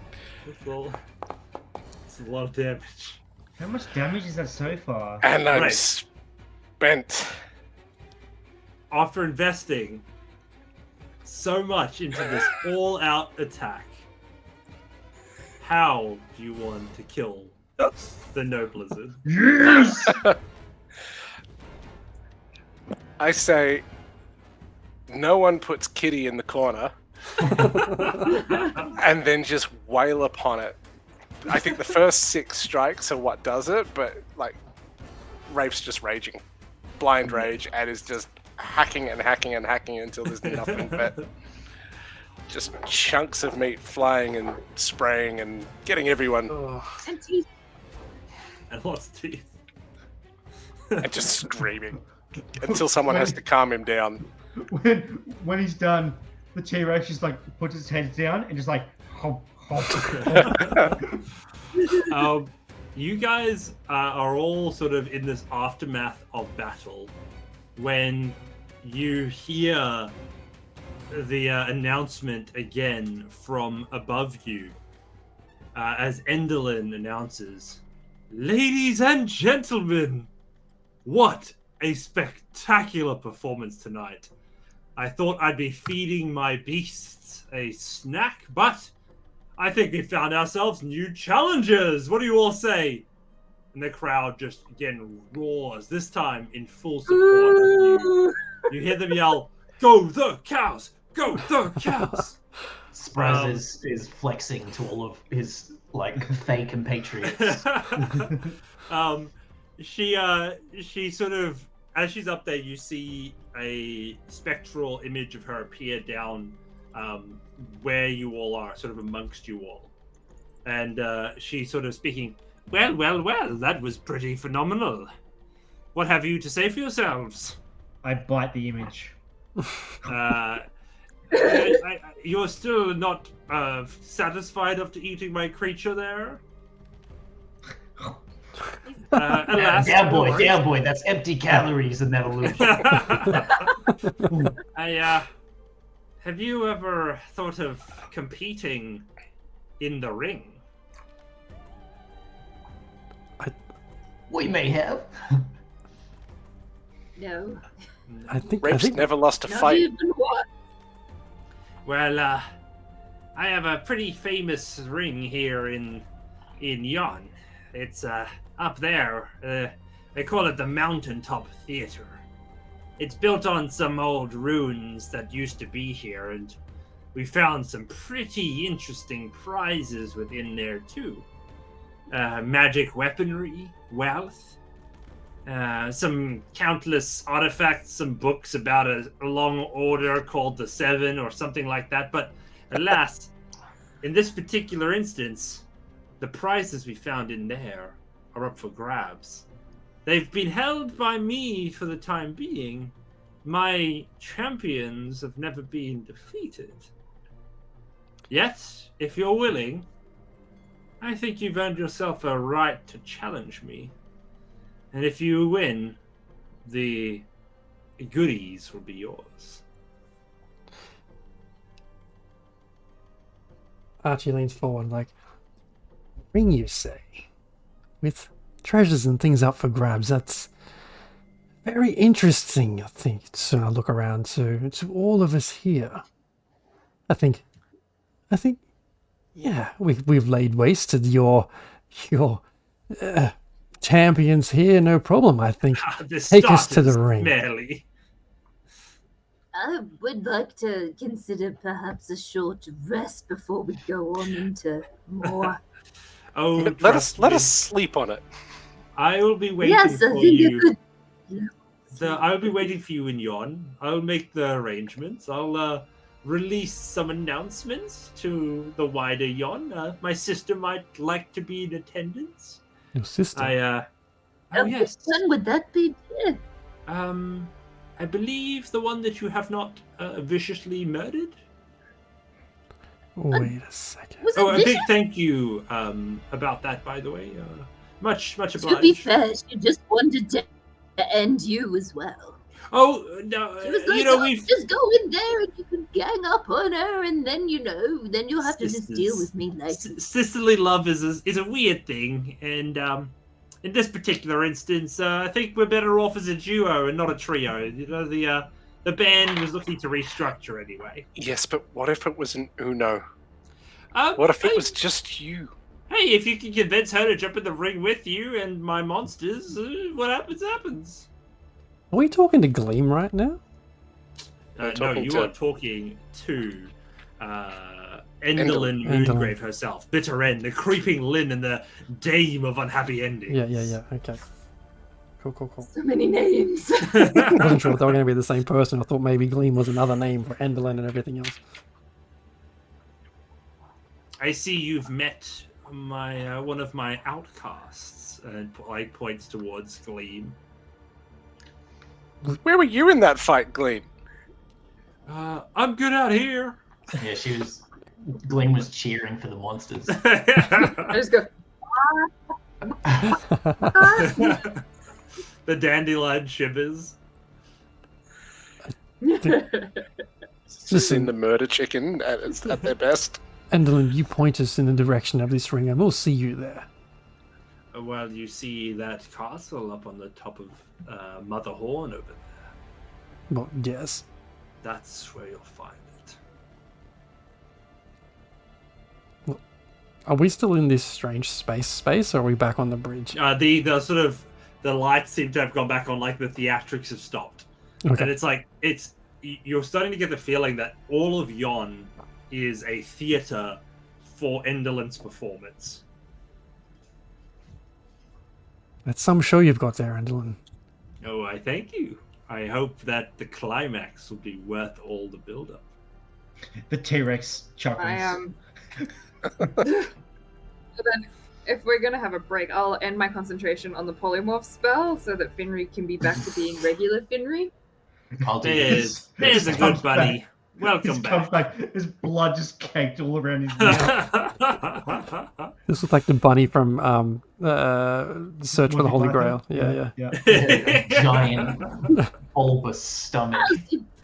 That's a lot of damage. How much damage is that so far? And I'm Right. spent. After investing so much into this all-out attack, how do you want to kill the Noblizzard? Yes! I say, no one puts Kitty in the corner and then just wail upon it. I think the first 6 strikes are what does it, but like, Rafe's just raging. Blind rage, and is just hacking and hacking and hacking until there's nothing but just chunks of meat flying and spraying and getting everyone And teeth. And lots of teeth. and just screaming until someone has to calm him down. When he's done, the T-Rex just like puts his head down and just like hop, hop, hop. You guys are all sort of in this aftermath of battle when you hear the announcement again from above you as Endaline announces, "Ladies and gentlemen, what a spectacular performance tonight. I thought I'd be feeding my beasts a snack, but I think we found ourselves new challengers. What do you all say?" And the crowd just again roars, this time in full support of you. You hear them yell, "Go the cows! Go the cows!" Sprazz is flexing to all of his like fake compatriots. She sort of, as she's up there, you see a spectral image of her appear down where you all are, sort of amongst you all. And she's sort of speaking, well, that was pretty phenomenal. What have you to say for yourselves? I bite the image. You're still not satisfied after eating my creature there? Alas, Down no boy, worries. down boy. That's empty calories in evolution. Have you ever thought of competing in the ring? We may have. No. I think Rapes never lost a Not fight. even one. Well, I have a pretty famous ring here in Yon. It's up there. They call it the Mountaintop Theater. It's built on some old ruins that used to be here, and we found some pretty interesting prizes within there too. Magic weaponry, wealth, some countless artifacts, some books about a long order called the Seven or something like that. But alas, in this particular instance, the prizes we found in there are up for grabs. They've been held by me for the time being. My champions have never been defeated. Yet, if you're willing, I think you've earned yourself a right to challenge me. And if you win, the goodies will be yours. Archie leans forward like, ring you say? With treasures and things up for grabs, that's very interesting, I think. So I look around to all of us here. I think, yeah, we've laid waste to your champions here, no problem. I think take us to the ring. Merely. I would like to consider perhaps a short rest before we go on into more. Oh, Let trust us me. sleep on it. I will be waiting Yes, I for think you. it could. I'll be waiting for you in Yon. I'll make the arrangements. I'll release some announcements to the wider Yon. My sister might like to be in attendance. Your sister. Oh yes. Which one would that be? Yeah. I believe the one that you have not viciously murdered. Wait a second. Was it Oh, a big vicious? thank you about that, by the way. Much To obliged. be fair, she just wanted to end you as well. Oh no, She was like, you know "Oh, we've just go in there and you can gang up on her, and then then you'll have to just deal with me later." sisterly love is a weird thing, and in this particular instance, I think we're better off as a duo and not a trio. You know, the band was looking to restructure anyway. Yes, but what if it was an Uno? What What if it was just you? Hey, if you can convince her to jump in the ring with you and my monsters, what happens, happens. Are we talking to Gleam right now? We're No, talking you to- are talking to Endaline Endaline. Moongrave herself, Bitter End, the creeping Lynn, and the Dame of Unhappy Endings. Yeah. Okay. Cool. So many names. I wasn't sure if they were going to be the same person. I thought maybe Gleam was another name for Endaline and everything else. I see you've met my one of my outcasts, and like points towards Gleam. Where were you in that fight, Gleam? I'm good out here. Yeah, Glenn was cheering for the monsters. I just go. The dandelion shivers. Just in the murder chicken at their best. Endaline, you point us in the direction of this ring and we'll see you there. Well, you see that castle up on the top of Mother Horn over there. Well, yes. That's where you'll find it. Are we still in this strange space, or are we back on the bridge? The sort of the lights seem to have gone back on, like the theatrics have stopped, Okay. and it's like you're starting to get the feeling that all of Yon is a theater for Endaline's performance. That's some show you've got there, Endaline. Oh, I thank you. I hope that the climax will be worth all the build-up. The T-Rex chuckles. I So then, if we're gonna have a break, I'll end my concentration on the polymorph spell so that Finry can be back to being regular Finry. I'll do this. There's a good buddy. Welcome back. His blood just caked all around his mouth. This looks like the bunny from Search for the Holy Grail. Yeah. A giant bulbous stomach.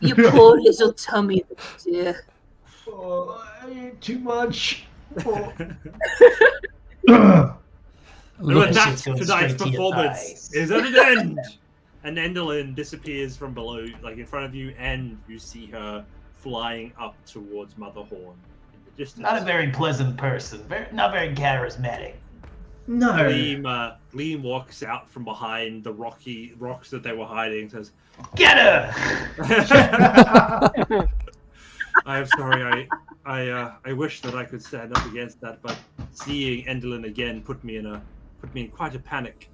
You poor little tummy, dear. Oh, I ate too much. And with that, Goes tonight's straight to your performance thighs. is at an end. And Endaline disappears from below, like in front of you, and you see her flying up towards Mother Horn in the distance. Not a very pleasant person. Not very charismatic. No. Gleam walks out from behind the rocks that they were hiding and says, Get her! I'm sorry, I wish that I could stand up against that, but seeing Endaline again put me in quite a panic.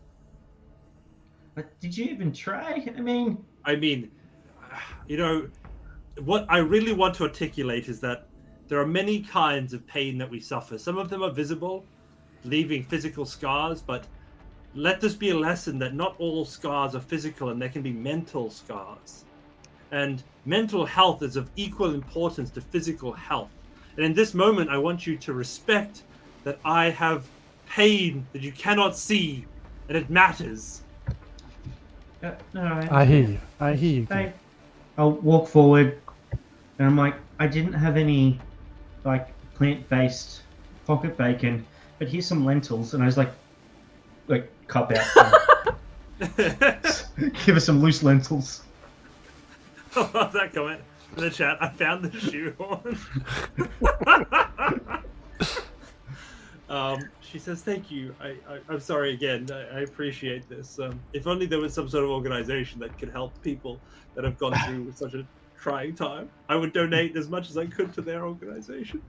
But did you even try? I mean, what I really want to articulate is that there are many kinds of pain that we suffer. Some of them are visible, leaving physical scars, but let this be a lesson that not all scars are physical and there can be mental scars. And mental health is of equal importance to physical health. And in this moment, I want you to respect that I have pain that you cannot see, and it matters. no, I hear you. I'll walk forward, and I'm like, I didn't have any, like, plant-based pocket bacon, but here's some lentils, and I was like cup out. Give us some loose lentils. I love that comment in the chat. I found the shoehorn. She says, "Thank you. I'm sorry again. I appreciate this. If only there was some sort of organization that could help people that have gone through such a trying time, I would donate as much as I could to their organization."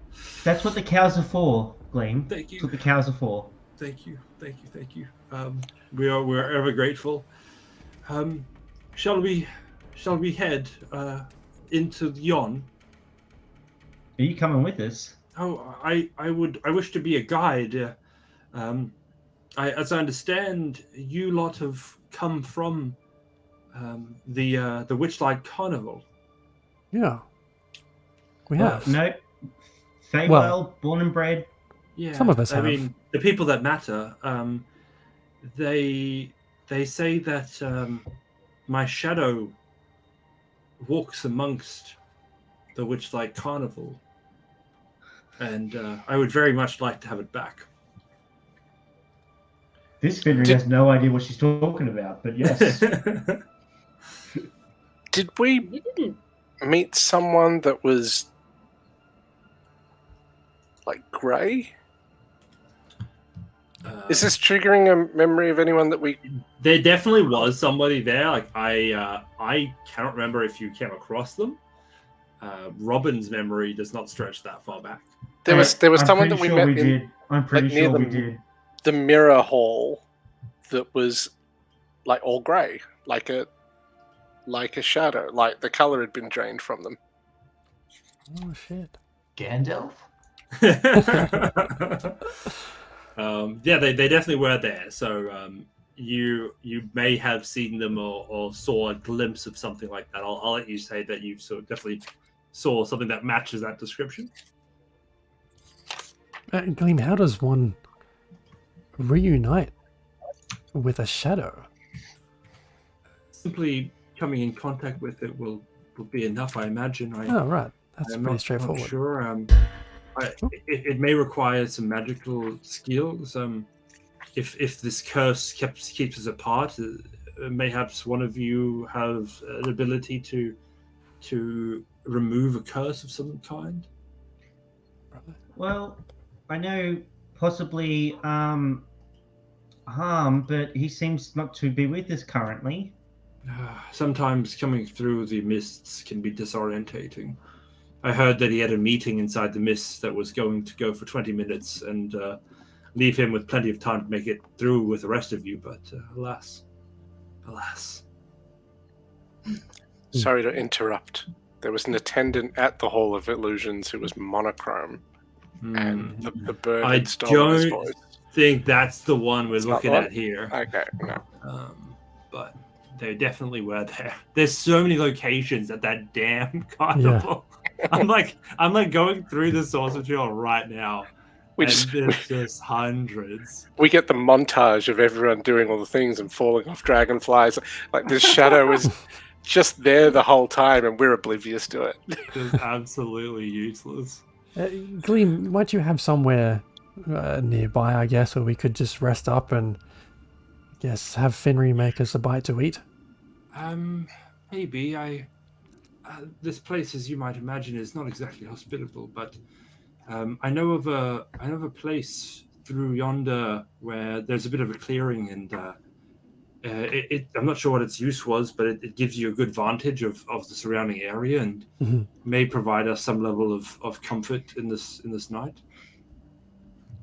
That's what the cows are for, Gleam. Thank you. That's what the cows are for. Thank you. We're ever grateful. Shall we head into yon? Are you coming with us? Oh, I wish to be a guide. As I understand, you lot have come from the Witchlight Carnival. Yeah. We have. No. Feywild, born and bred. Yeah. Some of us have. I mean, the people that matter. They say that my shadow walks amongst the Witchlight Carnival, and I would very much like to have it back. This Finry has no idea what she's talking about, but yes. Did we You didn't. meet someone that was like grey? Is this triggering a memory of anyone that we? There definitely was somebody there. Like I cannot remember if you came across them. Robin's memory does not stretch that far back. There was I'm someone that pretty we sure met we in did. I'm pretty like, near sure we the- did. the mirror hall that was like all grey, like a shadow, like the color had been drained from them. Oh shit. Gandalf? Yeah, they definitely were there. So you may have seen them or saw a glimpse of something like that. I'll let you say that you definitely saw something that matches that description. Gleam, how does one reunite with a shadow? Simply coming in contact with it will be enough, I imagine. Oh, right. That's I'm pretty not straightforward. sure. It may require some magical skills. If this curse keeps us apart, mayhaps one of you have an ability to remove a curse of some kind. Well, I know possibly Harm, but he seems not to be with us currently. Sometimes coming through the mists can be disorientating. I heard that he had a meeting inside the mists that was going to go for 20 minutes and leave him with plenty of time to make it through with the rest of you, but alas. Sorry to interrupt. There was an attendant at the Hall of Illusions who was monochrome. and the bird I had stolen his don't voice. think that's the one we're It's not looking the one? at here. Okay, no. But they definitely were there. There's so many locations at that damn carnival. I'm like going through the source material right now. There's just hundreds. We get the montage of everyone doing all the things and falling off dragonflies. Like this shadow is just there the whole time, and we're oblivious to it. Just absolutely useless. Gleam, might you have somewhere nearby, I guess, where we could just rest up and, I guess, have Finry make us a bite to eat? Maybe. This place, as you might imagine, is not exactly hospitable, but I know of a place through yonder where there's a bit of a clearing, and I'm not sure what its use was, but it gives you a good vantage of the surrounding area, and may provide us some level of comfort in this night.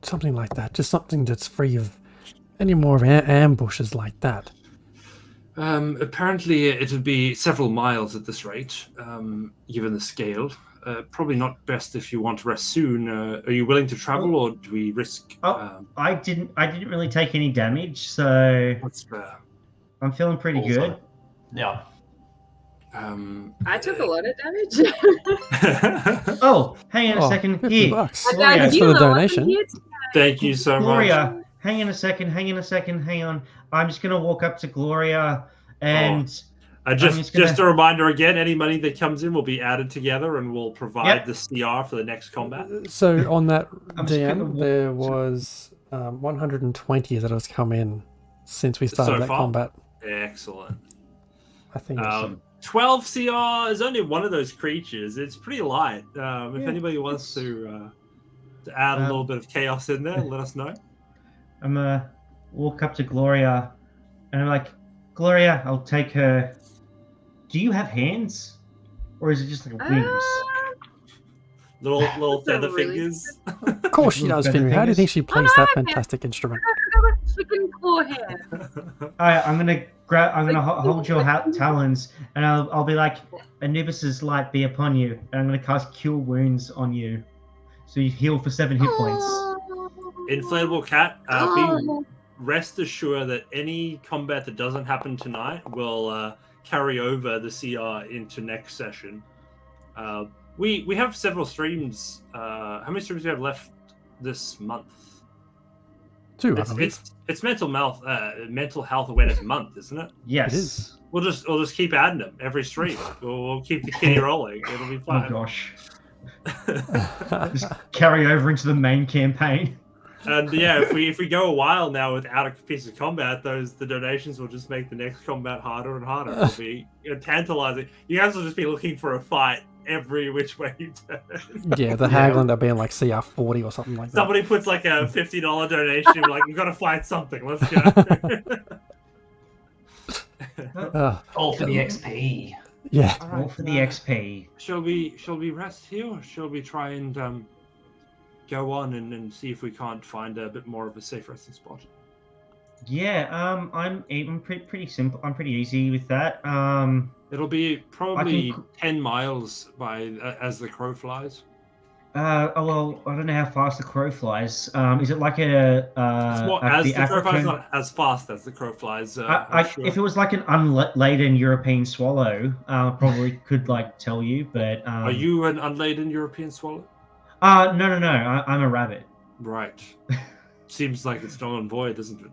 Something like that. Just something that's free of any more of ambushes like that. Apparently, it would be several miles at this rate, given the scale. Probably not best if you want to rest soon. Are you willing to travel, or do we risk? I didn't really take any damage, so That's fair. I'm feeling pretty good. Yeah. I took a lot of damage. Oh, hang on a second. Here, $50. Gloria, Thanks for the donation. Thank you so much. Gloria, hang on a second. Hang on. I'm just gonna walk up to Gloria and just a reminder again: any money that comes in will be added together, and we'll provide the CR for the next combat. So on that I'm just gonna DM, walk- there was 120 that has come in since we started So that far? combat. Excellent. I think it's 12 CR is only one of those creatures. It's pretty light. If anybody wants to add a little bit of chaos in there, let us know. I'm gonna walk up to Gloria, and I'm like, Gloria, I'll take her. Do you have hands, or is it just like wings? Little They're feather really fingers. Of course she does, Finry. How do you think she plays that fantastic instrument? Chicken claw hair. Alright, I'm gonna hold your talons, and I'll be like, Anubis's light be upon you, and I'm gonna cast Cure Wounds on you, so you heal for 7 hit points. Inflatable cat. Be rest assured that any combat that doesn't happen tonight will carry over the CR into next session. We have several streams. How many streams do we have left this month? 2, I believe. It's mental health awareness month, isn't it? Yes. It is. We'll just keep adding them every stream. We'll keep the kitty rolling. It'll be Oh fun. gosh. Just carry over into the main campaign. And yeah, if we go a while now without a piece of combat, the donations will just make the next combat harder and harder. It'll be tantalizing. You guys will just be looking for a fight every which way you turn. Yeah, the haggling up being like CR 40 or something like that. Somebody puts like a $50 donation, you're like, we've got to fight something. Let's go. All for the XP. Yeah. All for the XP. Shall we rest here, or shall we try and go on and see if we can't find a bit more of a safe resting spot? Yeah, I'm pretty simple. I'm pretty easy with that. It'll be probably 10 miles by as the crow flies. Well, I don't know how fast the crow flies. Is it like a the crow flies, not as fast as the crow flies. Sure. If it was like an unladen European swallow, probably could like tell you. But are you an unladen European swallow? No. I'm a rabbit. Right. Seems like it's null and void, doesn't it?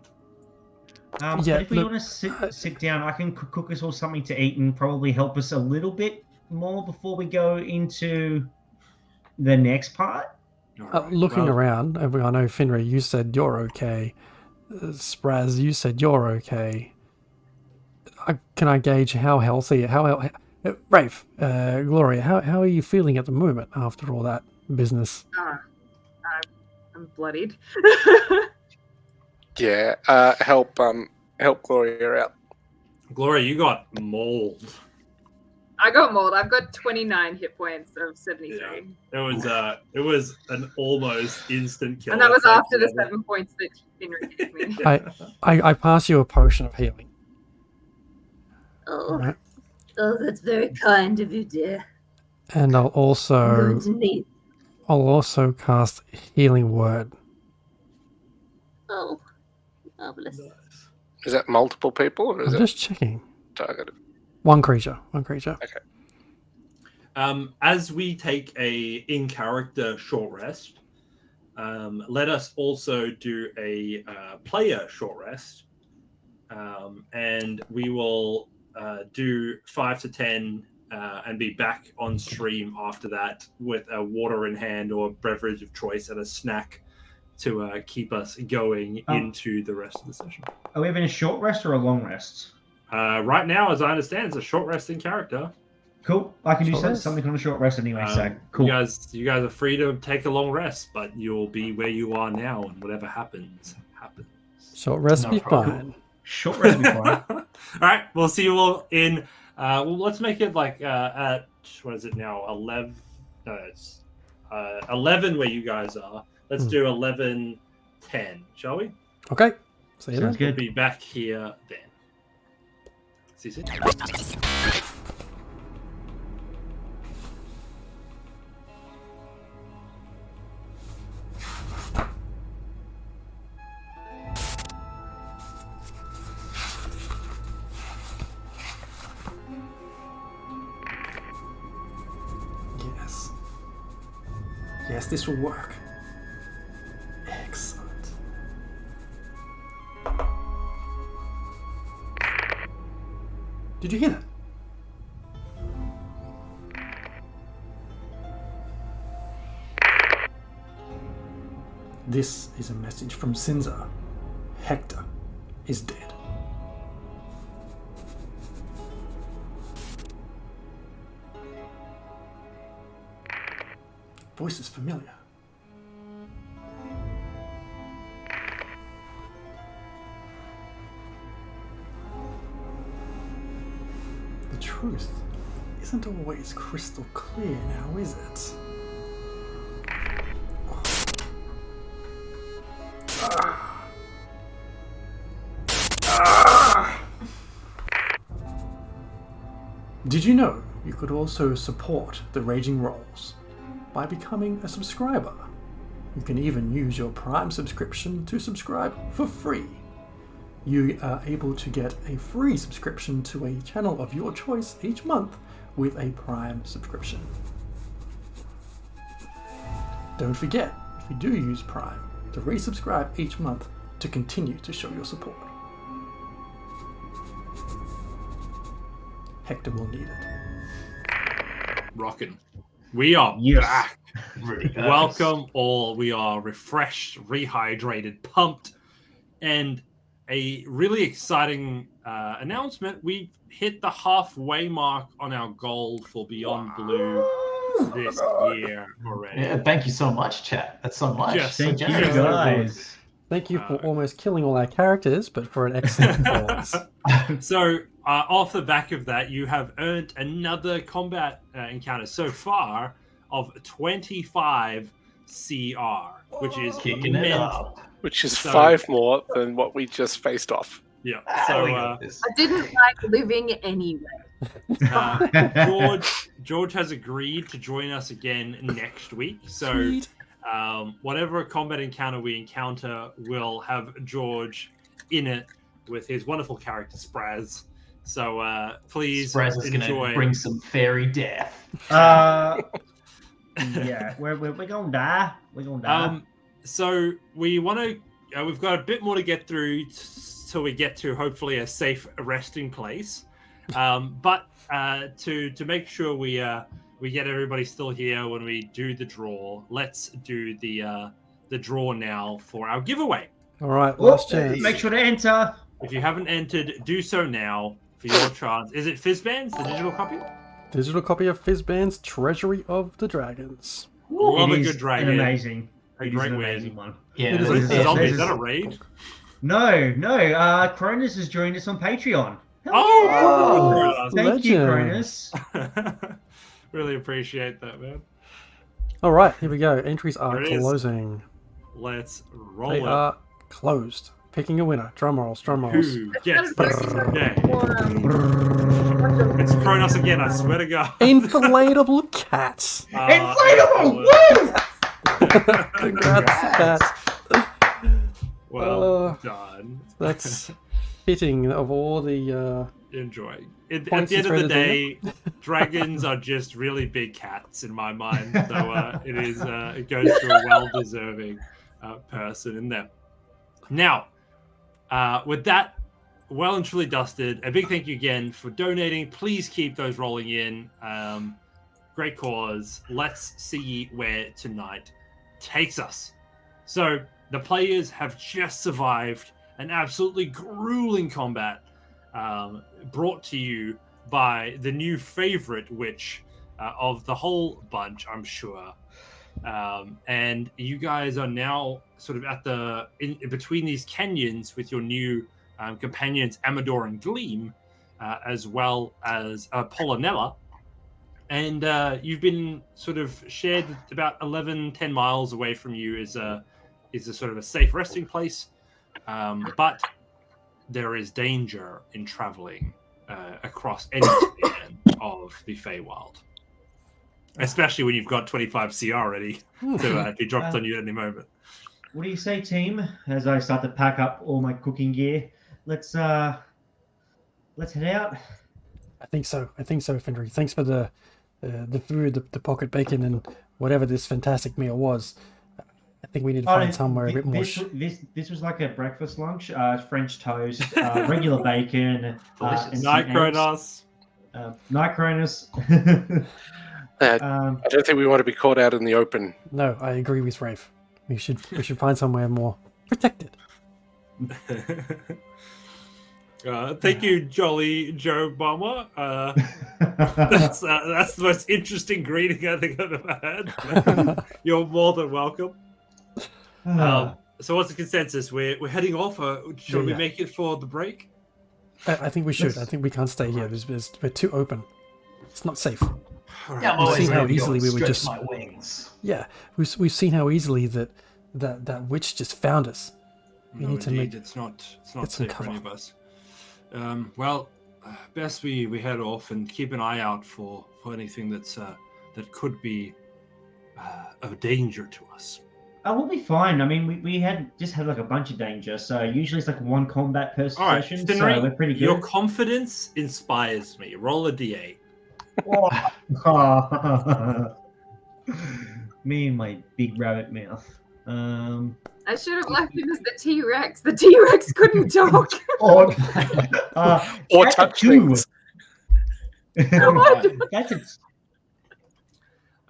But if we want to sit down, I can cook us all something to eat and probably help us a little bit more before we go into the next part. Right. Looking around, I know Finry, you said you're okay. Sprazz, you said you're okay. Can I gauge how healthy? Rafe, Gloria, how are you feeling at the moment after all that business? I'm bloodied. Yeah, help Gloria out. Gloria, you got mauled. I got mauled. I've got 29 hit points of 73. Yeah. It was an almost instant kill. And that was after the 7 points that Finry gave me. I pass you a potion of healing. Oh, Right. oh, that's very kind of you, dear. And I'll I'm also going to need. I'll also cast Healing Word. Oh, marvelous. Is that multiple people or is I'm it just checking. targeted? One creature. As we take a in-character short rest, let us also do a player short rest, and we will do 5 to 10 and be back on stream after that with a water in hand or a beverage of choice and a snack to keep us going into the rest of the session. Are we having a short rest or a long rest? Right now, as I understand, it's a short rest in character. Cool. I can do Short rest? something on a short rest anyway, so cool. You guys are free to take a long rest, but you'll be where you are now, and whatever happens, happens. Short rest No be problem. fine. Short rest before. All right, we'll see you all in. Well, let's make it like at what is it now? 11. No, it's 11 where you guys are. Let's do 11:10, shall we? Okay. See you then. Sounds good. We'll be back here then. See you soon. Yes. Yes, this will work. Excellent. Did you hear that? This is a message from Cinza. Hector is dead. Voice is familiar. The truth isn't always crystal clear now, is it? Did you know you could also support the Raging Rolls by becoming a subscriber? You can even use your Prime subscription to subscribe for free. You are able to get a free subscription to a channel of your choice each month with a Prime subscription. Don't forget, if you do use Prime, to resubscribe each month to continue to show your support. Hector will need it. Rockin'. We are Yes. back. Really nice. Welcome all. We are refreshed, rehydrated, pumped, and a really exciting announcement. We've hit the halfway mark on our goal for Beyond Blue this year already. Yeah, thank you so much, chat. That's so much. Yes, So Thank you, generous. guys. Thank you for almost killing all our characters, but for an excellent cause. So, off the back of that, you have earned another combat encounter so far of 25 CR, which is Kicking it immense. up. Which is So- 5 more than what we just faced off. Yeah. Ah, So, we got this. I didn't like living anyway. George has agreed to join us again next week. So, Sweet. whatever combat encounter we encounter, will have George in it with his wonderful character Sprazz. So please Sprazz is enjoy. going to bring some fairy death. Yeah, we're gonna die. We're gonna die. So we want to. We've got a bit more to get through till we get to hopefully a safe resting place. But to make sure we get everybody still here when we do the draw, let's do the draw now for our giveaway. All right, Oh, last chance. make sure to enter. If you haven't entered, do so now for your chance. Is it Fizzbands, the digital copy? Digital copy of Fizzband's Treasury of the Dragons. Love It a is good dragon. An amazing. A It is great an win. amazing one. Yeah, It is What is a- the zombie? it Is that a is- raid? No. Cronus has joined us on Patreon. Oh! Thank you, Legend. Cronus. Really appreciate that, man. All right, here we go. Entries are There it is. closing. Let's roll They it. are closed. Picking a winner. Drum rolls, drum rolls. Who gets That's this very game? Or, It's Kronos again, I swear to God. Inflatable cats. Inflatable! Woo! Congrats, Pat. Well done. That's fitting of all the. Enjoy. At Points the end is of the rated day, dragons are just really big cats in my mind. So it goes to a well-deserving person in there. Now, with that well and truly dusted, a big thank you again for donating. Please keep those rolling in. Great cause. Let's see where tonight takes us. So the players have just survived an absolutely grueling combat brought to you by the new favorite witch of the whole bunch, I'm sure. And you guys are now sort of at in between these canyons with your new companions Amador and Gleam, as well as Polonella. And you've been sort of shared about 10 miles away from you is a sort of a safe resting place. But there is danger in traveling across any span of the Feywild. Especially when you've got 25 CR ready to be dropped on you at any moment. What do you say, team? As I start to pack up all my cooking gear, let's head out. I think so, Foundry. Thanks for the food, the pocket bacon, and whatever this fantastic meal was. I think we need to find somewhere a bit more. This was like a breakfast lunch. French toast, regular bacon, Night Kronos. Night Kronos. I don't think we want to be caught out in the open. No, I agree with Rafe. We should find somewhere more protected. Thank you, Jolly Joe Bomber. That's the most interesting greeting I think I've ever had. You're more than welcome. So what's the consensus? We're heading off. Shall we make it for the break? I think we should. I think we can't stay here. We're too open. It's not safe. Yeah, I'm We've always seen how ready to easily we would stretch just. my wings. Yeah, we've seen how easily that witch just found us. We need to make. It's not get some safe for cover. any of us. Well, best we head off and keep an eye out for anything that could be of danger to us. We'll be fine. I mean, we had like a bunch of danger. So usually it's like one combat per session. Finnery, so we're pretty good. Your confidence inspires me. Roll a d8. Me and my big rabbit mouth. I should have left him as the T-Rex. The T-Rex couldn't talk. Or touch two. things. That's a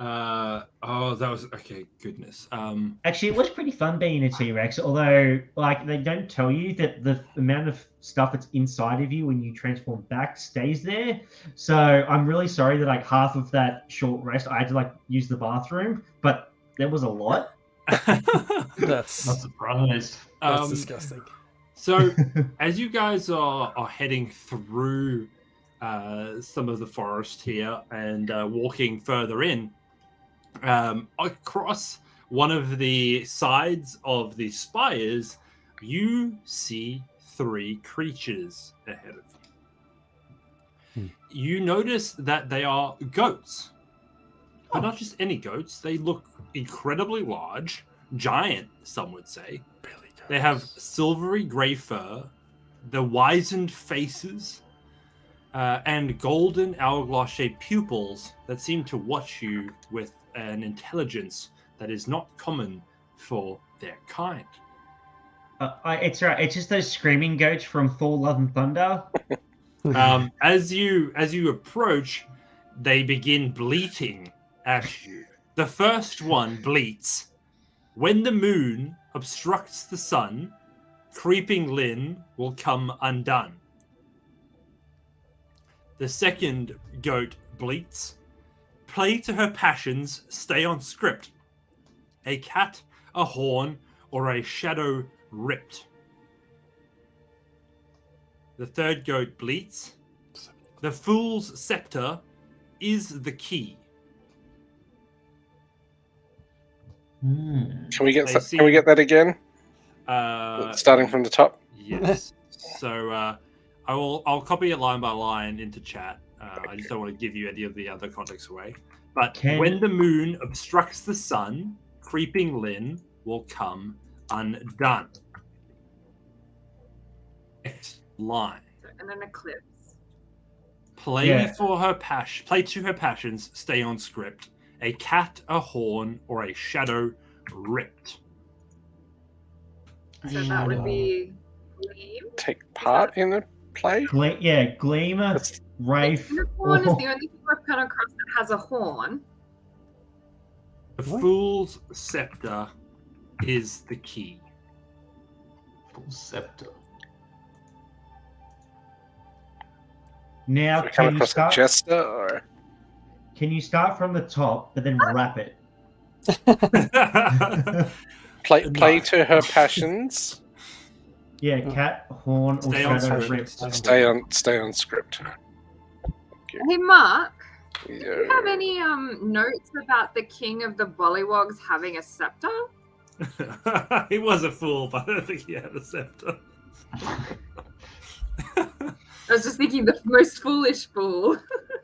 that was okay. Goodness. Actually, it was pretty fun being a T-Rex, although like they don't tell you that the amount of stuff that's inside of you when you transform back stays there. So I'm really sorry that like half of that short rest I had to like use the bathroom, but there was a lot. That's not surprised. That's disgusting. So as you guys are heading through some of the forest here and walking further in, across one of the sides of the spires, you see 3 creatures ahead of you. You notice that they are goats, but not just any goats. They look incredibly large, giant, some would say. They have silvery grey fur, the wizened faces, and golden hourglass-shaped pupils that seem to watch you with an intelligence that is not common for their kind. It's right. It's just those screaming goats from Thor: Love and Thunder. As you approach, they begin bleating at you. The first one bleats, "When the moon obstructs the sun, creeping Lynn will come undone." The second goat bleats, "Play to her passions, stay on script. A cat, a horn, or a shadow ripped." The third goat bleats, "The fool's scepter is the key." Can we get that again? Starting from the top. Yes. So I'll copy it line by line into chat. I just don't want to give you any of the other context away. But when the moon obstructs the sun, Creeping Lynn will come undone. Next line. And an eclipse. Play to her passions, stay on script. A cat, a horn, or a shadow ripped. So that would be Gleam. Take part in the play? Gleamer, Wraith. The horn is the only thing I've come across that has a horn. The Fool's Scepter is the key. Fool's Scepter. Now, We come across a jester, or can you start from the top, but then wrap it? play to her passions? Yeah, cat, horn, or Stay on shadow script. ripped. Stay on script. Hey, Mark. Do Yeah. you have any notes about the king of the Bollywogs having a scepter? He was a fool, but I don't think he had a scepter. I was just thinking the most foolish fool.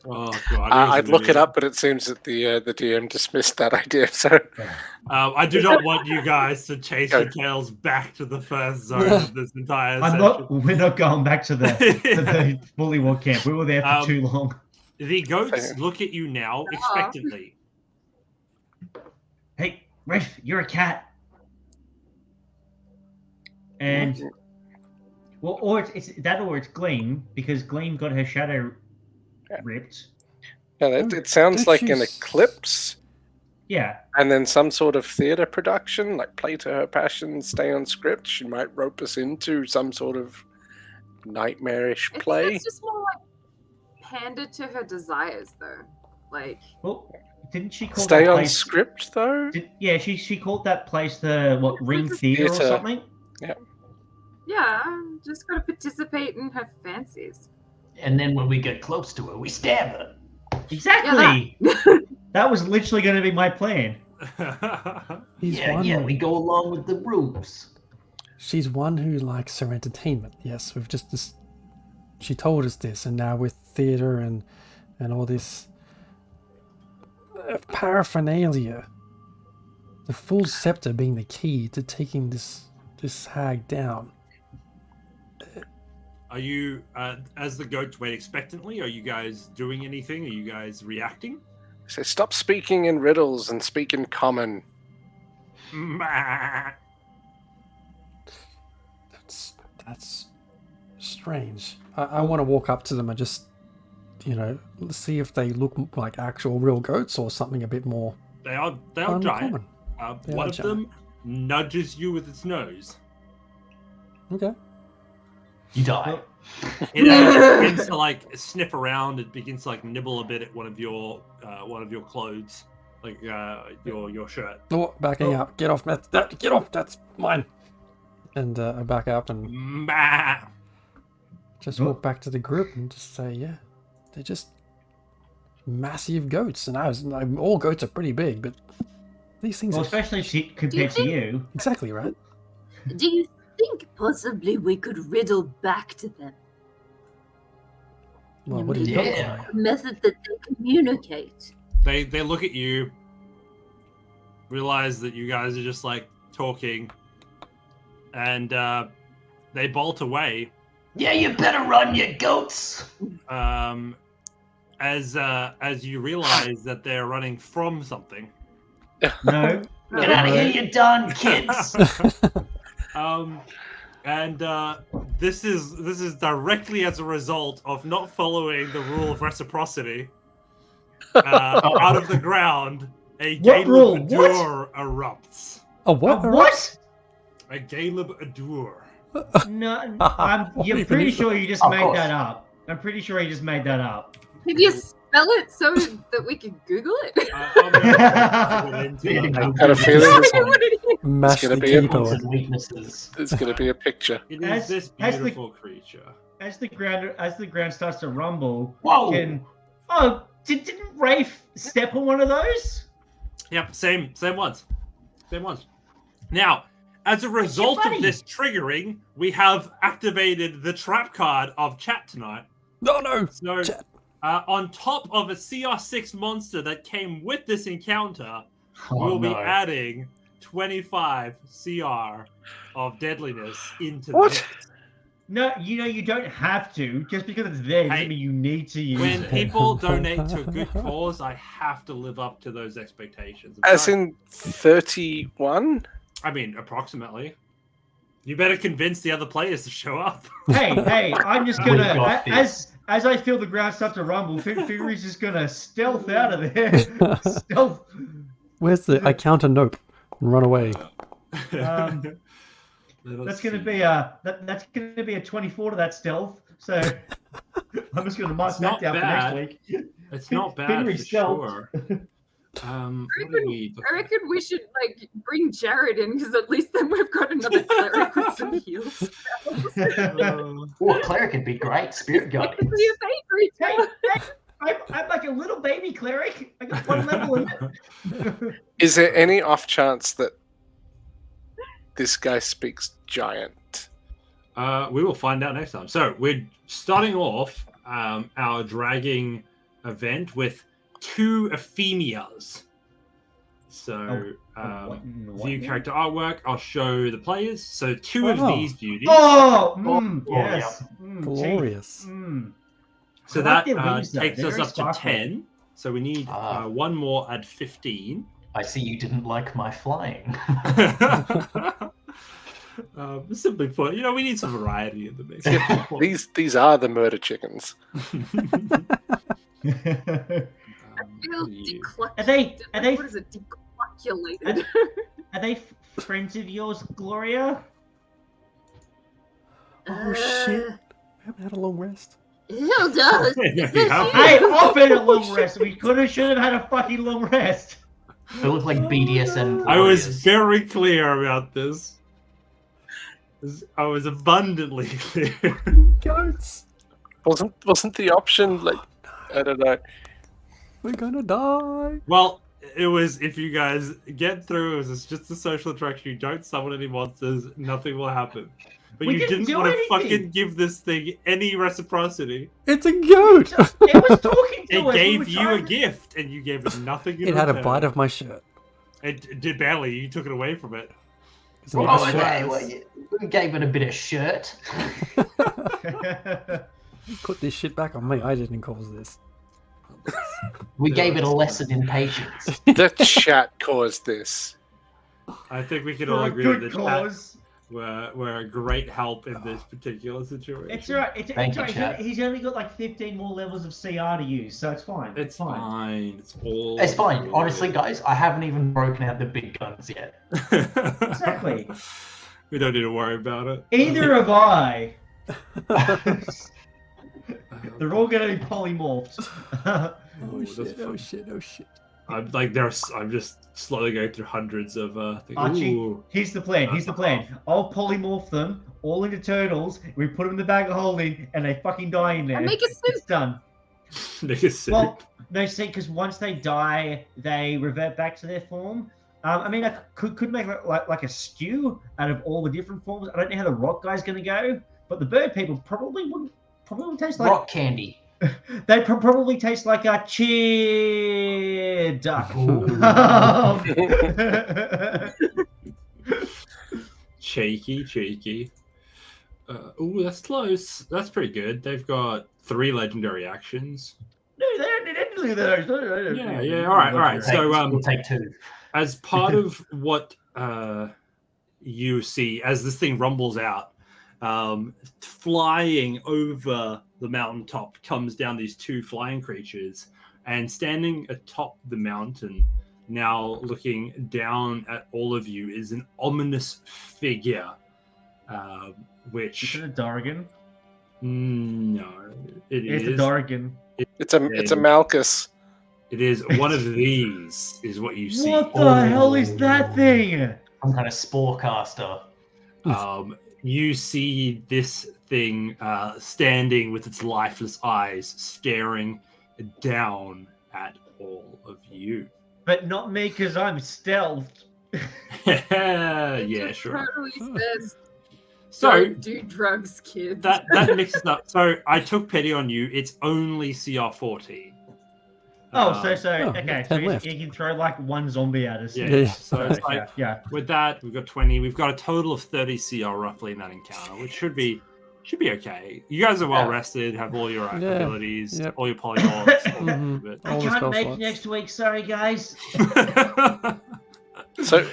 Oh god! I'd look it up, but it seems that the DM dismissed that idea. So I do not want you guys to chase your tails back to the first zone of this entire session. We're not going back to the Bullywog camp. We were there for too long. The goats look at you now expectantly. Hey, Riff, you're a cat. And well, or it's that, or it's Gleam, because Gleam got her shadow ripped. yeah, it sounds like an eclipse. Yeah. And then some sort of theatre production, like play to her passions, stay on script. She might rope us into some sort of nightmarish play. It's just more like pander to her desires, though. Like, Well, didn't she call Stay that on place? script, though? She called that place the Ring Theatre or Theatre. something. yeah, just gotta participate in her fancies. And then when we get close to her, we stab her. Exactly. That was literally going to be my plan. We go along with the rules. She's one who likes her entertainment. Yes, we've just she told us this, and now with theatre and all this paraphernalia, the Fool's Scepter being the key to taking this hag down. Are you, as the goats wait expectantly, are you guys doing anything? Are you guys reacting? So stop speaking in riddles and speak in common. That's strange. I want to walk up to them and just, see if they look like actual real goats or something a bit more. They are giant. One of them nudges you with its nose. Okay. You die. It begins to sniff around. It begins to nibble a bit at one of your clothes, your shirt. Oh, backing up. Get off. Get off. That's mine. And I back up and just walk back to the group and just say, yeah, they're just massive goats. And all goats are pretty big, but these things especially compared to you. Exactly, right? Do you think possibly we could riddle back to them? Well, what do you got? A method that they communicate. They look at you, realize that you guys are just talking, and they bolt away. Yeah, you better run, you goats. As you realize that they're running from something. No. Get out of here, you darn kids. This is directly as a result of not following the rule of reciprocity. Out of the ground, a Caleb Adur erupts. A what? What? A Caleb Adur. No, you're pretty sure you just made that up. I'm pretty sure you just made that up. Could you spell it so that we could Google it? I've got a feeling Mash the keyboard. there's going to be a picture. It is this beautiful creature. As the ground starts to rumble, Whoa! didn't Rafe step on one of those? Yep, same ones. Now, as a result of this triggering, we have activated the trap card of chat tonight. No. So, on top of a CR6 monster that came with this encounter, we'll be no. adding 25 CR of deadliness into What? this. No, you don't have to. Just because it's there doesn't Hey, mean you need to use When it. people donate to a good cause, I have to live up to those expectations. As in 31? I mean, approximately. You better convince the other players to show up. Hey, I'm just We gonna got this. as I feel the ground start to rumble, Fury's just gonna stealth out of there. Stealth. Where's the? I count a nope and run away. That's gonna be that's gonna be a 24 to that stealth. So I'm just gonna mark It's that not down bad. for next week. It's not bad Henry for stealth. sure. What I do we look I reckon we should like bring Jared in because at least then we've got another cleric with some heals. at? Oh, a cleric would be great. Spirit It guardians. could be a favorite. Hey, I'm like a little baby cleric. I got one level in it. Is there any off chance that this guy speaks giant? We will find out next time. So we're starting off our dragging event with 2 ephemias. So view character artwork. I'll show the players. So 2 of Oh. these beauties. Yes. Glorious. So I that like their wings, though. takes They're us very up to sparkly. 10. So we need one more at 15. I see you didn't like my flying. Simply put, we need some variety in the mix. These are the murder chickens. Feel Are they what is it? Declocculated. are they friends of yours, Gloria? Oh shit! I haven't had a long rest. Hell does. You have- Hey, I've been a long rest. We should have had a fucking long rest. They look like BDSM. I was warriors. very clear about this. I was abundantly clear. Goats! Wasn't the option like I don't know? We're gonna die. Well, it was if you guys get through, it was just a social interaction. You don't summon any monsters, nothing will happen. But We you didn't didn't do want to anything. fucking give this thing any reciprocity. It's a goat. It was talking to It us. gave you a gift, and you gave it nothing in It had a return. bite of my shirt. It did barely. You took it away from it. It's Oh, not a Oh, shirt. yeah. we gave it a bit of shirt. Put this shit back on me. I didn't cause this. We gave it a lesson in patience. The chat caused this. I think we can For all a agree good that the cause. chat were a great help in this particular situation. It's alright. It's Thank you, alright. chat. He's only got like 15 more levels of CR to use, so it's fine. It's fine. It's all. It's fine. Honestly, guys, I haven't even broken out the big guns yet. Exactly. We don't need to worry about it. Either have I. They're all going to be polymorphed. Oh that's shit! Oh fun. shit! Oh shit! I'm just slowly going through hundreds of things. Archie, Ooh. here's the plan. Here's the plan. I'll polymorph them all into turtles. We put them in the bag of holding, and they fucking die in there. And make a It's soup. done. Make it sick. Well, no, see, because once they die, they revert back to their form. I mean, I could make like a stew out of all the different forms. I don't know how the rock guy's going to go, but the bird people probably wouldn't taste like. Rock candy. They'd probably taste like a cheer duck. Cheeky. Ooh, that's close. That's pretty good. They've got 3 legendary actions. No, they don't need any of those. Yeah. All right. So, we'll take 2. as part of what you see as this thing rumbles out, flying over the mountaintop comes down these 2 flying creatures, and standing atop the mountain, now looking down at all of you, is an ominous figure, which Is it a Dorrigan? no, It's a Dorrigan. It's a Malchus. It is one of these. Is what you see. What the hell is that thing? Some kind of spore caster. You see this thing standing with its lifeless eyes, staring down at all of you. But not me, because I'm stealthed. Yeah, It sure. Totally says, So don't do drugs, kids. that mixes up. So I took pity on you. It's only CR 14. okay, 10 so left. you can throw like one zombie at us. Yeah. Yeah. So it's like yeah. with that, we've got 20. We've got a total of 30 CR roughly in that encounter, which should be okay. You guys are well rested, have all your abilities, all your polymorphs. Mhm. I All the can't spell make slots. next week. Sorry, guys. So,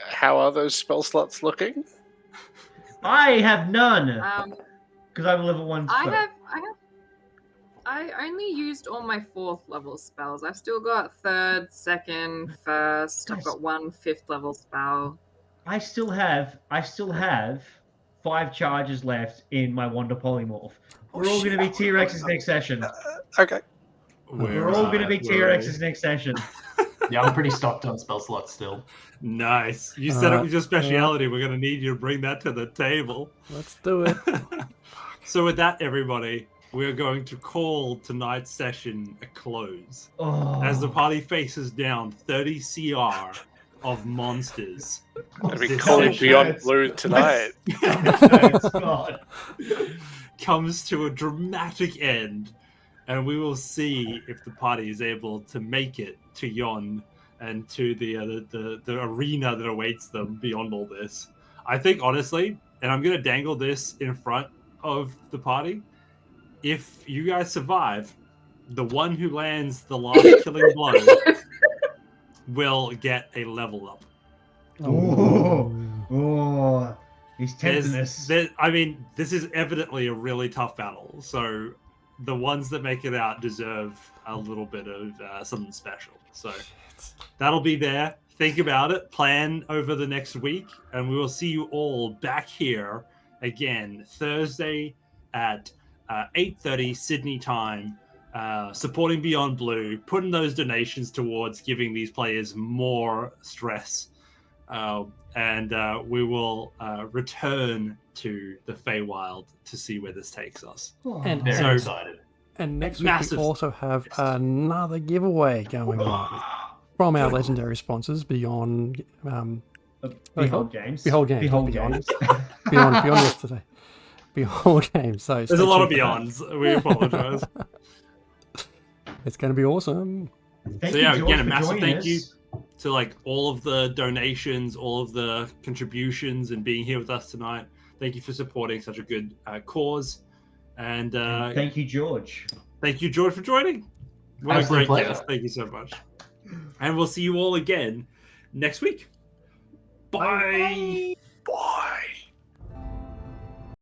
how are those spell slots looking? I have none because I'm level 1. I only used all my 4th level spells. I've still got 3rd, 2nd, 1st. I've got 1 5th level spell. I still have 5 charges left in my Wonder Polymorph. We're all going to be T-Rexes next session. Okay. We're all going to be T-Rexes next session. Yeah, I'm pretty stocked on spell slots still. Nice. You said it was your speciality. We're going to need you to bring that to the table. Let's do it. So with that, everybody, we're going to call tonight's session a close. As the party faces down 30 CR of monsters. We calling Beyond Blue tonight. God. Comes to a dramatic end, and we will see if the party is able to make it to Yon and to the arena that awaits them beyond all this. I think, honestly, and I'm going to dangle this in front of the party, if you guys survive, the one who lands the last killing blow will get a level up. Oh, he's tempting us. I mean, this is evidently a really tough battle, so the ones that make it out deserve a little bit of something special. So that'll be there. Think about it. Plan over the next week, and we will see you all back here again Thursday at 8:30 Sydney time, supporting Beyond Blue, putting those donations towards giving these players more stress. And we will return to the Feywild to see where this takes us. And Very excited. And next week Massive. we also have another giveaway going on from our legendary sponsors, Beyond Behold Games. Behold Games. Behold Beyond. Games. Beyond yesterday. Behold Games. So There's a lot of Beyonds. We apologize. It's going to be awesome. Thank So you, yeah, George, again, a for massive joining thank you us. to like all of the donations, all of the contributions, and being here with us tonight. Thank you for supporting such a good cause, and Thank you, George. thank you, George, for joining. What Absolute a great pleasure. guest! Thank you so much, and we'll see you all again next week. Bye. Bye.